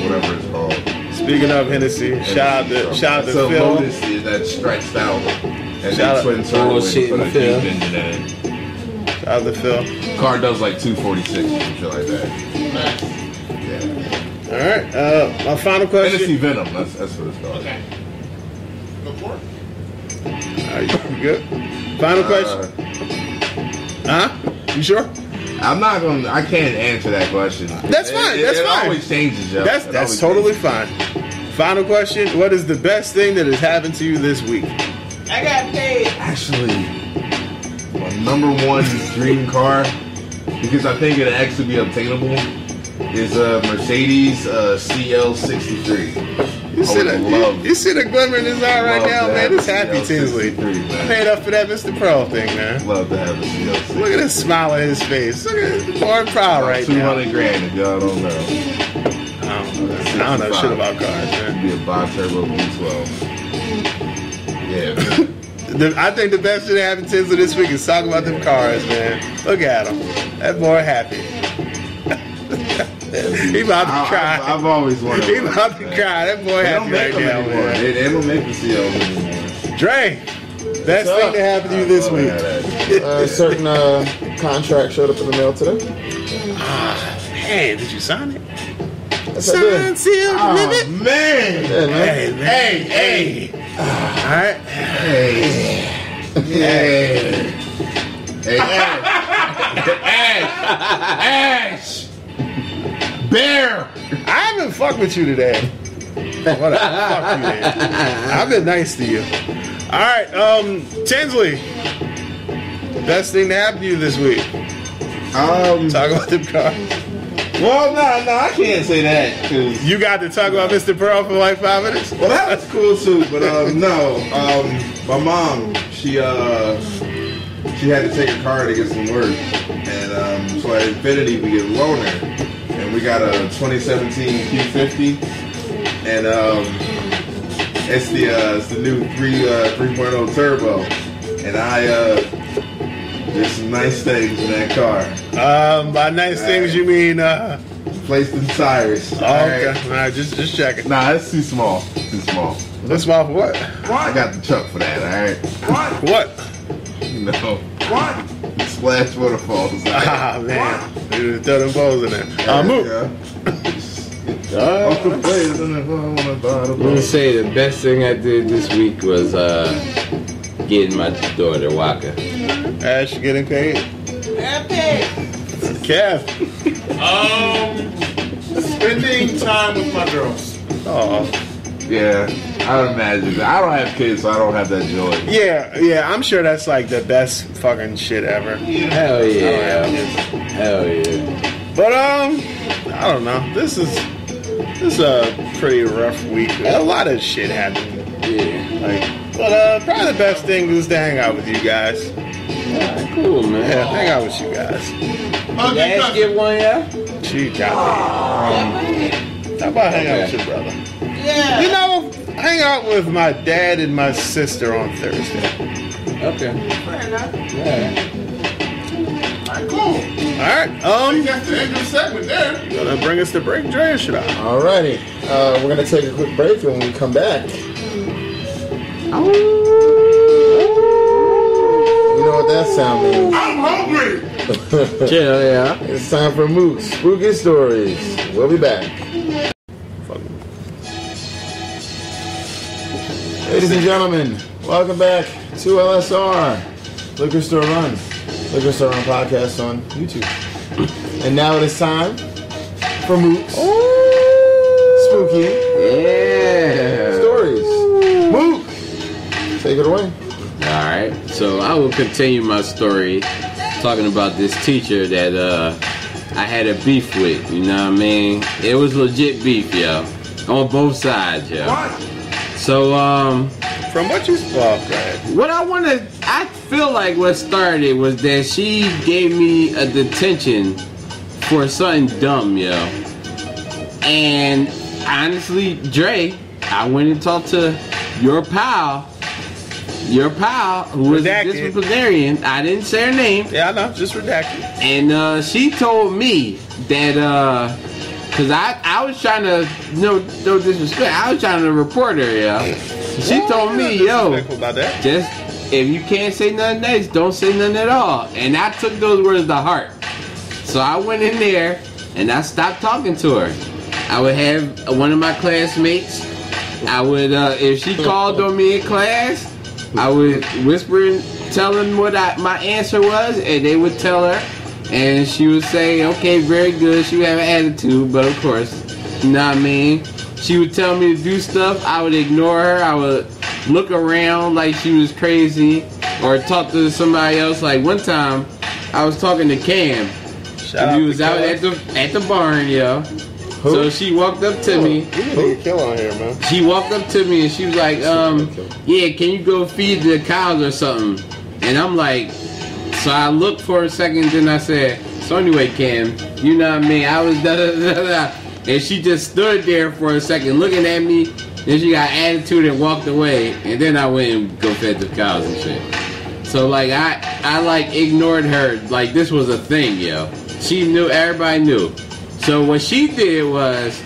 whatever it's called. Speaking of Hennessy, shout out to So Phil. Lotus is that stretched out and Shout then twin turbo bullshit and put a and Phil. deep engine in it. Shout out to Phil. Car does like 246 or some shit like that. Yeah. All right. My final Hennessy question. Venom. That's what it's called. Okay. Go for it. Are you good? Final question. Huh? You sure? I'm not gonna. I can't answer that question. That's fine, that's it fine. always changes, yo. That's It always totally changes. fine. Final question. What is the best thing that has happened to you this week? I got paid. Actually, my number one dream car, because I think it'll actually be obtainable, is a Mercedes CL63. You see the glimmer in his eye right love now, to man. have It's the happy Tinsley. CL63, man. Paid up for that Mr. Pro thing, man. Love to have a CL63. Look at this smile on his face. Look at this boy proud right now. 200 grand if y'all don't know. I don't know shit about cars, man. It'd be a bi-turbo V12. Yeah. I think the best thing that happened to Tinsley this week is talking about them cars, man. Look at him. That boy happy. He about to cry. I've always wanted. He about to cry. That boy They happy don't make right them now, anymore. man. They don't make the CLs anymore. Dre, best thing that happened to you this week. A certain contract showed up in the mail today. Hey, did you sign it? Yes, I did. Sign, seal, limit. Man. Yeah, man. Hey, man. Hey. All right. Hey. Hey. Hey. Ash. Bear. I haven't fucked with you today. Whatever. Fuck you, man. I've been nice to you. All right, Tinsley. Best thing that happened to you this week. Talk about them cars. Well, no, I can't say that because You got to talk about Mr. Pearl for like 5 minutes. well, that was cool too. But no, my mom, she had to take a car to get some work, and so at Infinity we get a loaner, and we got a 2017 Q50, and it's the new 3.0 turbo, and there's some nice things in that car. By nice things you mean Placed in tires. okay. All right, just checking. Nah, it's too small. Too small. This small for what? I got the chuck for that. All right. What? No. What? Splash waterfalls. Ah, man. You throw them balls in there. Move. I'm gonna say the best thing I did this week was getting my daughter Waka. Ash, you getting paid? I got paid. Kev. Spending time with my girls. Oh. Yeah, I would imagine. I don't have kids, so I don't have that joy. Yeah, I'm sure that's like the best fucking shit ever. Hell yeah. Hell yeah. But I don't know. This is a pretty rough week. A lot of shit happened. Yeah. But probably the best thing is to hang out with you guys. Alright, cool, man. Yeah, hang out with you guys. Dad get one, yeah? She got me. How about hang out with your brother? Yeah. You know, hang out with my dad and my sister on Thursday. Okay. Fair enough. Yeah. Alright, cool. Alright, That's the end of the segment there. gonna bring us to break, Dre, or should I? Alrighty. We're gonna take a quick break, and when we come back, you know what that sound means. I'm hungry. Chill, yeah. It's time for Mook's Spooky Stories. We'll be back. Ladies and gentlemen, welcome back to LSR, Liquor Store Run, Liquor Store Run podcast on YouTube. And now it is time for Mook's Spooky Stories. Mook, take it away. Alright, so I will continue my story talking about this teacher that I had a beef with, you know what I mean? It was legit beef, yo. On both sides, yo. What? So, From what you saw, Brad. what I feel like what started was that she gave me a detention for something dumb, yo. And honestly, Dre, I went and talked to your pal who was a Redacted. disciplinarian. I didn't say her name. Yeah, I know, just redacted. And she told me that, cause I was trying to, no disrespect, I was trying to report her, yeah. She told me, yo, Disrespectful about that. just, if you can't say nothing nice, don't say nothing at all. And I took those words to heart. So I went in there and I stopped talking to her. I would have one of my classmates, I would, if she called on me in class, I would whisper and tell them what my answer was, and they would tell her, and she would say, okay, very good. She would have an attitude, but of course, you know what I mean? She would tell me to do stuff, I would ignore her, I would look around like she was crazy, or talk to somebody else. Like one time, I was talking to Cam, Shout and we out was to out Killer. at the barn, yo. So she walked up to me. We need to get Kill on here, man. She walked up to me and she was like, yeah, can you go feed the cows or something? And I'm like, so I looked for a second, then I said, so anyway, Cam, you know what I mean? I was da-da-da-da. And she just stood there for a second looking at me. Then she got attitude and walked away. And then I went and go fed the cows and shit. So like, I like ignored her like this was a thing, yo. She knew, everybody knew. So what she did was,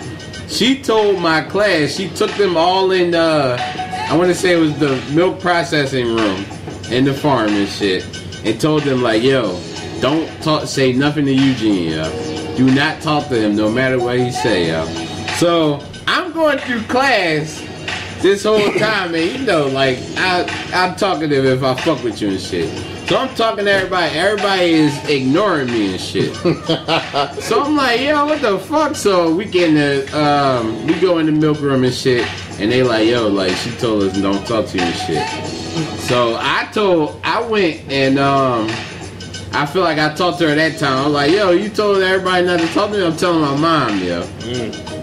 she told my class, she took them all in I want to say it was the milk processing room in the farm and shit, and told them like, yo, don't say nothing to Eugene, yo. Do not talk to him no matter what he say, yo. So I'm going through class this whole time, and you know, like, I'm talkative if I fuck with you and shit. So I'm talking to everybody. Everybody is ignoring me and shit. So I'm like, yo, what the fuck? So we get in the, we go in the milk room and shit, and they like, yo, like, she told us don't talk to you and shit. So I went and, I feel like I talked to her that time. I was like, yo, you told everybody not to talk to me? I'm telling my mom, yo.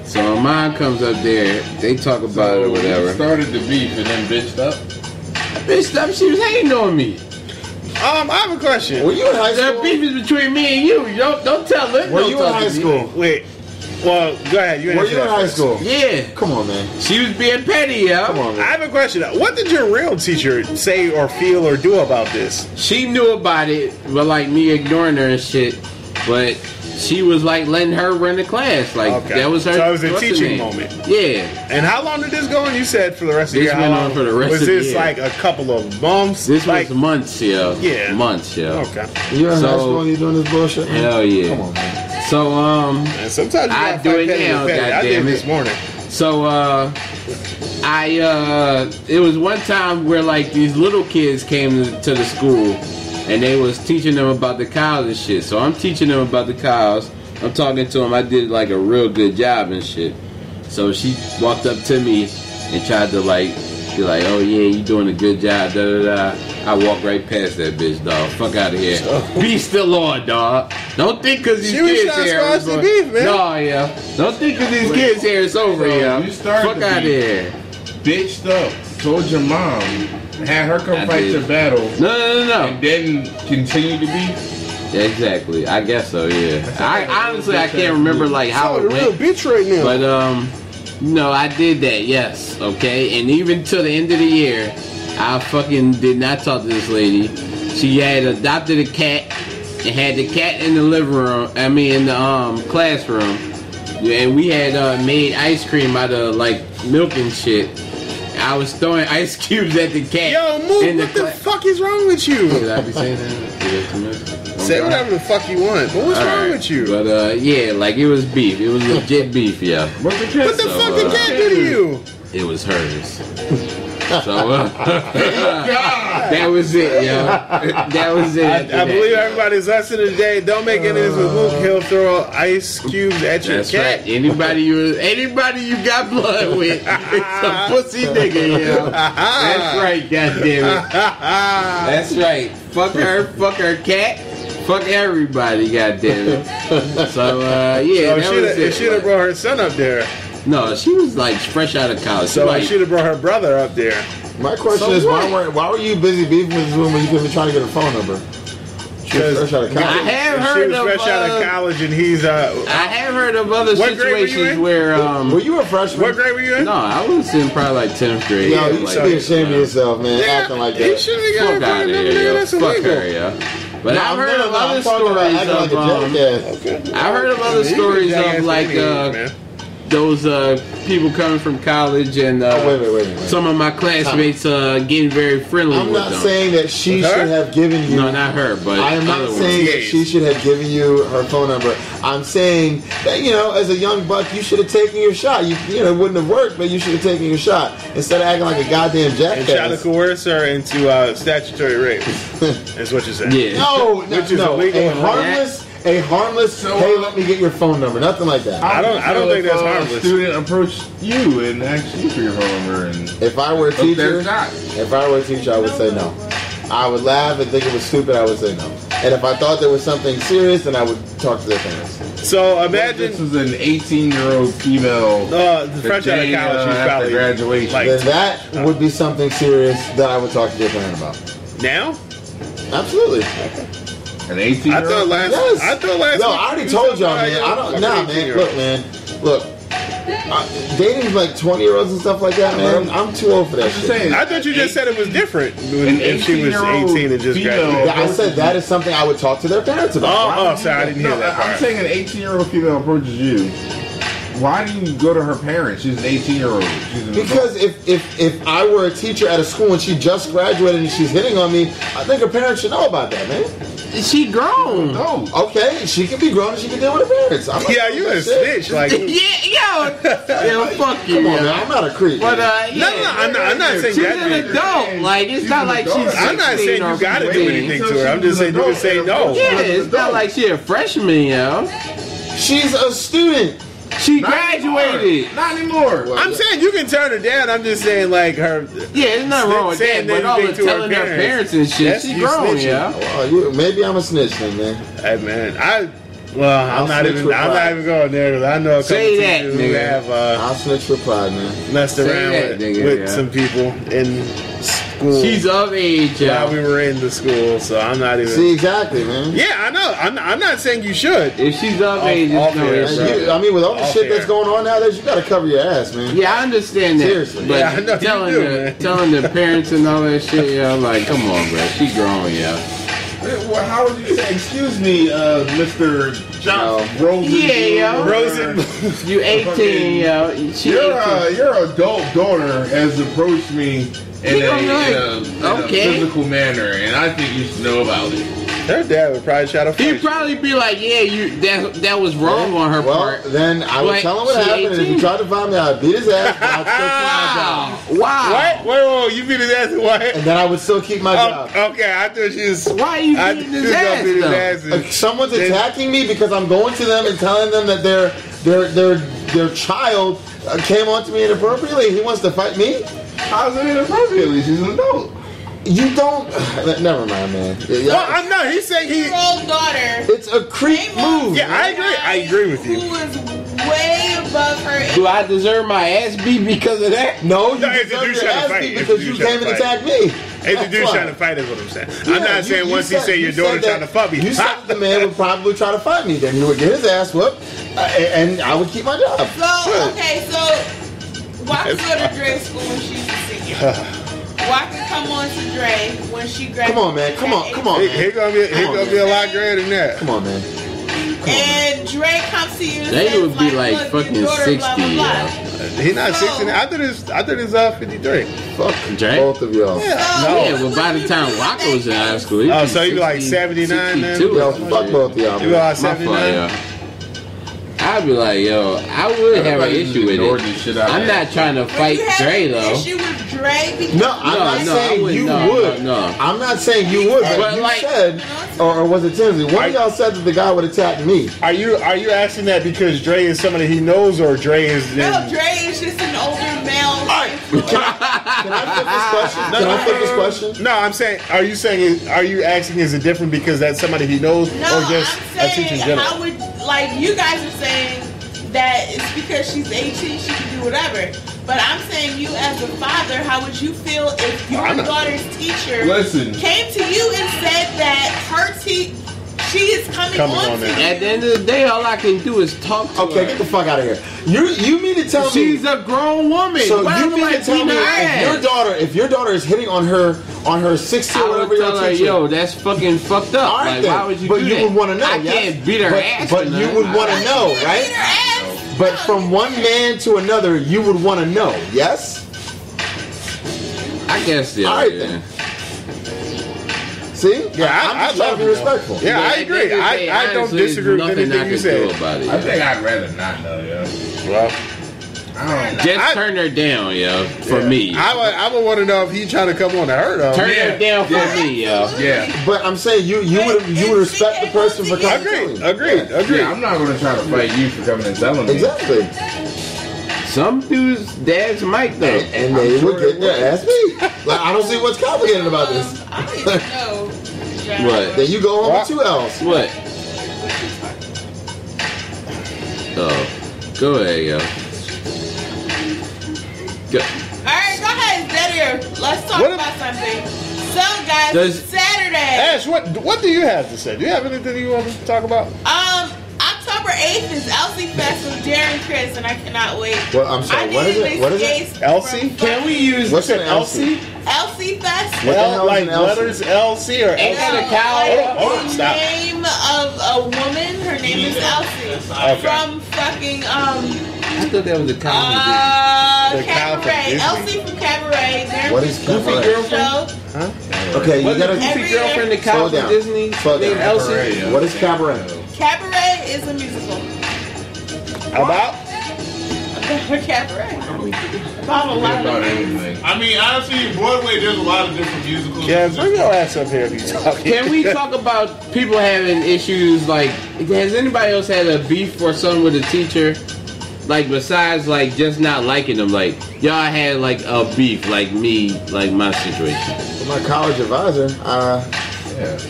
So my mom comes up there, they talk about it or whatever. Started the beef and then bitched up. Bitch, up, she was hating on me. I have a question. Were you in high The school? beef is between me and you. Don't tell her. Were don't you in talk high to me. school? Wait. Well, go ahead. Were answer you that in high first. school? Yeah. Come on, man. She was being petty, yo. Come on, I man. have a question. What did your real teacher say or feel or do about this? She knew about it, but like me ignoring her and shit. But she was like letting her run the class. Like Okay. that was her. So it was a what's her teaching name? moment. Yeah. And how long did this go on? You said for the rest of the This year. How went long? on for the rest was of the this year. like a couple of months? This like, was months, yo. Yeah. Months, yo. Okay. You're in So- high school and you're doing this bullshit, man? Hell yeah. Come on, man. So And sometimes you I gotta do fight it petty now, with petty. I did goddamn this it. morning. So it was one time where like these little kids came to the school and they was teaching them about the cows and shit. So I'm teaching them about the cows. I'm talking to them. I did like a real good job and shit. So she walked up to me and tried to like be like, oh yeah, you doing a good job, da da da. I walked right past that bitch, dog. Fuck out of here. Beef still on, dog. Don't think because these She was kids trying to here. squash the beef, man. No, yeah. Don't think because these kids here it's over, So yeah. you started Fuck the out of beef. here. Bitched up, told your mom, had her come I fight did. your battle, No. and then continue to be. Yeah, exactly. I guess so, yeah. I honestly I can't remember like how Oh, it the real went. bitch right now. But no, I did that, yes. Okay. And even till the end of the year, I fucking did not talk to this lady. She had adopted a cat and had the cat in the living room, in the classroom. And we had made ice cream out of like milk and shit. I was throwing ice cubes at the cat. Yo, Mook, in what the fuck is wrong with you? Should I be saying that? Say whatever the fuck you want. But what's wrong with you? But yeah, like it was beef. It was legit beef, yeah. What the fuck did cat do to you? It was hers. So that was it, yo. That was it. I believe everybody's listening today. Don't make any of this with Mook. He'll throw ice cubes at your That's cat. right. Anybody you got blood with, it's a pussy nigga, yo. That's right, goddammit. That's right. Fuck her cat. Fuck everybody, goddammit. So yeah, that was it. She'd have brought her son up there. No, she was like fresh out of college. So like, I should have brought her brother up there. My question So is, what? why were you busy beefing with this woman when you could be trying to get her phone number? She was fresh out of college. I have She heard was of fresh out of college, and he's I have heard of other What grade were you situations in? where Were you a freshman? What grade were you in? no, I was in probably like 10th grade. Yo, you like, should be ashamed of yourself, man, acting like He that. shouldn't have got Fuck her out phone of number. here, Nigga, yo. that's Fuck illegal. her, yo. But No, I've heard of I'm other talking about stories acting like of a jackass. I heard of other You can stories jackass of like any age, man. those people coming from college and Wait. some of my classmates getting very friendly I'm with not them. saying that she With her? should have given you. No, not her, but I am not other saying ones. that she should have given you her phone number. I'm saying that, as a young buck, you should have taken your shot. You it wouldn't have worked, but you should have taken your shot instead of acting like a goddamn And try to jackass. coerce her into statutory rape. Is what you're saying. Yeah. No, Which is no, illegal a and harmless. Hey, let me get your phone number. Nothing like that. I don't think that's A harmless. student approached you and asked you for your phone number and If I were a took their teacher, shot. I would say no. I would laugh and think it was stupid. I would say no. And if I thought there was something serious, then I would talk to their parents. So imagine This was an 18-year-old female. fresh out of day, college, she's after probably graduation. like Then that would be something serious that I would talk to their parent about. now. Absolutely. An I 18-year-old. thought last. Yes. I thought last. Yo, week I already you told said y'all, man. somebody I don't. like Nah, an man. 18-year-old. Look. Dating like 20-year-olds and stuff like that, man. I'm too old for that I'm just shit. saying. I thought you just said it was different when, if she was 18-year-old 18 and just female- graduated. Yeah, I said that is something I would talk to their parents about. Oh, sorry, I didn't hear that I'm part. saying an 18-year-old female approaches you. Why do you go to her parents? She's an 18-year-old. She's an Because if I were a teacher at a school and she just graduated and she's hitting on me, I think her parents should know about that, man. She grown. adult. No. Okay, she can be grown and she can deal with her parents. I'm not Yeah, doing you that a shit. snitch. Like, Yeah, fuck you. Come on, yo. man. I'm not a creep. But no, I'm not saying she's that. an adult. Like it's She's not an like adult. she's 16 I'm not saying or you gotta do 15. anything to her. I'm just saying you can say no. Yeah, it's not like she a freshman, yo. She's a student. She Not graduated. anymore. Not anymore. I'm saying you can turn her down. I'm just saying like her. Yeah, there's nothing wrong with Saying that. But all the anything to her telling her parents and shit, That's she you grown, snitching. yeah. Well, maybe I'm a snitch then, man. Hey man, I'm I'll not snitch even. with I'm pride. not even going there because I know a couple Say that, teachers who nigga. have I'll snitch with pride, man. messed Say around that, with, nigga, with yeah. some people in school. She's of age, while yo. we were in the school, so I'm not even. See, exactly, man. Yeah, I know. I'm not saying you should. If she's of Off- age, off it's no air, issue. bro. I mean, with all the Off shit air. that's going on nowadays, you gotta cover your ass, man. Yeah, I understand that. Seriously. But Yeah, I know you telling, do, the, man. telling the parents and all that shit, yo, like, come on, bro. She grown, yo. Well, how would you say? Excuse me, Mr. Johnson. Rosen. Yeah, yo. Rosen. You 18, yo. She 18. Your adult daughter has approached me in He a gonna okay. physical manner, and I think you should know about it. Her dad would probably try to fight. He'd probably be like, yeah, that was wrong on her Well, part. then I would But tell him what she happened, and if 18. he tried to find me, I'd beat his ass, but I'd still keep my job. Wow. What? Wait, you beat his ass? What? And then I would still keep my job. Oh, okay, I thought she was. Why are you I beating thought his she was gonna ass, beat his though? ass. Like, someone's Then- attacking me because I'm going to them and telling them that their child came onto me inappropriately. He wants to fight me. How's it inappropriately? She's an adult. You don't. Never mind, man. Well, I'm not. He's saying he. Old daughter. It's a creep move. Yeah, I agree. I agree with you. Who is way above her age. Do I deserve my ass beat because of that? No, you if the deserve dude's your trying to ass fight, beat if the because you dude's trying came and to fight. attacked me. Hey, the That's dude's why. trying to fight is what I'm saying. Yeah, I'm not saying once he say your daughter trying to fuck me. You said that the man would probably try to fight me. Then he would get his ass whooped, and I would keep my job. So, okay, so Waka go to Dre's school when she's a senior. Waka come on to Dre when she graduates. Come on, man. Come on, man. He gonna be a lot greater than that. Come on, man. And Dre comes to you and They says, would be like look, fucking your daughter, 60, blah, blah, blah. He not So- 60. I thought it's 53. Fuck Dre? both of y'all. Yeah. Yeah, well, by the time Waka was in high school, he'd Oh, be so he'd be like 60, 79 then? 62 Yo, or some fuck shit. both of y'all, You be man. like My fault, 79. yo. I'd be like, yo, I would have an Everybody issue with ignored it. the shit out I'm of not trying to But fight you have Dre an though. issue with Dre because No, I'm not no, I saying wouldn't. you No, would. no. I'm not saying you would, but But you like- said, or was it Tinsley? One of y'all said that the guy would attack me. Are you asking that because Dre is somebody he knows, or Dre is? no, Dre is just an older male. Can I flip this question? Can I flip this question? No, I'm saying. Are you asking? Is it different because that's somebody he knows, No, or just I'm a teacher in saying, general? how would, like, you guys are saying that it's because she's 18, she can do whatever. But I'm saying, you as a father, how would you feel if your I'm not- daughter's teacher Listen. came to you and said that she is coming Coming on on to there. you? At the end of the day, all I can do is talk to Okay, her. get the fuck out of here. You mean to tell me? She's a grown woman. So Why you am mean I to tell beating me her if your daughter is hitting on her 60 I or would whatever tell your her, teacher? yo, that's fucking fucked up. All right, Like, then. why would you but do you that? would want to know. I yes? can't beat her ass. But for you nothing. would want to Like, know, you beat right? her ass. But No, from you one man to another, you would want to know. Yes. I guess, yeah. All right, yeah. then. See? Yeah, I'm just trying to be respectful. Yeah, I At the agree. end of the day, I don't honestly, there's disagree with nothing anything I you can said. do about it. I think I'd rather not know, yo. Well, I don't. Just I- turn her down, yo. For me. I would want to know if he trying to come on to her though. Turn Yeah. her down for me, yo. Yeah. But I'm saying you would respect the person for coming. to Agreed. you. Agreed. Yeah, I'm not gonna try to fight you for coming and telling me. Exactly. Some dudes' dads might though. And they I'm sure would get it their ass beat. Like I don't see what's complicated about this. I don't even know. What? Then you go home with 2 L's. What? Oh, go ahead, yo. Go. Alright, go ahead, dead air. Let's talk What about something. So, guys, Does- Saturday. Ash, what do you have to say? Do you have anything you want to talk about? October 8th is Elsie Fest with Darren Chris, and I cannot wait. Well, I'm sorry, what is it? What is it? Elsie? Can we use What's an Elsie? Elsie Fest? What the hell is Like an Elsie? letters LC or Ain't that Elsie? a cow? Hold on, the stop. name of a woman. Her name is Elsie. Okay. From fucking I thought that was a comedy. The cow from Cabaret. Disney? Elsie from Cabaret. They're What is Goofy Cabaret? Girlfriend. Okay, you Wasn't the gotta Every Goofy girlfriend the year. cow Slow from down. Disney Slow down. named Elsie? What is cabaret? Cabaret is a musical. About? Cabaret. About a lot About of things. anything. I mean, honestly, Broadway, there's a lot of different musicals. Yeah, bring your ass up here if you talking. Can we talk about people having issues? Like, has anybody else had a beef or something with a teacher? Like, besides, like, just not liking them? Like, y'all had, like, a beef, like me, like my situation. My college advisor,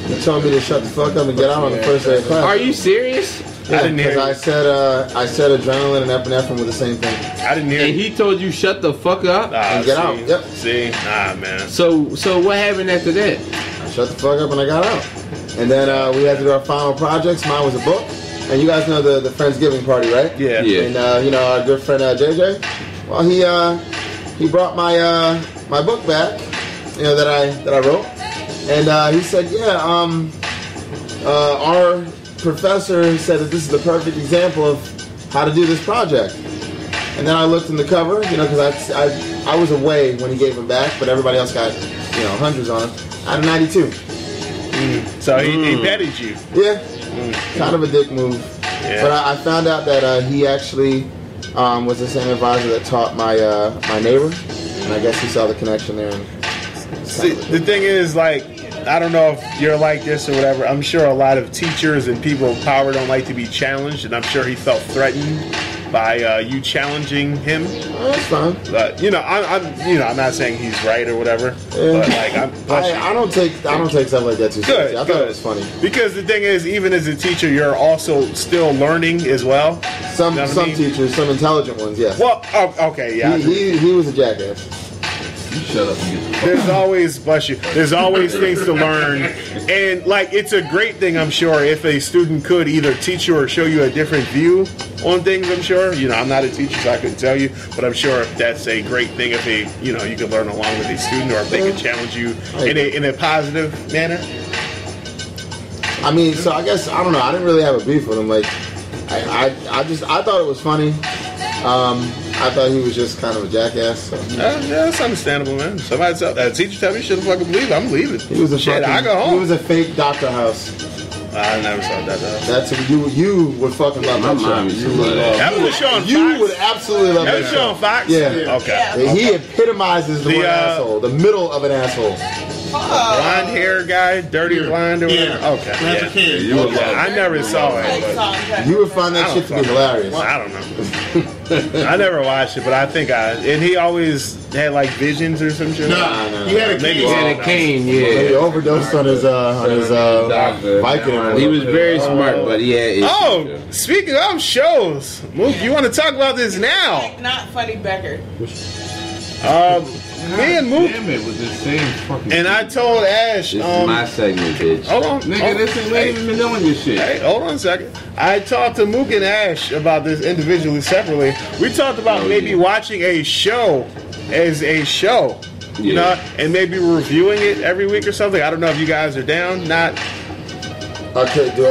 he told me to shut the fuck up and get out on the first day of class. Are you serious? Yeah, I didn't hear because you. I said adrenaline and epinephrine were the same thing. I didn't hear And you. he told you shut the fuck up? And get out. Yep. See? Nah, man. So what happened after that? I shut the fuck up and I got out. And then we had to do our final projects. Mine was a book. And you guys know the Friendsgiving party, right? Yeah. Yeah. And you know our good friend JJ. Well, he brought my my book back, you know, that I wrote, and he said, yeah, our professor said that this is the perfect example of how to do this project. And then I looked in the cover, you know, because I was away when he gave them back, but everybody else got, you know, hundreds on them. Out of 92. So he petted you. Yeah, kind of a dick move. Yeah. But I found out that he actually was the same advisor that taught my my neighbor, and I guess he saw the connection there. And See, the thing is, like, I don't know if you're like this or whatever. I'm sure a lot of teachers and people of power don't like to be challenged, and I'm sure he felt threatened by you challenging him. That's fine. But I'm not saying he's right or whatever. But like, I don't take stuff like that too seriously. I thought it was funny. Because the thing is, even as a teacher, you're also still learning as well. Some teachers, some intelligent ones, yes. Well, okay, yeah. He was a jackass. You shut up and get the There's always, bless you, there's always things to learn. And, like, it's a great thing, I'm sure, if a student could either teach you or show you a different view on things, I'm sure. I'm not a teacher, so I couldn't tell you. But I'm sure that's a great thing if you could learn along with a student, or if they could challenge you in a positive manner. I mean, so I guess, I don't know, I didn't really have a beef with him. Like, I thought it was funny. I thought he was just kind of a jackass. So. Yeah, that's understandable, man. Somebody tell that teacher tell me shouldn't fucking believe it. I'm leaving. He was a I go home. He was a fake Dr. House. I never saw that. That's you would fucking love that show. That was a show on Fox. You would absolutely love that show. That was a show on Fox. Yeah. Okay. He epitomizes the word asshole, the middle of an asshole. Blonde hair guy, dirty blonde or whatever. Okay. As a kid. I never saw it. You would find that shit to be hilarious. I don't know. I never watched it, but I think and he always had like visions or some shit. No. He had a cane. He had a cane, yeah. He overdosed on his Vicodin. He was very smart, but he had issues. Oh, speaking of shows, Mook, you want to talk about this now? Not Funny Becker. Me and Mook. Damn it, with the same fucking. And I told Ash. This is my segment, bitch. Hold on. Nigga, this ain't even been doing this shit. Hey, hold on a second. I talked to Mook and Ash about this individually, separately. We talked about maybe watching a show as a show, you know, and maybe reviewing it every week or something. I don't know if you guys are down. Not. Okay, you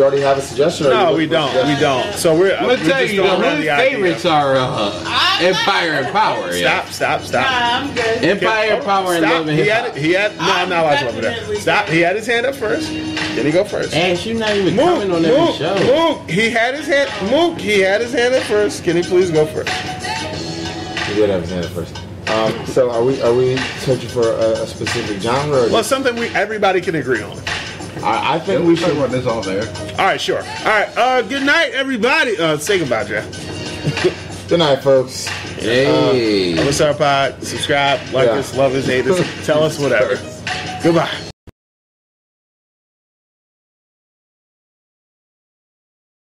already have a suggestion? Or No, we don't. We don't. So I'm gonna tell you, the favorites are Empire and Power. Stop. Nah, I'm good. Empire and Power and Love and Hip Hop. No, I'm not watching over there. Stop. He had his hand up first. Then he go first. Ash, you're not even coming on every show. Mook, he had his hand. Mook, he had his hand up first. Can he please go first? He did have his hand up first. So are we searching for a specific genre? Or something everybody can agree on. I think we should run this all there. All right, sure. All right. Good night, everybody. Say goodbye, Jeff. Good night, folks. Hey. What's our pod? Subscribe, like us, love us, hate us. Tell us whatever. Goodbye.